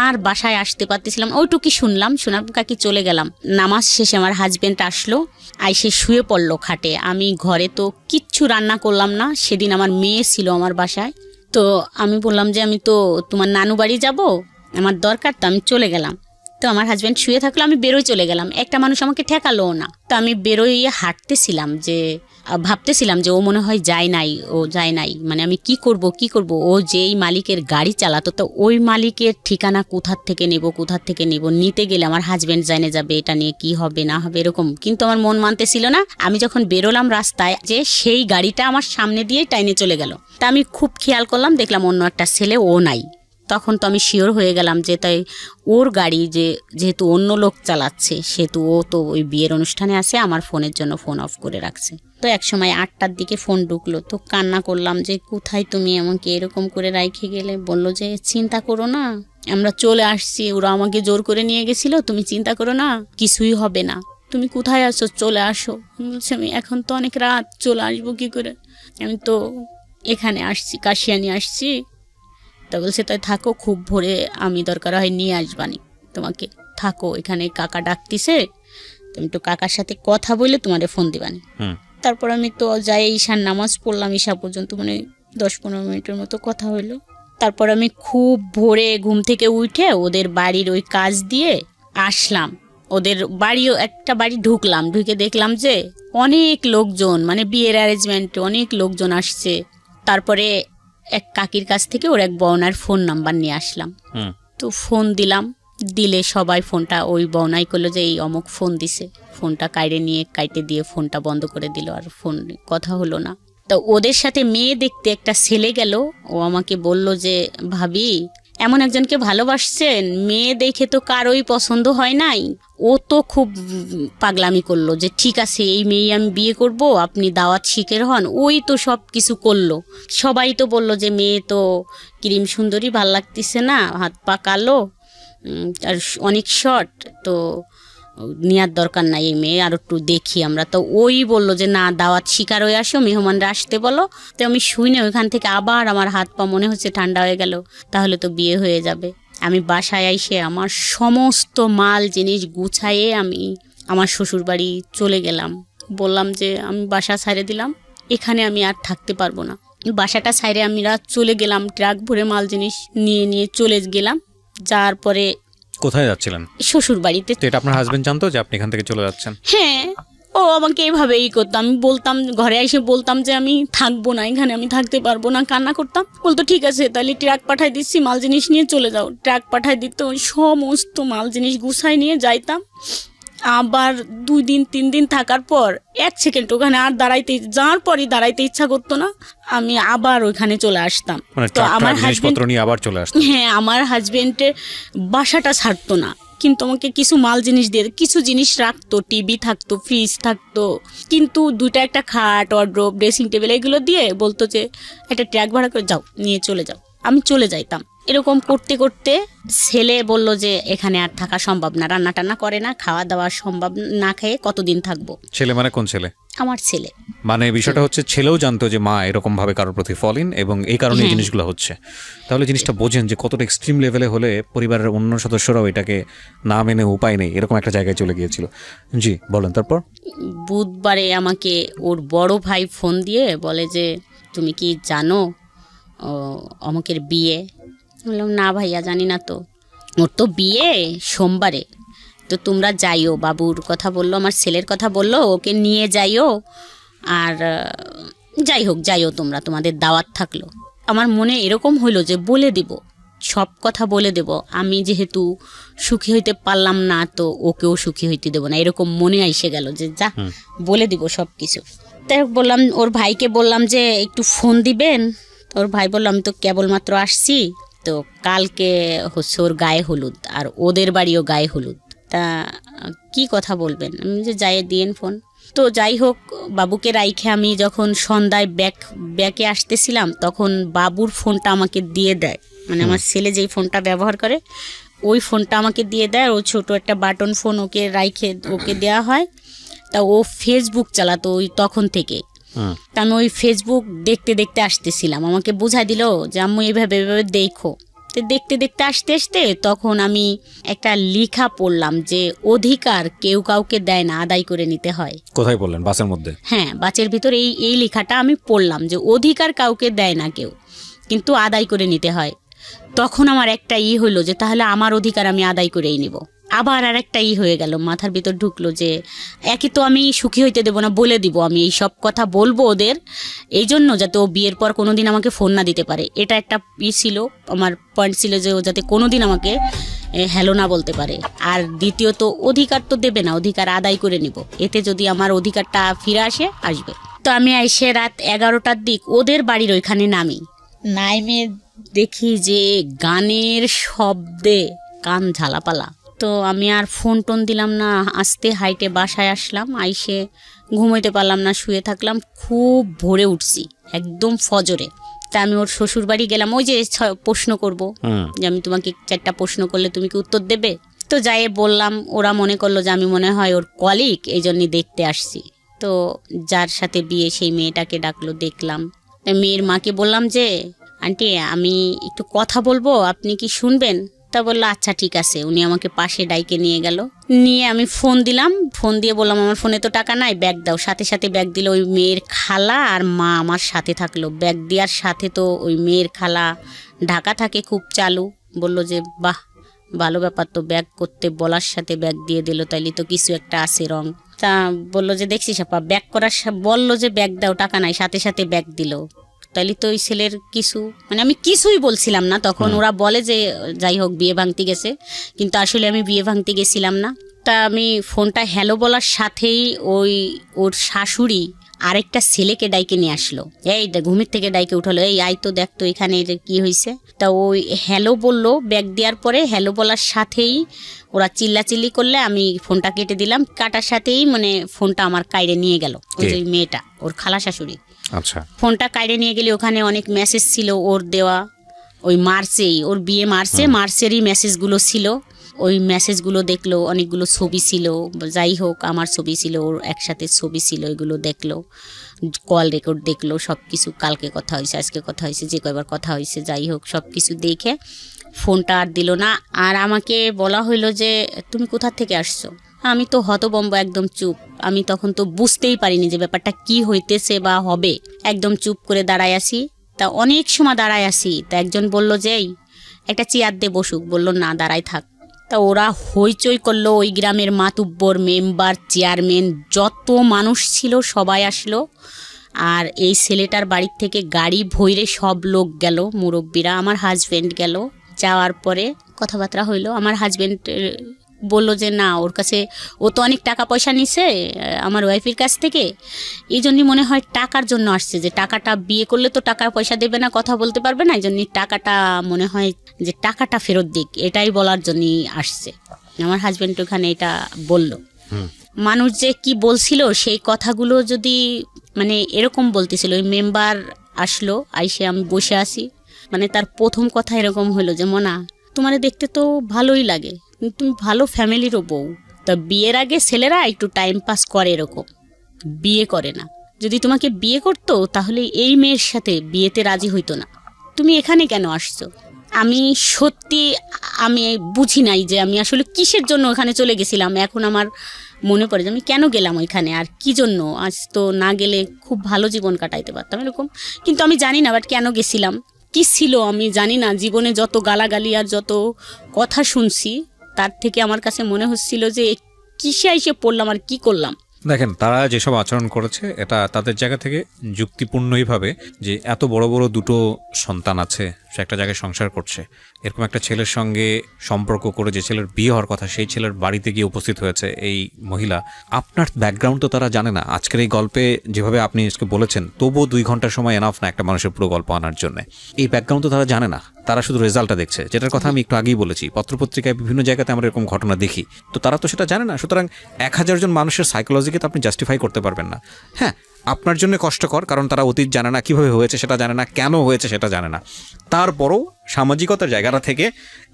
আর বাসায় আসতে পারতেছিলাম, ওইটুকি শুনলাম, শোনার কাকি চলে গেলাম। নামাজ শেষে আমার হাজবেন্ড আসলো, আইসে শুয়ে পড়লো খাটে। আমি ঘরে তো কিচ্ছু রান্না করলাম না, সেদিন আমার মেয়ে ছিল আমার বাসায়। তো আমি বললাম যে আমি তো তোমার নানু বাড়ি যাব, আমার দরকার, তো আমি চলে গেলাম। তো আমার হাজব্যান্ড শুয়ে থাকলো, আমি বেরোয় চলে গেলাম। একটা মানুষ আমাকে ঠেকালো না। তো আমি বেরোয় হাঁটতেছিলাম, যে ভাবতেছিলাম যে ও মনে হয় যায় নাই, মানে আমি কি করব। ও যেই মালিকের গাড়ি চালাতো, তো ওই মালিকের ঠিকানা কোথার থেকে নিব, নিতে গেলে আমার হাজব্যান্ড জানে যাবে, এটা নিয়ে কি হবে না হবে এরকম। কিন্তু আমার মন মানতেছিল না। আমি যখন বেরোলাম রাস্তায়, যে সেই গাড়িটা আমার সামনে দিয়ে টাইনে চলে গেল। তা আমি খুব খেয়াল করলাম, দেখলাম অন্য একটা ছেলে, ও নাই। তখন তো আমি শিওর হয়ে গেলাম যে তাই ওর গাড়ি, যেহেতু অন্য লোক চালাচ্ছে, সেহেতু ও তো ওই বিয়ের অনুষ্ঠানে আছে, আমার ফোনের জন্য ফোন অফ করে রাখছে। তো এক সময় 8টার দিকে ফোন ঢুকলো। তো কান্না করলাম যে কোথায় তুমি আমাকে এরকম করে রাইখে গেলে। বললো যে চিন্তা করো না, আমরা চলে আসছি, ওরা আমাকে জোর করে নিয়ে গেছিলো, তুমি চিন্তা করো না, কিছুই হবে না, তুমি কোথায় আছো, চলে আসো। বলছি আমি এখন তো অনেক রাত, চলে আসবো কি করে, আমি তো এখানে আসছি, কাশিয়ানি আসছি। তা বলছে তাই থাকো, খুব ভোরে আমি দরকার হয় নিয়ে আসবানি তোমাকে, থাকো এখানে, কাকা ডাকতিছে, তুমি তো কাকার সাথে কথা বলে তোমারে ফোন দিবানি। তারপর আমি তো যাই ঈশার নামাজ পড়লাম, ঈশা পর্যন্ত মানে 10-15 মিনিটের মতো কথা হইলো। তারপর আমি খুব ভোরে ঘুম থেকে উঠে ওদের বাড়ির ওই কাজ দিয়ে আসলাম। ওদের বাড়িও একটা বাড়ি ঢুকলাম, ঢুকে দেখলাম যে অনেক লোকজন, মানে বিয়ের অ্যারেঞ্জমেন্টে অনেক লোকজন আসছে। তারপরে এক কাকির কাছ থেকে ওর এক বউনার ফোন নাম্বার নিয়ে আসলাম। তো ফোন দিলে সবাই ফোনটা ওই বউনাই করলো যে এই অমুক ফোন দিছে। ফোনটা কাইটে দিয়ে ফোনটা বন্ধ করে দিল, আর ফোন কথা হলো না। তো ওদের সাথে মেয়ে দেখতে একটা ছেলে গেল। ও আমাকে বলল যে ভাবি, এমন একজনকে ভালোবাসছেন, মেয়ে দেখে তো কারোই পছন্দ হয় নাই। ও তো খুব পাগলামি করলো যে ঠিক আছে এই মেয়ে আমি বিয়ে করব, আপনি দাওয়াত শিখের হন। ওই তো সব কিছু করলো, সবাই তো বলল যে মেয়ে তো ক্রিম সুন্দরী, ভাল লাগতেছে না, হাত পা কালো, আর অনেক শর্ট, তো নেওয়ার দরকার নাই এই মেয়ে, আর একটু দেখি আমরা। তো ওই বললো যে না, দাওয়াত শিকার হয়ে আসো, মেহমানরা আসতে বলো। তো আমি শুনে ওইখান থেকে আবার আমার হাত পা মনে হচ্ছে ঠান্ডা হয়ে গেল, তাহলে তো বিয়ে হয়ে যাবে। আমি বাসায় এসে আমার সমস্ত মাল জিনিস গুছাইয়ে আমি আমার শ্বশুরবাড়ি চলে গেলাম। বললাম যে আমি বাসা ছাইড়ে দিলাম, এখানে আমি আর থাকতে পারবো না। বাসাটা ছাইড়ে আমরা চলে গেলাম, ট্রাক ভরে মাল জিনিস নিয়ে চলে গেলাম। যার পরে কোথায় যাচ্ছিলেন? শ্বশুর বাড়িতে। তো এটা আপনার হাজবেন্ড জানতো যে আপনি এখান থেকে চলে যাচ্ছেন? হ্যাঁ, ও আমাকে এইভাবেই করতো। আমি বলতাম, ঘরে এসে বলতাম যে আমি থাকবো না এখানে, আমি থাকতে পারবো না, কান্না করতাম। বলতো ঠিক আছে তাহলে ট্রাক পাঠাই দিচ্ছি, মাল জিনিস নিয়ে চলে যাও। ট্রাক পাঠাই দিত, ওই সমস্ত মাল জিনিস গুছাই নিয়ে যাইতাম। আবার 2-3 দিন থাকার পর 1 সেকেন্ড ওখানে আর দাঁড়াইতে ইচ্ছা করতো না, আমি আবার ওইখানে চলে আসতাম। তো আমার জিনিসপত্র নিয়ে আবার চলে আসতাম। হ্যাঁ, আমার হাজবেন্ডের বাসাটা ছাড়তো না, কিন্তু আমাকে কিছু মাল জিনিস দিয়ে, কিছু জিনিস রাখতো, টিভি থাকতো, ফ্রিজ থাকতো, কিন্তু একটা খাট, ওয়ার্ড্রোব, ড্রেসিং টেবিল এগুলো দিয়ে বলতো যে একটা ট্রাক ভাড়া করে যাও, নিয়ে চলে যাও। আমি চলে যাইতাম। এরকম করতে করতে ছেলে বলল যে এখানে আর থাকা সম্ভব না, রান্না টান্না করে না, খাওয়া দাওয়া সম্ভব না, খেয়ে কতদিন থাকবো। ছেলে মানে কোন ছেলে? আমার ছেলে। মানে বিষয়টা হচ্ছে ছেলেও জানতো যে মা এরকম ভাবে কারোর প্রতি ফলিন, এবং এই কারণে এই জিনিসগুলো হচ্ছে। তাহলে জিনিসটা বোঝেন যে কতটা এক্সট্রিম লেভেলে হলে পরিবারের অন্য সদস্যরাও এটাকে না মেনে উপায় নেই, এরকম একটা জায়গায় চলে গিয়েছিল। জি বলেন। তারপর বুধবারে আমাকে ওর বড় ভাই ফোন দিয়ে বলে যে তুমি কি জানো অমুকের বিয়ে? বললাম না ভাইয়া, জানি না তো। ওর তো বিয়ে সোমবারে, তো তোমরা যাইও, বাবুর কথা বললো, আমার ছেলের কথা বললো, ওকে নিয়ে যাইও, আর যাই হোক যাইও তোমরা, তোমাদের দাওয়াত থাকলো। আমার মনে এরকম হইলো যে বলে দিব, সব কথা বলে দেব, আমি যেহেতু সুখী হইতে পারলাম না, তো ওকেও সুখী হইতে দেবো না, এরকম মনে আইসে গেল যে যা বলে দিব সব কিছু। তাই বললাম, ওর ভাইকে বললাম যে একটু ফোন দিবেন। ওর ভাই বললো আমি তো কেবলমাত্র আসছি, তো কালকে হচ্ছে ওর গায়ে হলুদ, আর ওদের বাড়িও গায়ে হলুদ। তা কি কথা বলবেন? আমি যে যাই দিয়েন ফোন। তো যাই হোক, বাবুকে রাইখে আমি যখন সন্ধ্যায় ব্যাকে আসতেছিলাম, তখন বাবুর ফোনটা আমাকে দিয়ে দেয়, মানে আমার ছেলে যেই ফোনটা ব্যবহার করে ওই ফোনটা আমাকে দিয়ে দেয়। ও ছোট একটা বাটন ফোন ওকে রাইখে ওকে দেওয়া হয়। তা ও ফেসবুক চালাতো ওই তখন থেকে। তা আমি ওই ফেসবুক দেখতে দেখতে আসতেছিলাম, আমাকে বোঝাই দিল যে আম্মু এইভাবে এইভাবে দেখো। তো দেখতে দেখতে আসতে আসতে তখন আমি একটা লেখা পড়লাম যে অধিকার কেউ কাউকে দেয় না, আদায় করে নিতে হয়। কোথায় বললেন? বাসের মধ্যে? হ্যাঁ, বাসের ভিতর এই লেখাটা আমি পড়লাম যে অধিকার কাউকে দেয় না কেউ, কিন্তু আদায় করে নিতে হয়। তখন আমার একটা হইলো যে তাহলে আমার অধিকার আমি আদায় করেই নিব। আবার আর একটা হয়ে গেল, মাথার ভিতর ঢুকলো যে একে তো আমি সুখী হইতে দেবো না, বলে দিব আমি এই সব কথা বলবো ওদের, এই জন্য যাতে ও বিয়ের পর কোনোদিন আমাকে ফোন না দিতে পারে। এটা একটা ছিল, আমার পয়েন্ট ছিল যে ও যাতে কোনোদিন আমাকে হ্যালো না বলতে পারে। আর দ্বিতীয়ত অধিকার তো দেবে না, অধিকার আদায় করে নিব, এতে যদি আমার অধিকারটা ফিরে আসবে। তো আমি এসে রাত 11টার দিক ওদের বাড়ির ওইখানে নাইমে দেখি যে গানের শব্দে কান ঝালাপালা। তো আমি আর ফোন টোন দিলাম না, আস্তে হাইটে বাসায় আসলাম। আইসে ঘুমাইতে পারলাম না, শুয়ে থাকলাম। খুব ভোরে উঠছি, একদম ফজরে। তা আমি ওর শ্বশুর বাড়ি গেলাম, ওই যে প্রশ্ন করব যে আমি তোমাকে 4টা প্রশ্ন করলে তুমি কি উত্তর দেবে। তো যাই বললাম, ওরা মনে করলো যে আমি মনে হয় ওর কলিগ, এই জন্যই দেখতে আসছি। তো যার সাথে বিয়ে সেই মেয়েটাকে ডাকলো, দেখলাম। মেয়ের মাকে বললাম যে আন্টি আমি একটু কথা বলবো, আপনি কি শুনবেন? তা বললো আচ্ছা ঠিক আছে। উনি আমাকে পাশে ডাইকে নিয়ে গেল, নিয়ে আমি ফোন দিলাম। ফোন দিয়ে বললাম আমার ফোনে তো টাকা নাই, ব্যাগ দাও। সাথে সাথে ব্যাগ দিল। ওই মেয়ের খালা আর মা আমার সাথে থাকলো। ব্যাগ দেওয়ার সাথে তো ওই মেয়ের খালা ঢাকা থাকে, খুব চালু। বলল যে বাহ ভালো ব্যাপার তো, ব্যাগ করতে বলার সাথে ব্যাগ দিয়ে দিল, তাইলে তো কিছু একটা আছে রং। তা বললো যে দেখছিস আপা, ব্যাগ করার বললো যে ব্যাগ দাও, টাকা নাই, সাথে সাথে ব্যাগ দিল। তাইলে তো ওই ছেলের কিছু, মানে আমি কিছুই বলছিলাম না তখন। ওরা বলে যে যাই হোক বিয়ে ভাঙতে গেছে, কিন্তু আসলে আমি বিয়ে ভাঙতে গেছিলাম না। তা আমি ফোনটা হ্যালো বলার সাথেই ওর শাশুড়ি আরেকটা ছেলেকে ডাইকে নিয়ে আসলো। এই ঘুমের থেকে ডাইকে উঠালো, এই আই তো দেখতো এখানে কি হয়েছে। তা ওই হ্যালো বললো, ব্যাগ দেওয়ার পরে হ্যালো বলার সাথেই ওরা চিল্লাচিল্লি করলে আমি ফোনটা কেটে দিলাম। কাটার সাথেই মানে ফোনটা আমার কাইরে নিয়ে গেল ওই যে মেয়েটা, ওর খালা শাশুড়ি। আচ্ছা, ফোনটা কাইরে নিয়ে গেলে ওখানে অনেক মেসেজ ছিল ওর দেওয়া, ওই মার্চেই, ওর বিয়ে মার্চেরই মেসেজগুলো ছিল। ওই মেসেজগুলো দেখলো, অনেকগুলো ছবি ছিল, যাই হোক আমার ছবি ছিল, ওর একসাথে ছবি ছিল, এগুলো দেখলো, কল রেকর্ড দেখলো, সব কিছু। কালকে কথা হয়েছে, আজকে কথা হয়েছে, যে কয়বার কথা হয়েছে, যাই হোক সব কিছু দেখে ফোনটা আর দিল না। আর আমাকে বলা হইলো যে তুমি কোথা থেকে আসছো। আমি তো হতবম্ব, একদম চুপ। আমি তখন তো বুঝতেই পারিনি যে ব্যাপারটা কি হইতেছে বা হবে। একদম চুপ করে দাঁড়ায় আসি। তা অনেক সময় দাঁড়ায় আসি। তা একজন বলল যে এই একটা চেয়ার দিয়ে বসুক, বললো না দাঁড়ায় থাক। তা ওরা হইচই করলো, ওই গ্রামের মাতুব্বর, মেম্বার, চেয়ারম্যান, যত মানুষ ছিল সবাই আসলো। আর এই ছেলেটার বাড়ির থেকে গাড়ি ভইরে সব লোক গেল, মুরব্বীরা। আমার হাজব্যান্ড গেল। যাওয়ার পরে কথাবার্তা হইলো। আমার হাজব্যান্ড বলল যে না, ওর কাছে ও তো অনেক টাকা পয়সা নিছে আমার ওয়াইফের কাছ থেকে, এই জন্যই মনে হয় টাকার জন্য আসছে, যে টাকাটা বিয়ে করলে তো টাকা পয়সা দেবে না, কথা বলতে পারবে না, এই জন্যই টাকাটা মনে হয় যে টাকাটা ফেরত দিক, এটাই বলার জন্যই আসছে। আমার হাজব্যান্ড ওখানে এটা বলল। মানুষ যে কি বলছিল সেই কথাগুলো যদি মানে এরকম বলতেছিল। ওই মেম্বার আসলো, আইসে আমি বসে আছি, মানে তার প্রথম কথা এরকম হলো যে মোনা তোমার দেখতে তো ভালোই লাগে, তুমি ভালো ফ্যামিলিরও বউ। তা বিয়ের আগে ছেলেরা একটু টাইম পাস করে, এরকম বিয়ে করে না। যদি তোমাকে বিয়ে করতো তাহলে এই মেয়ের সাথে বিয়েতে রাজি হইতো না। তুমি এখানে কেন আসছো? আমি সত্যি আমি বুঝি নাই যে আমি আসলে কিসের জন্য ওখানে চলে গেছিলাম। এখন আমার মনে পড়ে যে আমি কেন গেলাম ওইখানে, আর কি জন্য। আজ তো না গেলে খুব ভালো জীবন কাটাইতে পারতাম এরকম, কিন্তু আমি জানি না বাট কেন গেছিলাম, কি ছিল আমি জানি না। জীবনে যত গালাগালি আর যত কথা শুনছি তার থেকে আমার কাছে মনে হচ্ছিল যে কিসে এসে পড়লাম আর কি করলাম। দেখেন, তারা যেসব আচরণ করেছে এটা তাদের জায়গা থেকে যুক্তিপূর্ণই ভাবে যে এত বড় বড় দুটো সন্তান আছে, সে একটা জায়গায় সংসার করছে, এরকম একটা ছেলের সঙ্গে সম্পর্ক করে যে ছেলের বিয়ে হওয়ার কথা সেই ছেলের বাড়িতে গিয়ে উপস্থিত হয়েছে এই মহিলা, আপনার ব্যাকগ্রাউন্ড তো তারা জানে না। আজকের এই গল্পে যেভাবে আপনি আজকে বলেছেন, তবুও 2 ঘন্টার সময় এনাফ না একটা মানুষের পুরো গল্প আনার জন্য। এই ব্যাকগ্রাউন্ড তো তারা জানে না, তারা শুধু রেজাল্টটা দেখছে, যেটার কথা আমি একটু আগেই বলেছি। পত্রপত্রিকায় বিভিন্ন জায়গাতে আমরা এরকম ঘটনা দেখি, তো তারা তো সেটা জানে না। সুতরাং 1000 জন মানুষের সাইকোলজিকে তো আপনি জাস্টিফাই করতে পারবেন না। হ্যাঁ, আপনার জন্য কষ্টকর, কারণ তারা অতীত জানে না, কীভাবে হয়েছে সেটা জানে না, কেন হয়েছে সেটা জানে না। তারপরও সামাজিকতার জায়গাটা থেকে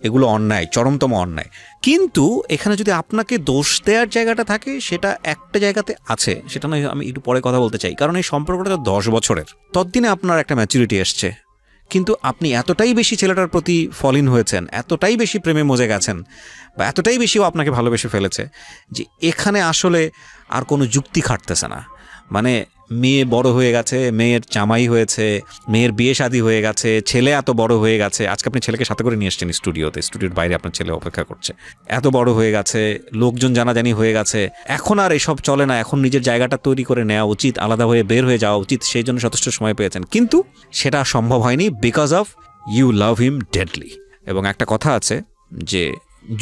এগুলো অন্যায়, চরমতম অন্যায়। কিন্তু এখানে যদি আপনাকে দোষ দেওয়ার জায়গাটা থাকে, সেটা একটা জায়গাতে আছে, সেটা নয় আমি একটু পরে কথা বলতে চাই। কারণ এই সম্পর্কটা 10 বছরের, ততদিনে আপনার একটা ম্যাচুরিটি এসছে, কিন্তু আপনি এতটাই বেশি ছেলেটার প্রতি ফলিন হয়েছেন, এতটাই বেশি প্রেমে মজে গেছেন, বা এতটাই বেশিও আপনাকে ভালোবেসে ফেলেছে যে এখানে আসলে আর কোনো যুক্তি খাটতেছে না। মানে মেয়ে বড় হয়ে গেছে, মেয়ের জামাই হয়েছে, মেয়ের বিয়ে শাদী হয়ে গেছে, ছেলে এত বড় হয়ে গেছে। আজকে আপনি ছেলেকে সাথে করে নিয়ে এসছেন স্টুডিওতে, স্টুডিওর বাইরে আপনার ছেলে অপেক্ষা করছে। এত বড় হয়ে গেছে, লোকজন জানাজানি হয়ে গেছে, এখন আর এসব চলে না। এখন নিজের জায়গাটা তৈরি করে নেওয়া উচিত, আলাদা হয়ে বের হয়ে যাওয়া উচিত। সেই জন্য যথেষ্ট সময় পেয়েছেন, কিন্তু সেটা সম্ভব হয়নি because of you love him deadly. এবং একটা কথা আছে যে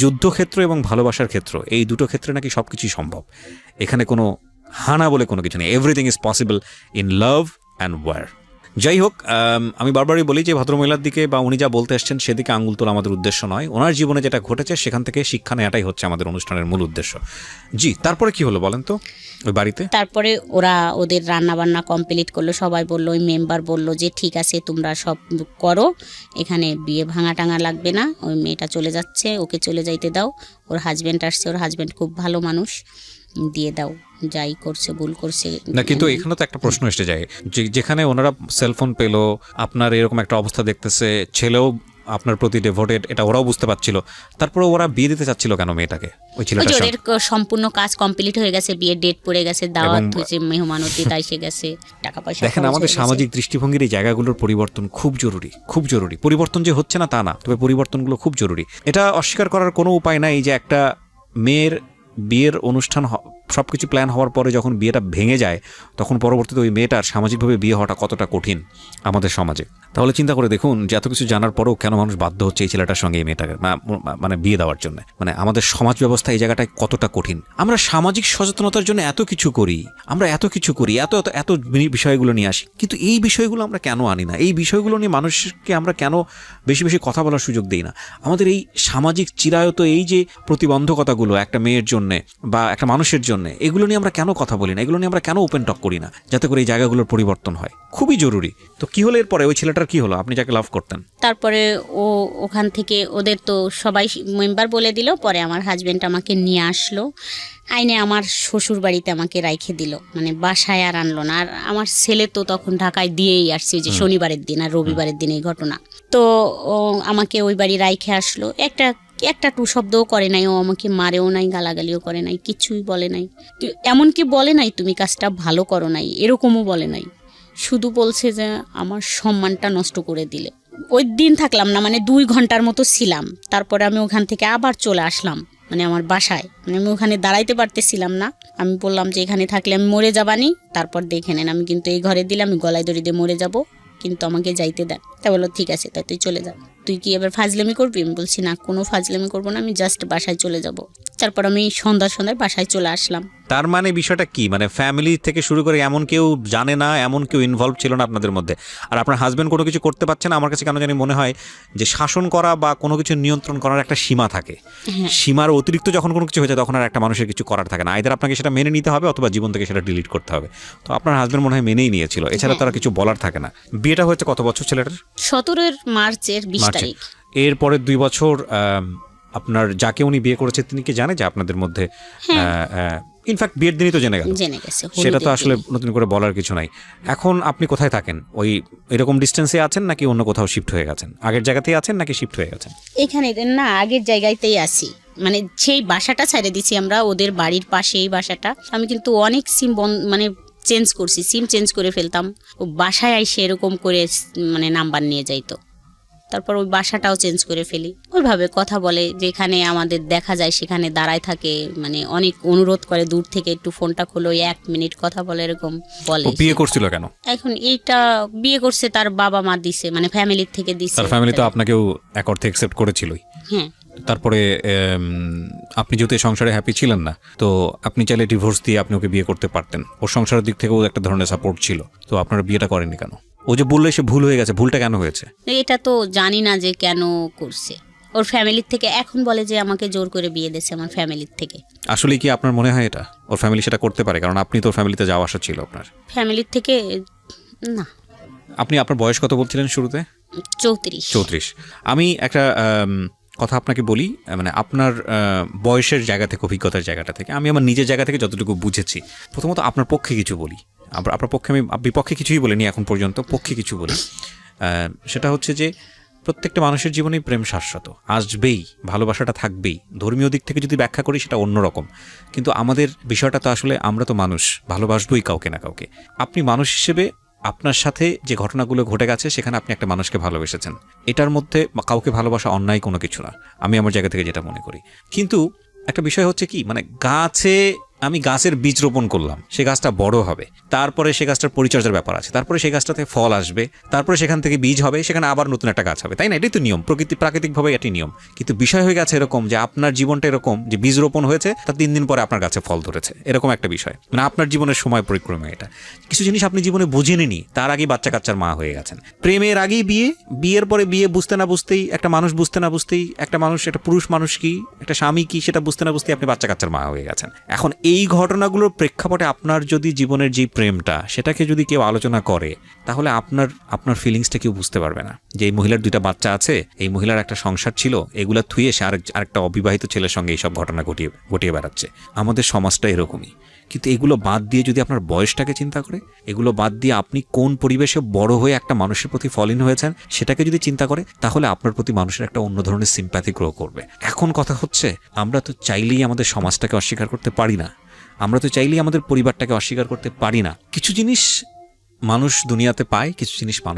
যুদ্ধক্ষেত্র এবং ভালোবাসার ক্ষেত্র, এই দুটো ক্ষেত্রে নাকি সব কিছুই সম্ভব। এখানে কোনো হানা বলে কোনো কিছু নেই। Everything is possible in love and war. যাই হোক, আমি বারবারই বলি যে ভদ্রমহিলার দিকে বা উনি যা বলতে এসছেন সেদিকে আঙুল তোলা আমাদের উদ্দেশ্য নয়। ওনার জীবনে যেটা ঘটেছে সেখান থেকে শিক্ষা নেওয়াটাই হচ্ছে আমাদের অনুষ্ঠানের মূল উদ্দেশ্য। জি, তারপরে কি হলো বলেন তো ওই বাড়িতে? তারপরে ওরা ওদের রান্না বান্না কমপ্লিট করলো, সবাই বললো, ওই মেম্বার বললো যে ঠিক আছে তোমরা সব করো, এখানে বিয়ে ভাঙা টাঙা লাগবে না, ওই মেয়েটা চলে যাচ্ছে, ওকে চলে যাইতে দাও, ওর হাজব্যান্ড আসছে, ওর হাজব্যান্ড খুব ভালো মানুষ, দিয়ে দাও, যাই করছে ভুল করছে না। কিন্তু এখানে তো একটা প্রশ্ন এসে যায়, যেখানে ওনারা সেলফোন পেলো, আপনার এরকম একটা অবস্থা দেখতেছে, ছেলেও আপনার প্রতি ডেভোটেড, এটা ওরাও বুঝতে পারছিল, তারপরে ওরা বিয়ে দিতে চাচ্ছিল কেন মেয়েটাকে? ওই ছেলেটার ওদের সম্পূর্ণ কাজ কমপ্লিট হয়ে গেছে, বিয়ের ডেট পড়ে গেছে, দাওয়াত হয়েছে, মেহমান অতিথি এসে গেছে, টাকা পয়সা। দেখেন, আমাদের সামাজিক দৃষ্টিভঙ্গির এই জায়গাগুলোর পরিবর্তন খুব জরুরি, খুব জরুরি। পরিবর্তন যে হচ্ছে না তা না, তবে পরিবর্তনগুলো খুব জরুরি। এটা অস্বীকার করার কোনো উপায় নাই যে একটা মেয়ের বিয়ের অনুষ্ঠান সবকিছু প্ল্যান হওয়ার পরে যখন বিয়েটা ভেঙে যায়, তখন পরবর্তীতে ওই মেয়েটার সামাজিকভাবে বিয়ে হওয়াটা কতটা কঠিন আমাদের সমাজে। তাহলে চিন্তা করে দেখুন যে এত কিছু জানার পরেও কেন মানুষ বাধ্য হচ্ছে এই ছেলেটার সঙ্গে এই মেয়েটাকে মানে বিয়ে দেওয়ার জন্য। মানে আমাদের সমাজ ব্যবস্থা এই জায়গাটায় কতটা কঠিন। আমরা সামাজিক সচেতনতার জন্য এত কিছু করি, আমরা এত কিছু করি, এত এত এত বিষয়গুলো নিয়ে আসি, কিন্তু এই বিষয়গুলো আমরা কেন আনি না? এই বিষয়গুলো নিয়ে মানুষকে আমরা কেন বেশি বেশি কথা বলার সুযোগ দিই না? আমাদের এই সামাজিক চিরায়ত এই যে প্রতিবন্ধকতাগুলো একটা মেয়ের জন্যে বা একটা মানুষের জন্য, এগুলো নিয়ে আমরা কেন কথা বলি না? এগুলো নিয়ে আমরা কেন ওপেন টক করি না, যাতে করে এই জায়গাগুলোর পরিবর্তন হয়? খুবই জরুরি। তো কি হলো এরপরে? ওই ছেলেটার কি হলো, আপনি যাকে লাভ করতেন? তারপরে ওখান থেকে ওদের তো সবাই মেম্বার বলে দিল। পরে আমার হাজব্যান্ড আমাকে নিয়ে আসলো, আইনে আমার শ্বশুর বাড়িতে আমাকে রাইখে দিল, মানে বাসায় আর আনলো না। আর আমার ছেলে তো তখন ঢাকায় দিয়েই আসছে, যে শনিবারের দিন আর রবিবারের দিন এই ঘটনা। তো আমাকে ওই বাড়ি রাইখে আসলো। একটা টু শব্দও করে নাই, ও আমাকে মারেও নাই, গালাগালিও করে নাই, কিছুই বলে নাই। এমনকি বলে নাই তুমি কাজটা ভালো করো নাই, এরকমও বলে নাই। শুধু বলছে যে আমার সম্মানটা নষ্ট করে দিলে। ওই দিন থাকলাম না, মানে 2 ঘন্টার মতো ছিলাম। তারপরে আমি ওখান থেকে আবার চলে আসলাম, মানে আমার বাসায়। মানে আমি ওখানে দাঁড়াইতে পারতেছিলাম না। আমি বললাম যে এখানে থাকলে আমি মরে যাবানি, তারপর দেখে নেন, আমি কিন্তু এই ঘরে দিলে আমি গলায় দড়ি দিয়ে মরে যাব, কিন্তু আমাকে যাইতে দেন। তা বললো ঠিক আছে, তাই তুই চলে যা। তুই কি এবার ফাজলামি করবি? আমি বলছি না, কোনো ফাজলামি করবো না, আমি জাস্ট বাসায় চলে যাব। তারপর আমি সন্ধ্যায় বাসায় চলে আসলাম। তার মানে বিষয়টা কি? মানে ফ্যামিলি থেকে শুরু করে এমন কেউ জানে না, এমন কেউ ইনভলভ ছিল না আপনাদের মধ্যে। আর আপনার হাজব্যান্ড কোনো কিছু করতে পারছে না। আমার কাছে কেন জানি মনে হয় যে শাসন করা বা কোনো কিছু নিয়ন্ত্রণ করার একটা সীমা থাকে। সীমার অতিরিক্ত যখন কোনো কিছু হয়ে যায়, তখন আর একটা মানুষের কিছু করার থাকে না। আইদার আপনাকে সেটা মেনে নিতে হবে, অথবা জীবন থেকে সেটা ডিলিট করতে হবে। তো আপনার হাজব্যান্ড মনে হয় মেনেই নিয়েছিল, এছাড়া তারা কিছু বলার থাকে না। বিয়েটা হয়েছে কত বছর ছেলেটার? 17 মার্চের 20 তারিখ। এরপরে 2 বছর আপনার যাকে উনি বিয়ে করেছে তিনি কি জানে যে আপনাদের মধ্যে? ইনফ্যাক্ট বিয়ের দিনই তো জেনে গেছে, সেটা তো আসলে নতুন করে বলার কিছু নাই। এখন আপনি কোথায় থাকেন? ওই এরকম ডিস্টেন্সে আছেন নাকি অন্য কোথাও শিফট হয়ে গেছেন? আগের জায়গাতেই আছেন নাকি শিফট হয়ে গেছেন? এখানে না, আগের জায়গাতেই আছি। মানে সেই বাসাটা ছেড়ে দিছি আমরা, ওদের বাড়ির পাশে এই বাসাটা। আমি কিন্তু অনেক সিম মানে চেঞ্জ করছি, সিম চেঞ্জ করে ফেলতাম। ও বাসায় আইসে এরকম করে মানে নাম্বার নিয়ে যাইতো। তারপর ওই বাসাটাও চেঞ্জ করে ফেলি। ওইভাবে কথা বলে, যেখানে আমাদের দেখা যায় সেখানে দাঁড়ায় থাকে, মানে অনেক অনুরোধ করে দূর থেকে, একটু ফোনটা খোলো, 1 মিনিট কথা বলে, এরকম বলে। ও বিয়ে করছিল কেন? এখন এইটা বিয়ে করছে তার বাবা মা দিছে, মানে ফ্যামিলির থেকে দিছে। তার ফ্যামিলি তো আপনাকেও এক অর্থে অ্যাকসেপ্ট করেছিলই। হ্যাঁ। তারপরে আপনি যেহেতু এই সংসারে হ্যাপি ছিলেন না, তো আপনি চাইলে ডিভোর্স দিয়ে আপনি ওকে বিয়ে করতে পারতেন। ওর সংসারের দিক থেকেও একটা ধরনের সাপোর্ট ছিল, তো আপনারা বিয়েটা করেননি কেন? ও যে বললে সে ভুল হয়ে গেছে, ভুলটা কেন হয়েছে? এটা তো জানি না যে কেন করছে। ওর ফ্যামিলির থেকে এখন বলে যে আমাকে জোর করে বিয়ে দিয়েছে আমার ফ্যামিলির থেকে। আসলে কি আপনার মনে হয় এটা ওর ফ্যামিলি সেটা করতে পারে? কারণ আপনি তো ওর ফ্যামিলিতে যাওয়া আসা ছিল আপনার। ফ্যামিলির থেকে না। আপনি আপনার বয়স কত বলছিলেন শুরুতে? 34। আমি একটা কথা আপনাকে বলি, মানে আপনার বয়সের জায়গা থেকে, অভিজ্ঞতার জায়গাটা থেকে, আমি আমার নিজের জায়গা থেকে যতটুকু বুঝেছি, প্রথমত আপনার পক্ষে কিছু বলি। আপনার পক্ষে আমি বিপক্ষে কিছুই বলিনি এখন পর্যন্ত, পক্ষে কিছু বলি। সেটা হচ্ছে যে প্রত্যেকটা মানুষের জীবনেই প্রেম শাশ্বত, আসবেই, ভালোবাসাটা থাকবেই। ধর্মীয় দিক থেকে যদি ব্যাখ্যা করি সেটা অন্যরকম, কিন্তু আমাদের বিষয়টা তো আসলে আমরা তো মানুষ, ভালোবাসবই কাউকে না কাউকে। আপনি মানুষ হিসেবে আপনার সাথে যে ঘটনাগুলো ঘটে গেছে সেখানে আপনি একটা মানুষকে ভালোবেসেছেন, এটার মধ্যে কাউকে ভালোবাসা অন্যায় কোনো কিছু না, আমি আমার জায়গা থেকে যেটা মনে করি। কিন্তু একটা বিষয় হচ্ছে কি, মানে আমি গাছের বীজ রোপণ করলাম, সে গাছটা বড় হবে, তারপরে সে গাছটার পরিচর্যার ব্যাপার আছে, তারপরে সেই গাছটাতে ফল আসবে, তারপরে সেখান থেকে বীজ হবে, সেখানে আবার নতুন একটা গাছ হবে, তাই না? এটাই তো নিয়ম, প্রাকৃতিকভাবে এটি নিয়ম। কিন্তু বিষয় হয়ে গেছে এরকম যে আপনার জীবনটা এরকম যে বীজ রোপণ হয়েছে, তার 3 দিন পরে আপনার গাছে ফল ধরেছে, এরকম একটা বিষয়। মানে আপনার জীবনের সময় পরিক্রমা এটা। কিছু জিনিস আপনি জীবনে বুঝেননি, তার আগেই বাচ্চা কাচ্চার মা হয়ে গেছেন। প্রেমের আগেই বিয়ে, বিয়ের পরে বিয়ে বুঝতে না বুঝতেই, একটা মানুষ বুঝতে না বুঝতেই, একটা পুরুষ মানুষ কি, একটা স্বামী কি, সেটা বুঝতে না বুঝতেই আপনি বাচ্চা কাচ্চার মা হয়ে গেছেন। এখন এই ঘটনাগুলোর প্রেক্ষাপটে আপনার যদি জীবনের যে প্রেমটা, সেটাকে যদি কেউ আলোচনা করে, তাহলে আপনার ফিলিংসটা কেউ বুঝতে পারবে না। যে এই মহিলার 2টা বাচ্চা আছে, এই মহিলার একটা সংসার ছিল, এগুলা থুয়ে সে আরেকটা অবিবাহিত ছেলের সঙ্গে এইসব ঘটনা ঘটিয়ে বেড়াচ্ছে। আমাদের সমাজটা এরকমই। কিন্তু এগুলো বাদ দিয়ে যদি আপনার বয়সটাকে চিন্তা করে, এগুলো বাদ দিয়ে আপনি কোন পরিবেশে বড় হয়ে একটা মানুষের প্রতি ফলিন হয়েছেন সেটাকে যদি চিন্তা করে, তাহলে আপনার প্রতি মানুষের একটা অন্য ধরনের সিম্প্যাথি গ্রো করবে। এখন কথা হচ্ছে, আমরা তো চাইলেই আমাদের সমাজটাকে অস্বীকার করতে পারি না, আমরা তো চাইলেই আমাদের পরিবারটাকে অস্বীকার করতে পারি না। কিছু জিনিস মানুষ দুনিয়াতে পায়, কিছু জিনিস মানুষ